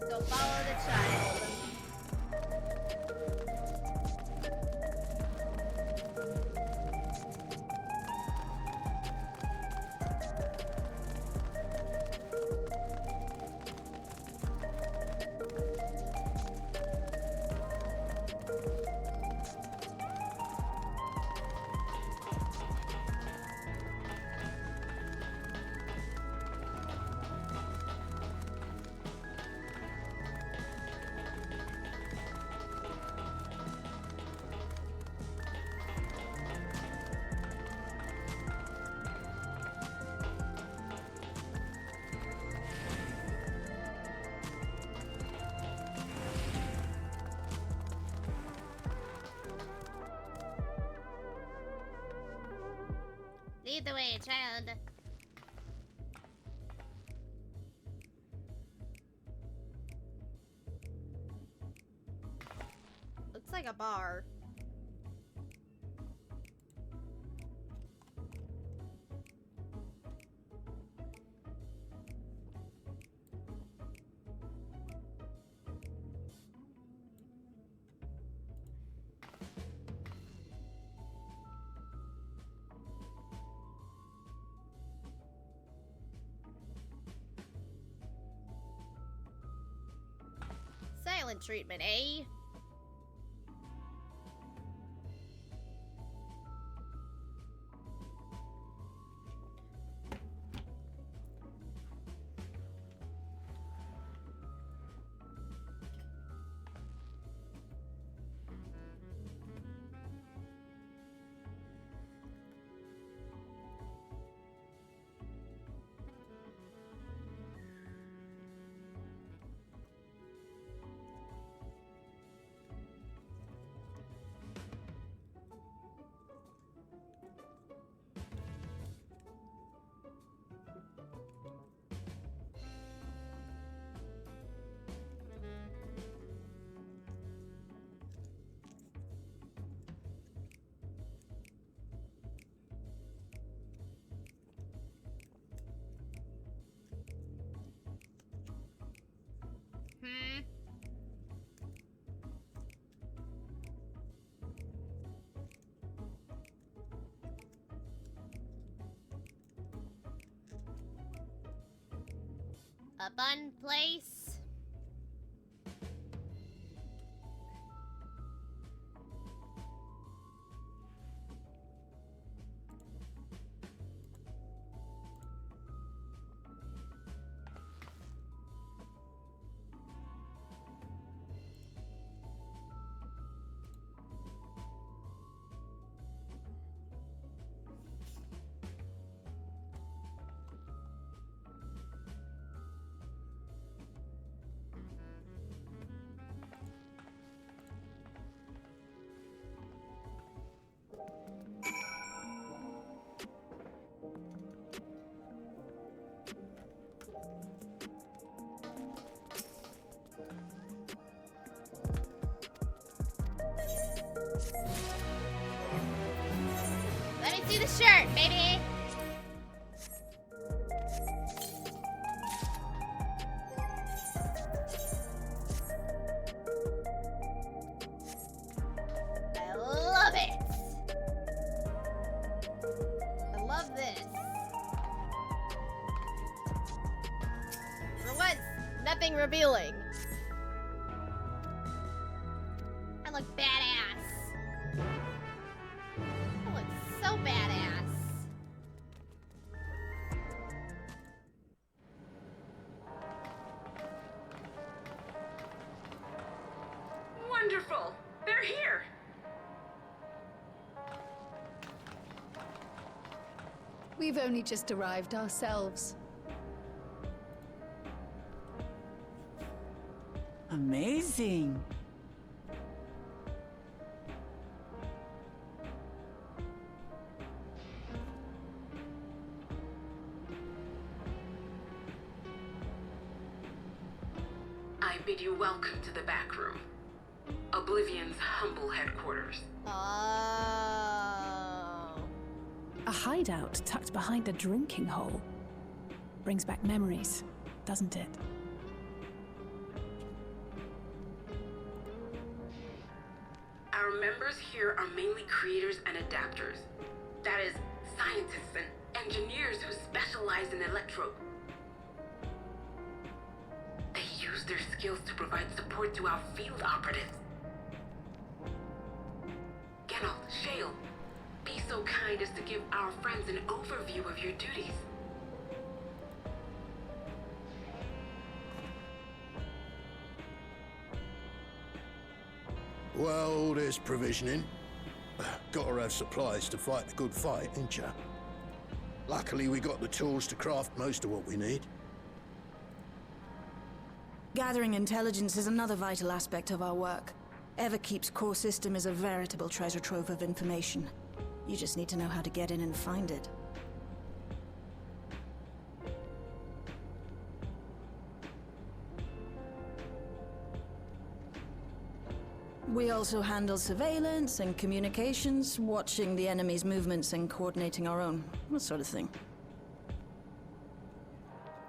Let's go follow the child. Lead the way, child. Looks like a bar. Silent treatment, eh? A fun place. Let me see the shirt, baby. I love it. I love this. For once, nothing revealing. I look badass. I look so badass. Wonderful! They're here! We've only just arrived ourselves. Amazing. I bid you welcome to the back room. Oblivion's humble headquarters. Oh. A hideout tucked behind a drinking hole. Brings back memories, doesn't it? Our members here are mainly creators and adapters. That is, scientists and engineers who specialize in electro. They use their skills to provide support to our field operatives. Geralt, Shale, be so kind as to give our friends an overview of your duties. Well, there's provisioning. Gotta have supplies to fight the good fight, ain't ya? Luckily, we got the tools to craft most of what we need. Gathering intelligence is another vital aspect of our work. Everkeep's core system is a veritable treasure trove of information. You just need to know how to get in and find it. We also handle surveillance and communications, watching the enemy's movements and coordinating our own, that sort of thing.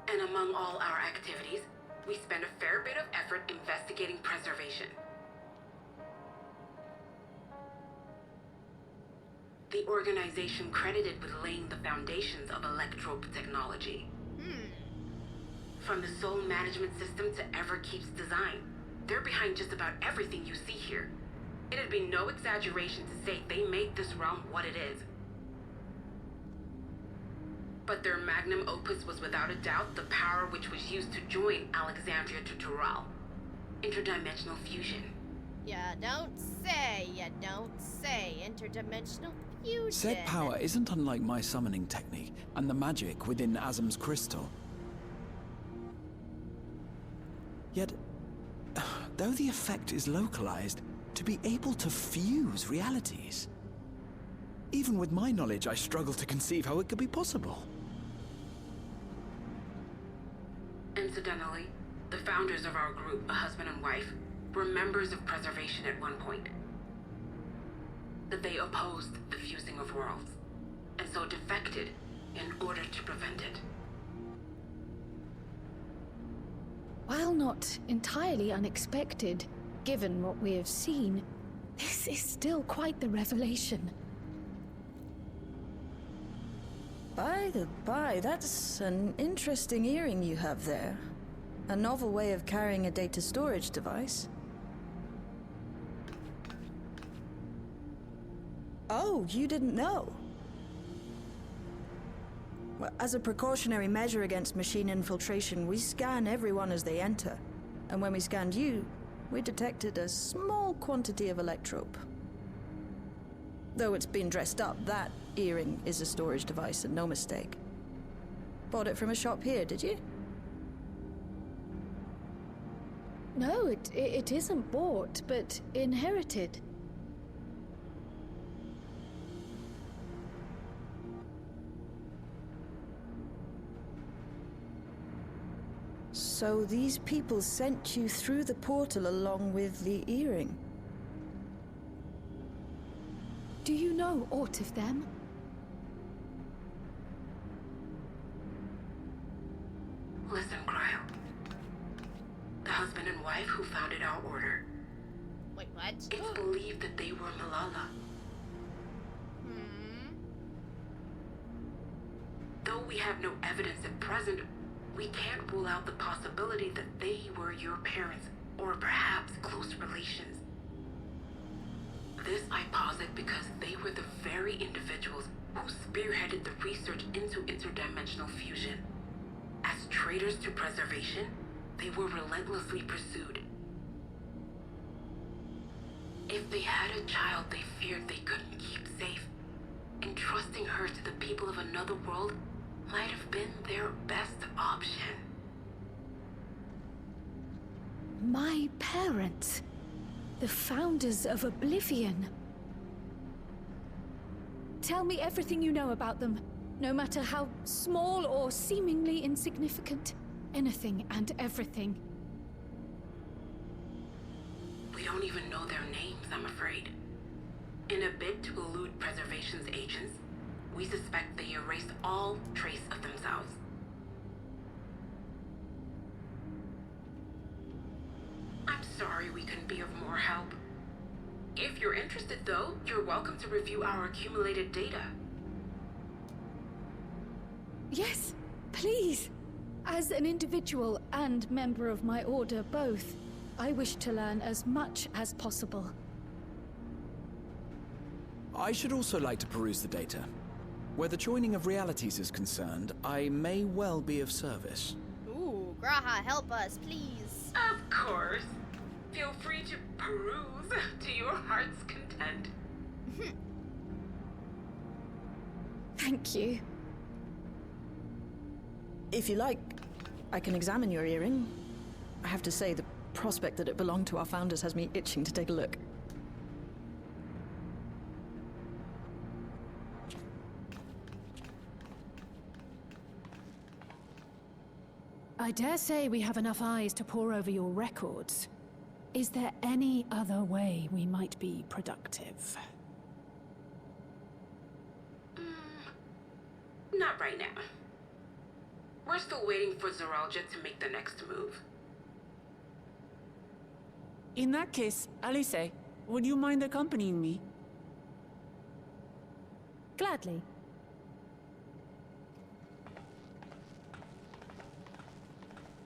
And among all our activities, we spend a fair bit of effort investigating preservation. The organization credited with laying the foundations of electrope technology. From the soul management system to Everkeep's design, they're behind just about everything you see here. It'd be no exaggeration to say they made this realm what it is. But their magnum opus was without a doubt the power which was used to join Alexandria to Tural. Interdimensional fusion. You don't say, interdimensional fusion. Said power isn't unlike my summoning technique and the magic within Azam's crystal. Yet, though the effect is localized, to be able to fuse realities. Even with my knowledge, I struggle to conceive how it could be possible. Incidentally, the founders of our group, a husband and wife, were members of preservation at one point. That they opposed the fusing of worlds, and so defected in order to prevent it. While not entirely unexpected, given what we have seen, this is still quite the revelation. By the by, that's an interesting earring you have there. A novel way of carrying a data storage device. Oh, you didn't know? Well, as a precautionary measure against machine infiltration, we scan everyone as they enter. And when we scanned you, we detected a small quantity of electrope. Though it's been dressed up, that earring is a storage device and no mistake. Bought it from a shop here, did you? No, it isn't bought, but inherited. So these people sent you through the portal along with the earring? Do you know aught of them? Listen, Cryle. The husband and wife who founded our order. Wait, what? It's believed that they were Malala. Though we have no evidence at present, we can't rule out the possibility that they were your parents, or perhaps close relations. This I posit because they were the very individuals who spearheaded the research into interdimensional fusion. As traitors to preservation, they were relentlessly pursued. If they had a child they feared they couldn't keep safe, entrusting her to the people of another world might have been their best option. My parents. The founders of Oblivion. Tell me everything you know about them, no matter how small or seemingly insignificant. Anything and everything. We don't even know their names, I'm afraid. In a bid to elude preservation's agents, we suspect they erased all trace of themselves. I'm sorry we couldn't be of more help. If you're interested, though, you're welcome to review our accumulated data. Yes, please. As an individual and member of my order both, I wish to learn as much as possible. I should also like to peruse the data. Where the joining of realities is concerned, I may well be of service. Ooh, Graha, help us, please. Of course. Feel free to peruse to your heart's content. Thank you. If you like, I can examine your earring. I have to say, the prospect that it belonged to our founders has me itching to take a look. I dare say we have enough eyes to pore over your records. Is there any other way we might be productive? Not right now. We're still waiting for Zoralja to make the next move. In that case, Alice, would you mind accompanying me? Gladly.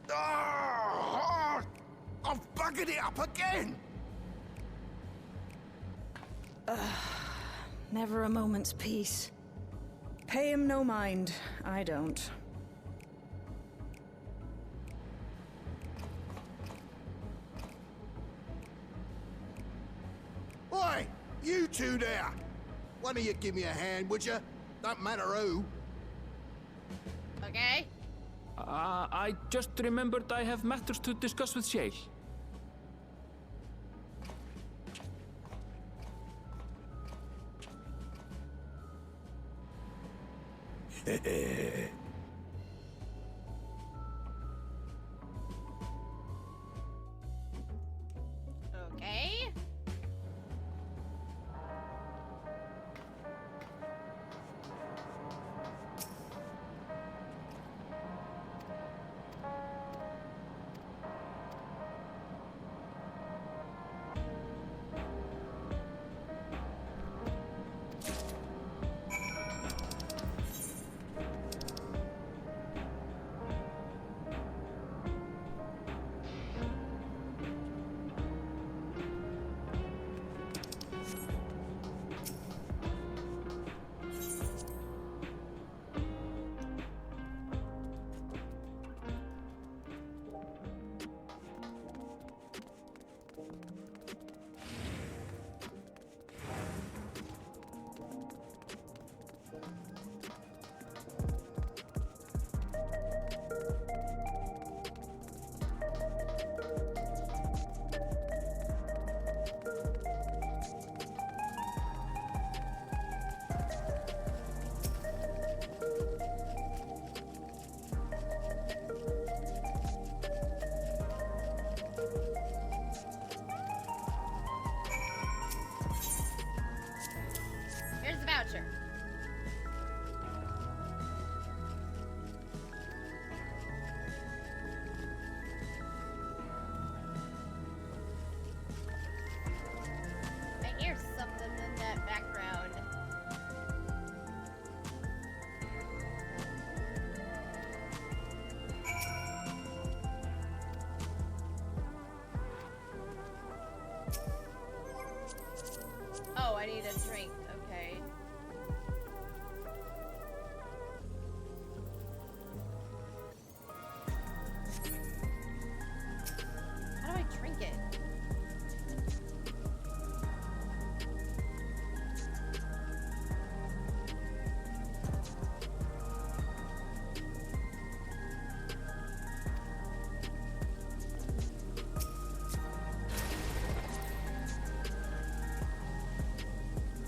Oh, I've buggered it up again! Never a moment's peace. Pay him no mind. I don't. Oi! You two there! One of you give me a hand, would you? Don't matter who. Okay. I just remembered I have matters to discuss with Shale. Okay. Watcher. I hear something in that background. Oh, I need a drink. Okay. How do I drink it?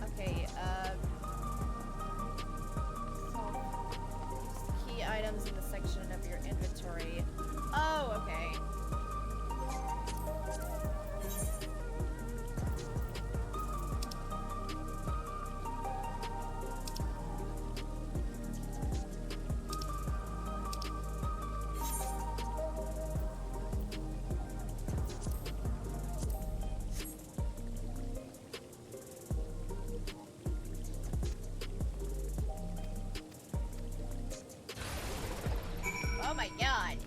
Okay, so key items in the section of your inventory. Oh, okay. Oh my god.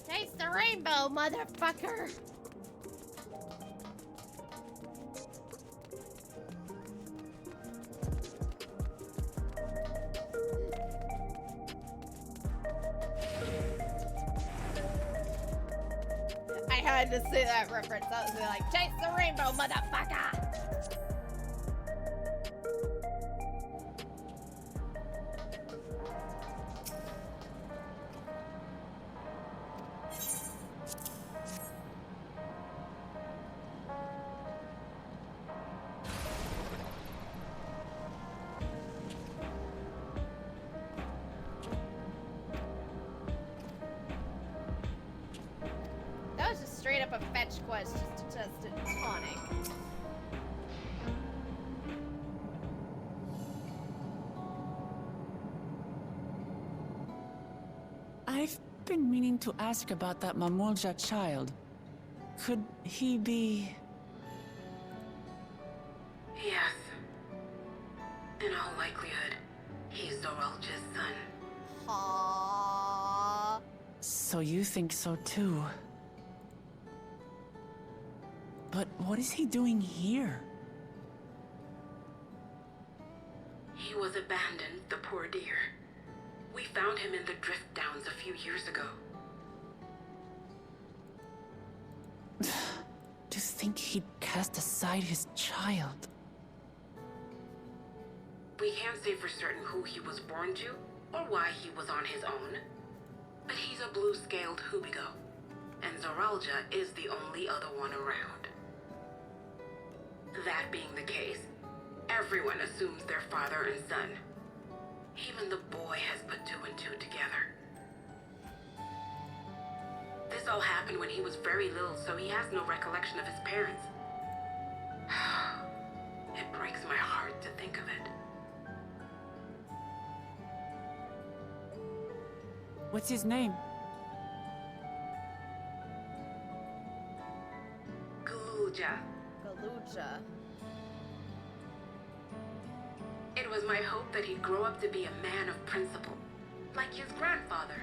Taste the rainbow, motherfucker! I had to say that reference. That was like, taste the rainbow, motherfucker! That was just straight up a fetch quest just to test a tonic. I've been meaning to ask about that Mamulja child. Could he be... Yes. In all likelihood, he's Zoralja's son. Aww. So you think so too? But what is he doing here? He was abandoned, the poor dear. We found him in the drift downs a few years ago. To think he'd cast aside his child. We can't say for certain who he was born to, or why he was on his own. But he's a blue-scaled Hubigo, and Zoralja is the only other one around. That being the case, everyone assumes they're father and son. Even the boy has put two and two together. This all happened when he was very little, so he has no recollection of his parents. It breaks my heart to think of it. What's his name? Galuja. Galuja. It was my hope that he'd grow up to be a man of principle, like his grandfather.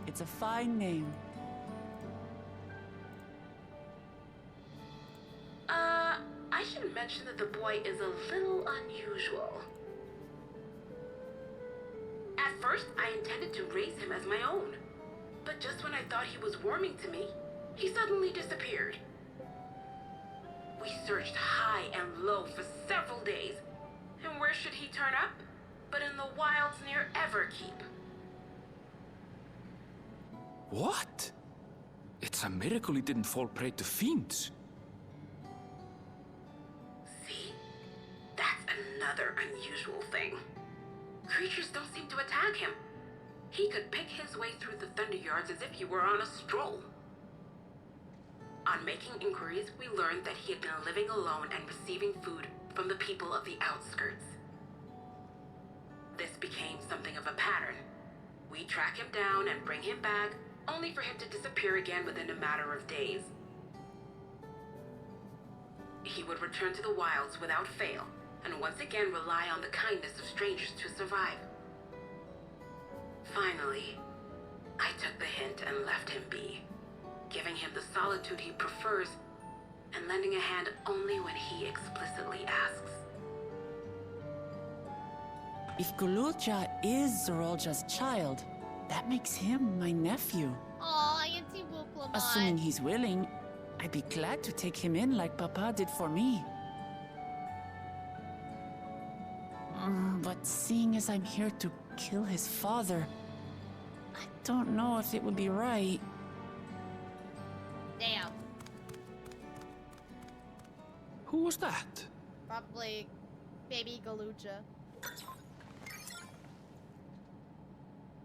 It's a fine name. I should mention that the boy is a little unusual. At first, I intended to raise him as my own. But just when I thought he was warming to me, he suddenly disappeared. We searched high and low for several days. And where should he turn up? But in the wilds near Everkeep. What? It's a miracle he didn't fall prey to fiends. See? That's another unusual thing. Creatures don't seem to attack him. He could pick his way through the Thunder Yards as if he were on a stroll. On making inquiries, we learned that he had been living alone and receiving food from the people of the outskirts. This became something of a pattern. We track him down and bring him back, only for him to disappear again within a matter of days. He would return to the wilds without fail, and once again rely on the kindness of strangers to survive. Finally, I took the hint and left him be, giving him the solitude he prefers and lending a hand only when he explicitly asks. If Gululja is Zorolja's child, that makes him my nephew. Aw, Auntie Wooklamon. Assuming he's willing, I'd be glad to take him in like Papa did for me. But seeing as I'm here to kill his father, I don't know if it would be right. Damn. Who was that? Probably baby Galuja.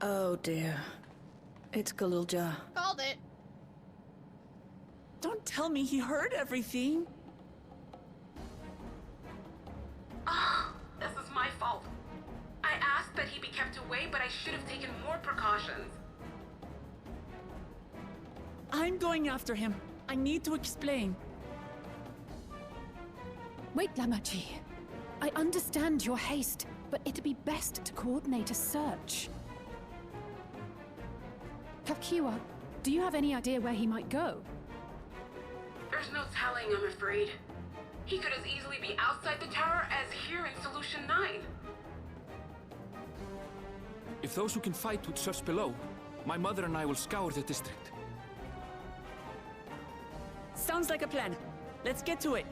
Oh dear. It's Galulja. Called it. Don't tell me he heard everything. Ah, this is my fault. I asked that he be kept away, but I should have taken more precautions. I'm going after him. I need to explain. Wait, Lamachi. I understand your haste, but it'd be best to coordinate a search. Kakiwa, do you have any idea where he might go? There's no telling, I'm afraid. He could as easily be outside the tower as here in Solution 9. If those who can fight would search below, my mother and I will scour the district. Sounds like a plan. Let's get to it.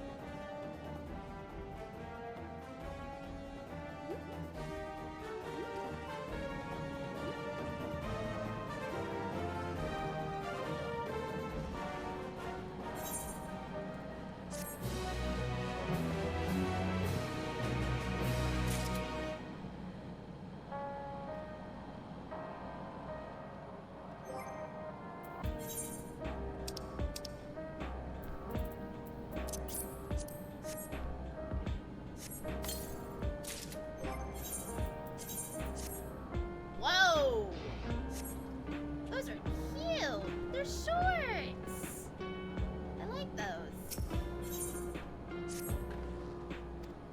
Whoa! Those are cute. They're shorts. I like those.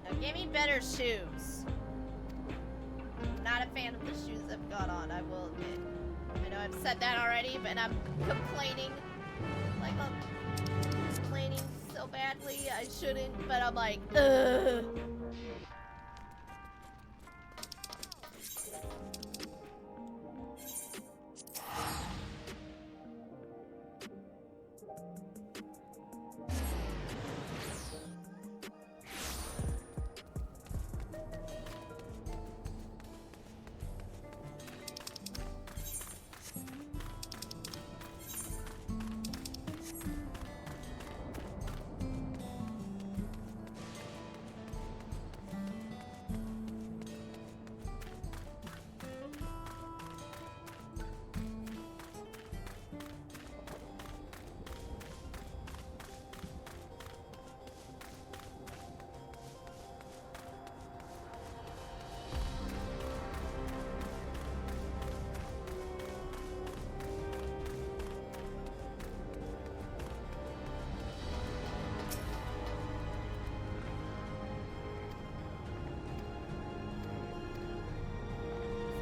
Now give me better shoes. I'm not a fan of the shoes I've got on, I will admit. I know I've said that already, but I'm complaining. Like, I'm complaining so badly. I shouldn't, but I'm like, ugh.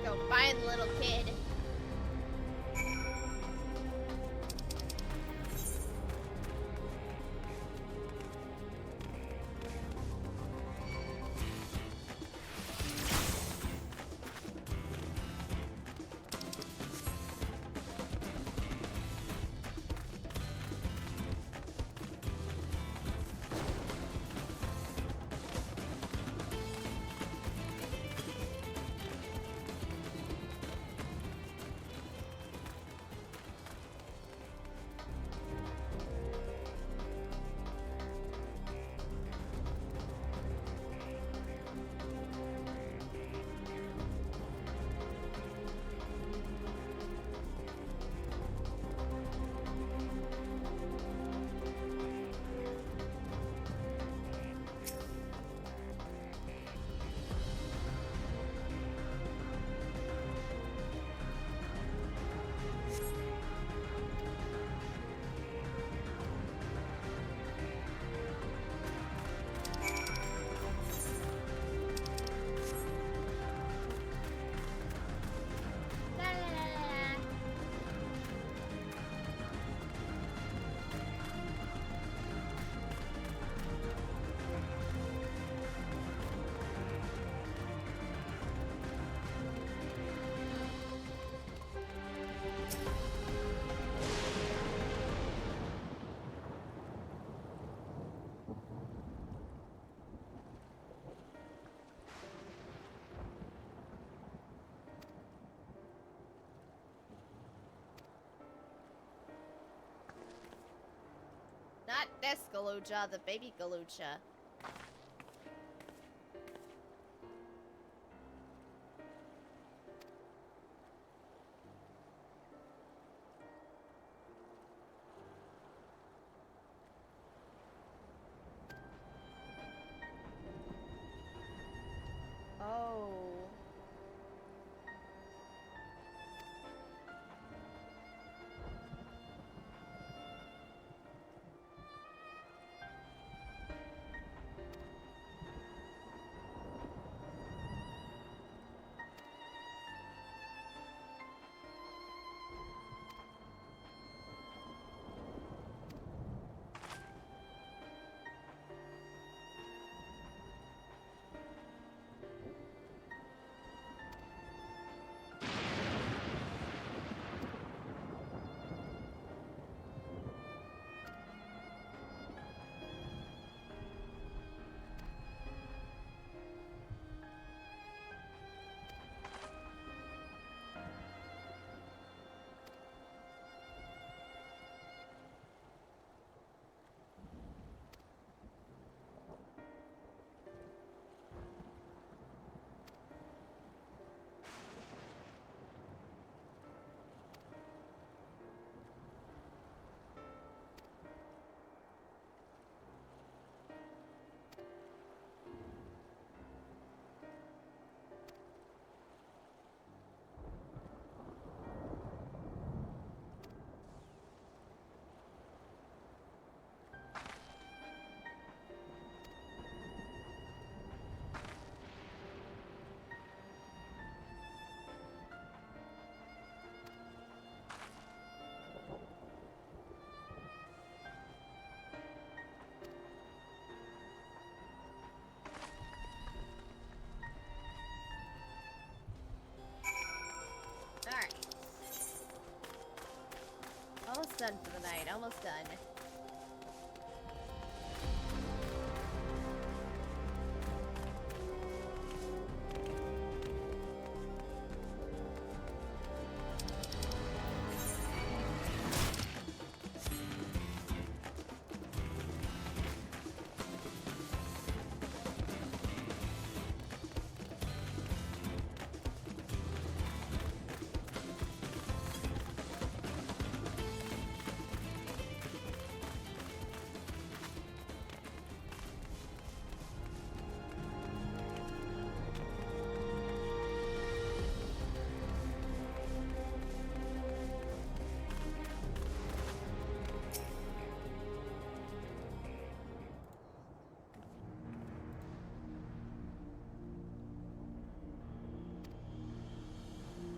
Go find the little kid. this Galucha, the baby Galucha. Oh. Alright. Almost done for the night, almost done.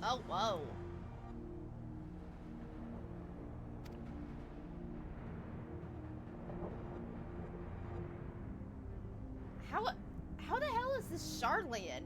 Oh, whoa. How the hell is this Charlian?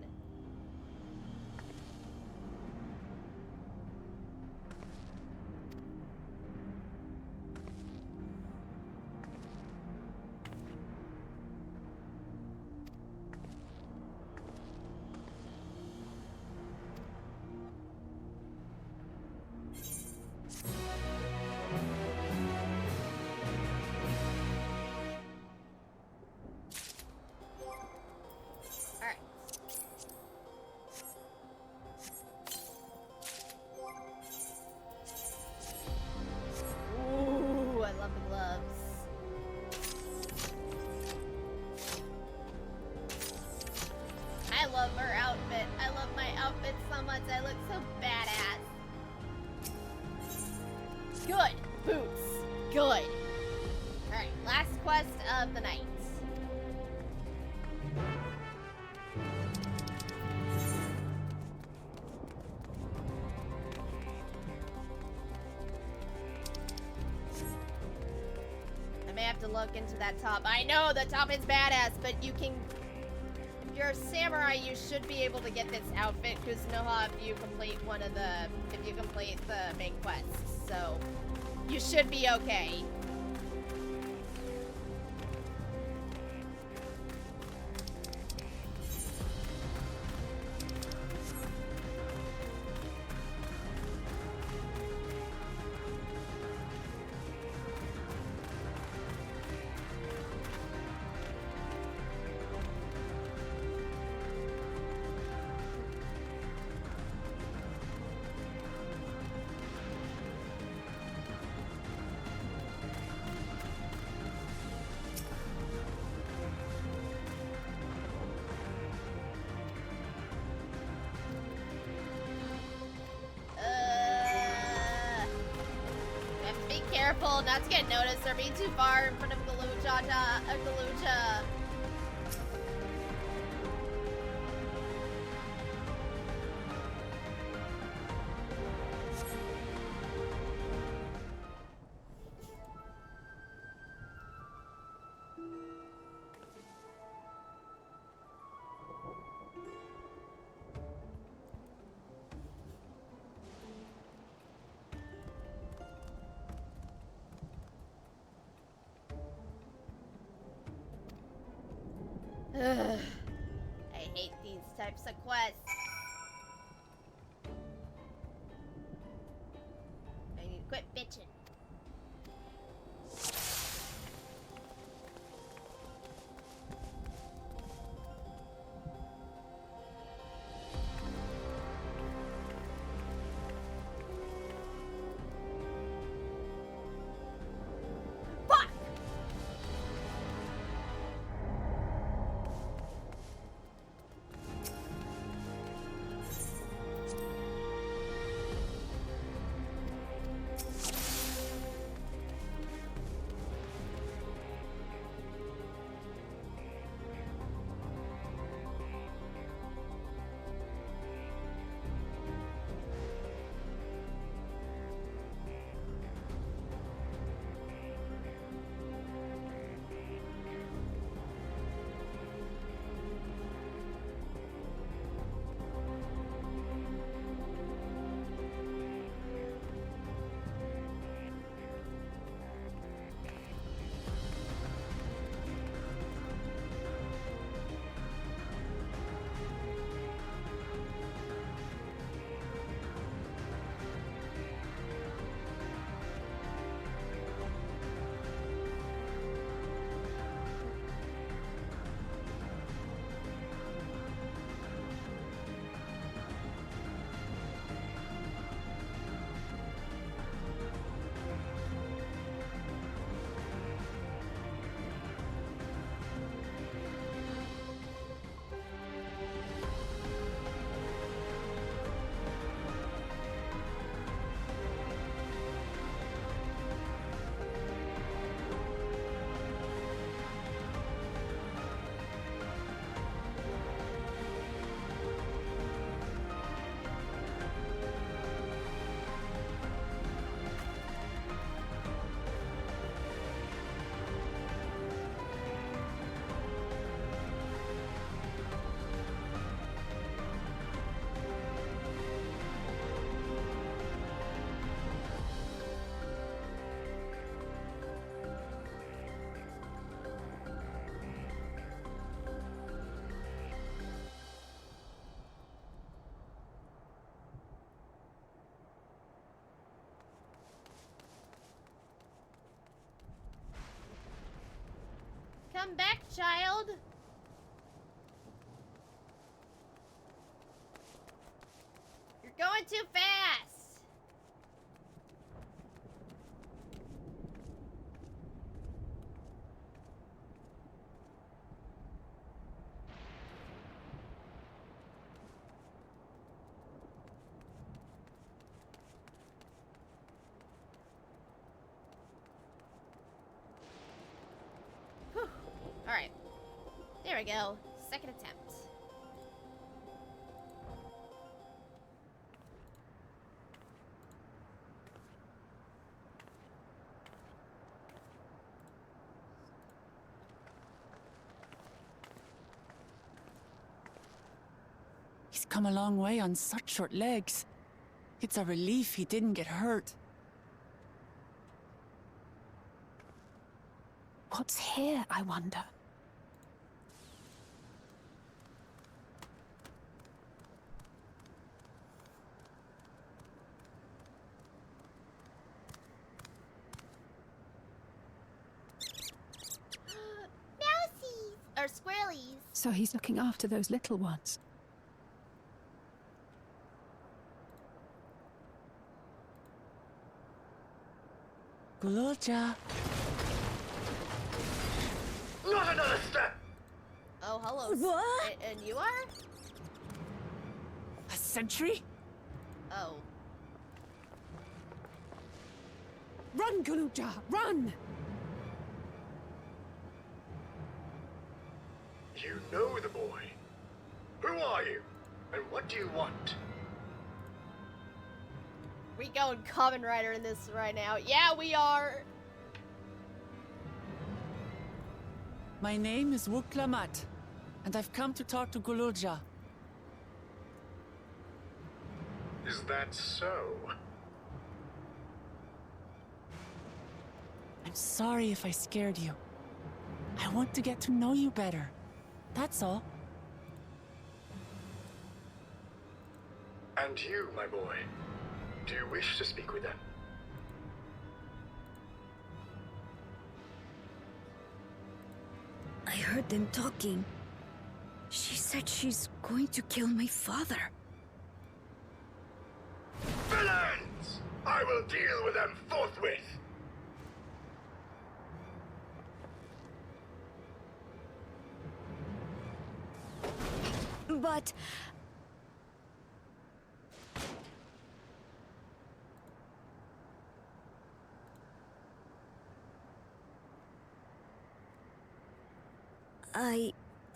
Look into that top. I know the top is badass, but you can, if you're a samurai, you should be able to get this outfit because Noha, if you complete the main quests, so you should be okay. careful not to get noticed or be too far in front of Galucha. Ugh. I hate these types of quests. I need to quit bitching. Come back, child. You're going too fast. Alright. There we go. Second attempt. He's come a long way on such short legs. It's a relief he didn't get hurt. What's here, I wonder? Mousies! Or squirrelies. So he's looking after those little ones. Gulolja. Not another step! Oh, hello. What? And you are? A sentry? Oh. Run, Kaluja, run! You know the boy. Who are you? And what do you want? We going Kamen Rider in this right now. Yeah, we are. My name is Wuklamat, and I've come to talk to Guluja. Is that so? I'm sorry if I scared you. I want to get to know you better. That's all. And you, my boy, do you wish to speak with them? I heard them talking. She said she's going to kill my father. Villains! I will deal with them forthwith! But...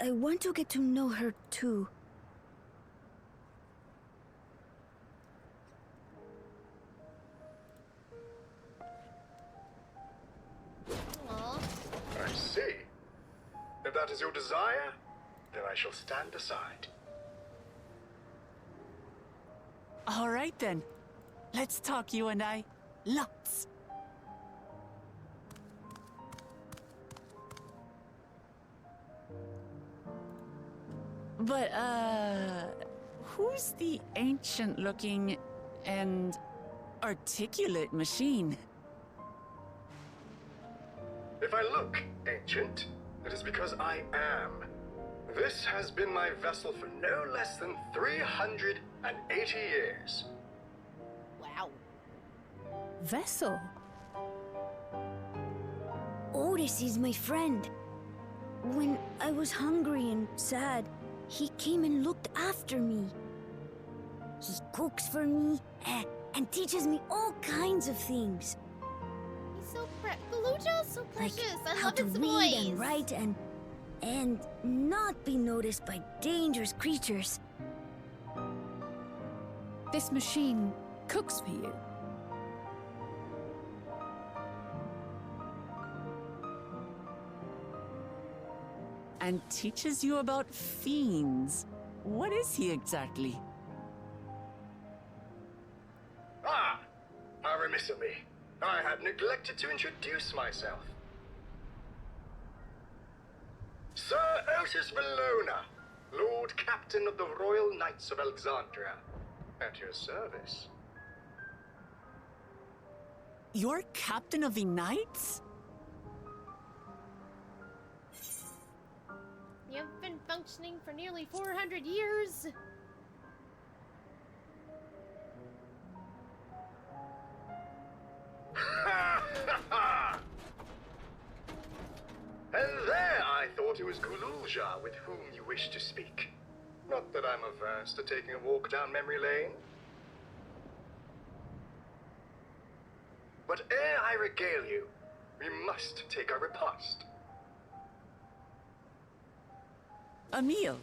I want to get to know her too. I see. If that is your desire, then I shall stand aside. All right then. Let's talk, you and I. Lots. But, who's the ancient-looking and articulate machine? If I look ancient, it is because I am. This has been my vessel for no less than 380 years. Wow. Vessel? Otis is my friend. When I was hungry and sad, he came and looked after me. He cooks for me and teaches me all kinds of things. He's so Galuja's so precious. Like I how love to his read voice. and write and not be noticed by dangerous creatures. This machine cooks for you. And teaches you about fiends. What is he exactly? Ah! How remiss of me. I had neglected to introduce myself. Sir Otis Valona, Lord Captain of the Royal Knights of Alexandria. At your service. You're captain of the Knights? You've been functioning for nearly 400 years. And there I thought it was Guluja with whom you wished to speak. Not that I'm averse to taking a walk down memory lane. But ere I regale you, we must take our repast. A meal.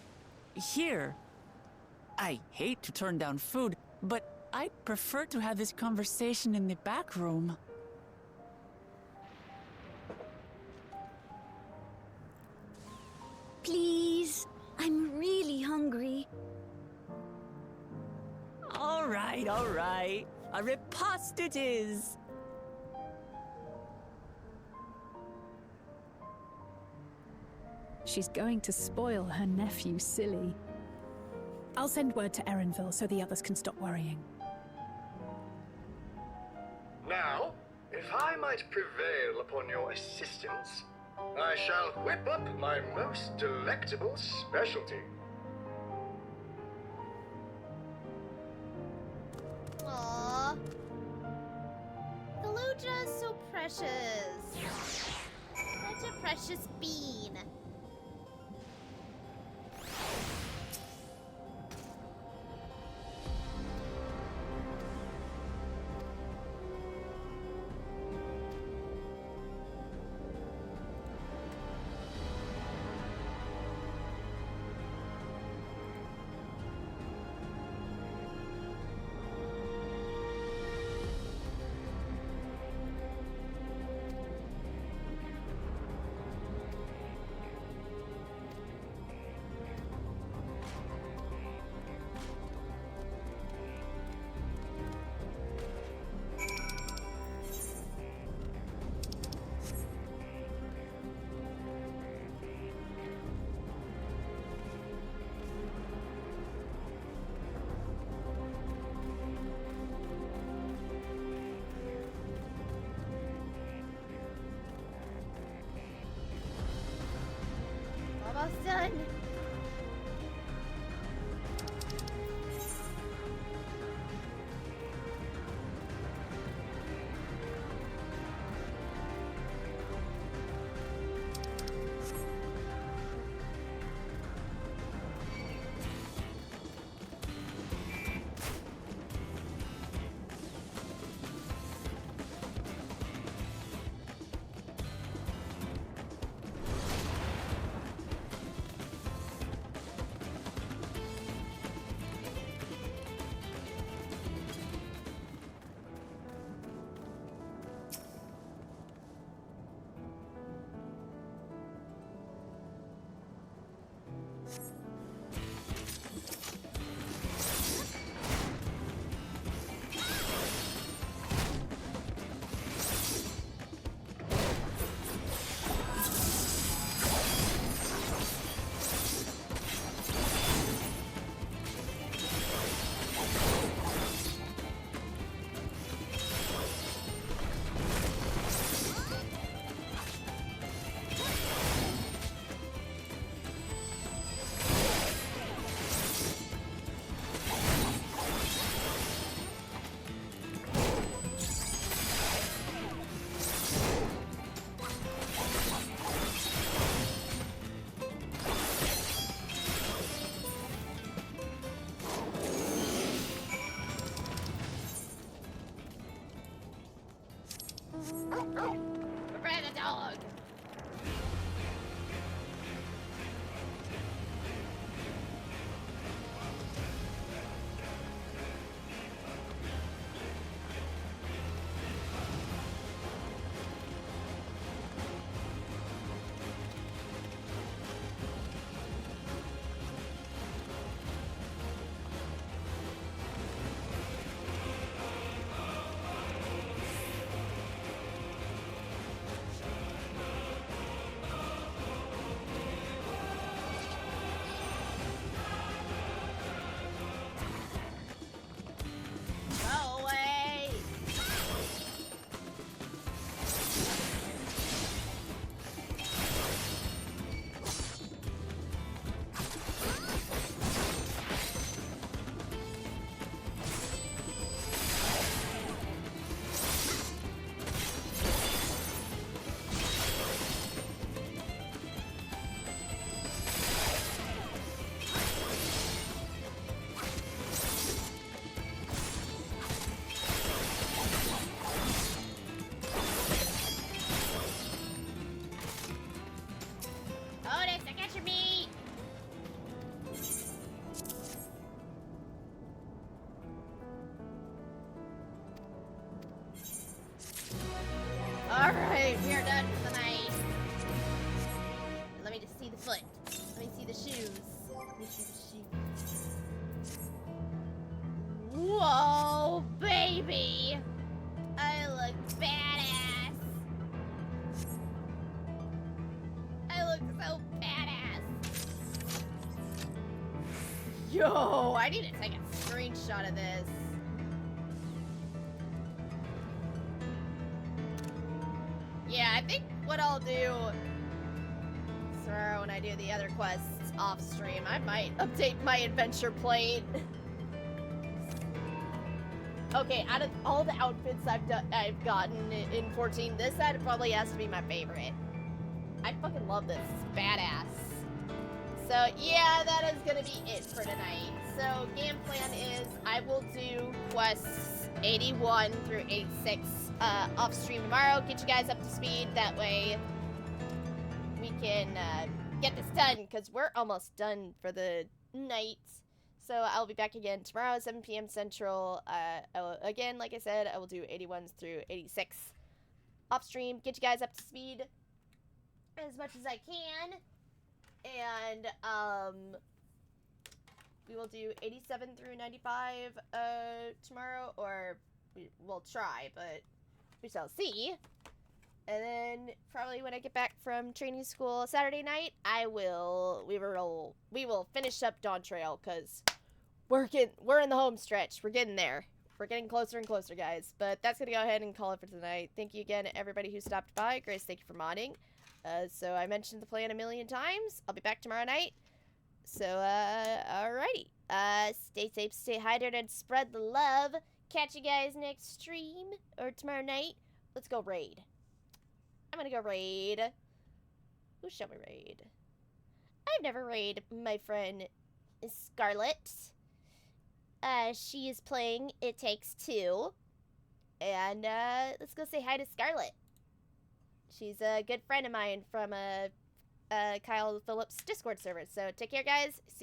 Here. I hate to turn down food, but I'd prefer to have this conversation in the back room. Please, I'm really hungry. All right, all right. A repast it is. She's going to spoil her nephew silly. I'll send word to Erenville so the others can stop worrying. Now, if I might prevail upon your assistance, I shall whip up my most delectable specialty. Aww. Galuja is so precious. Such a precious bean. Almost done. Prepare the dog. Go away. Otis, I got your meat. All right, we are done for the night. Let me just see the foot. Let me see the shoes. Let me see the shoes. Whoa, baby! I look badass. I look so badass. Yo, I need to take a screenshot of this. Yeah, I think what I'll do tomorrow when I do the other quests off stream, I might update my adventure plate. Okay, out of all the outfits I've gotten in 14, this side probably has to be my favorite. I fucking love this. It's badass. So yeah, that is gonna be it for tonight. So game plan is I will do quests 81 through 86 off stream tomorrow. Get you guys up to speed. That way we can get this done because we're almost done for the night. So I'll be back again tomorrow, 7 p.m. Central. Again, like I said, I will do 81s through 86 off stream. Get you guys up to speed as much as I can. And we will do 87 through 95 tomorrow, or we'll try, but we shall see. And then probably when I get back from training school Saturday night, we will finish up Dawntrail because we're in the home stretch. We're getting there. We're getting closer and closer, guys. But that's gonna go ahead and call it for tonight. Thank you again, everybody who stopped by. Grace, thank you for modding. So I mentioned the plan a million times. I'll be back tomorrow night. So, alrighty. Stay safe, stay hydrated, spread the love. Catch you guys next stream or tomorrow night. Let's go raid. I'm gonna go raid. Who shall we raid? I've never raid my friend Scarlet. She is playing It Takes Two. And, let's go say hi to Scarlet. She's a good friend of mine from, Kyle Phillips' Discord server. So take care, guys. See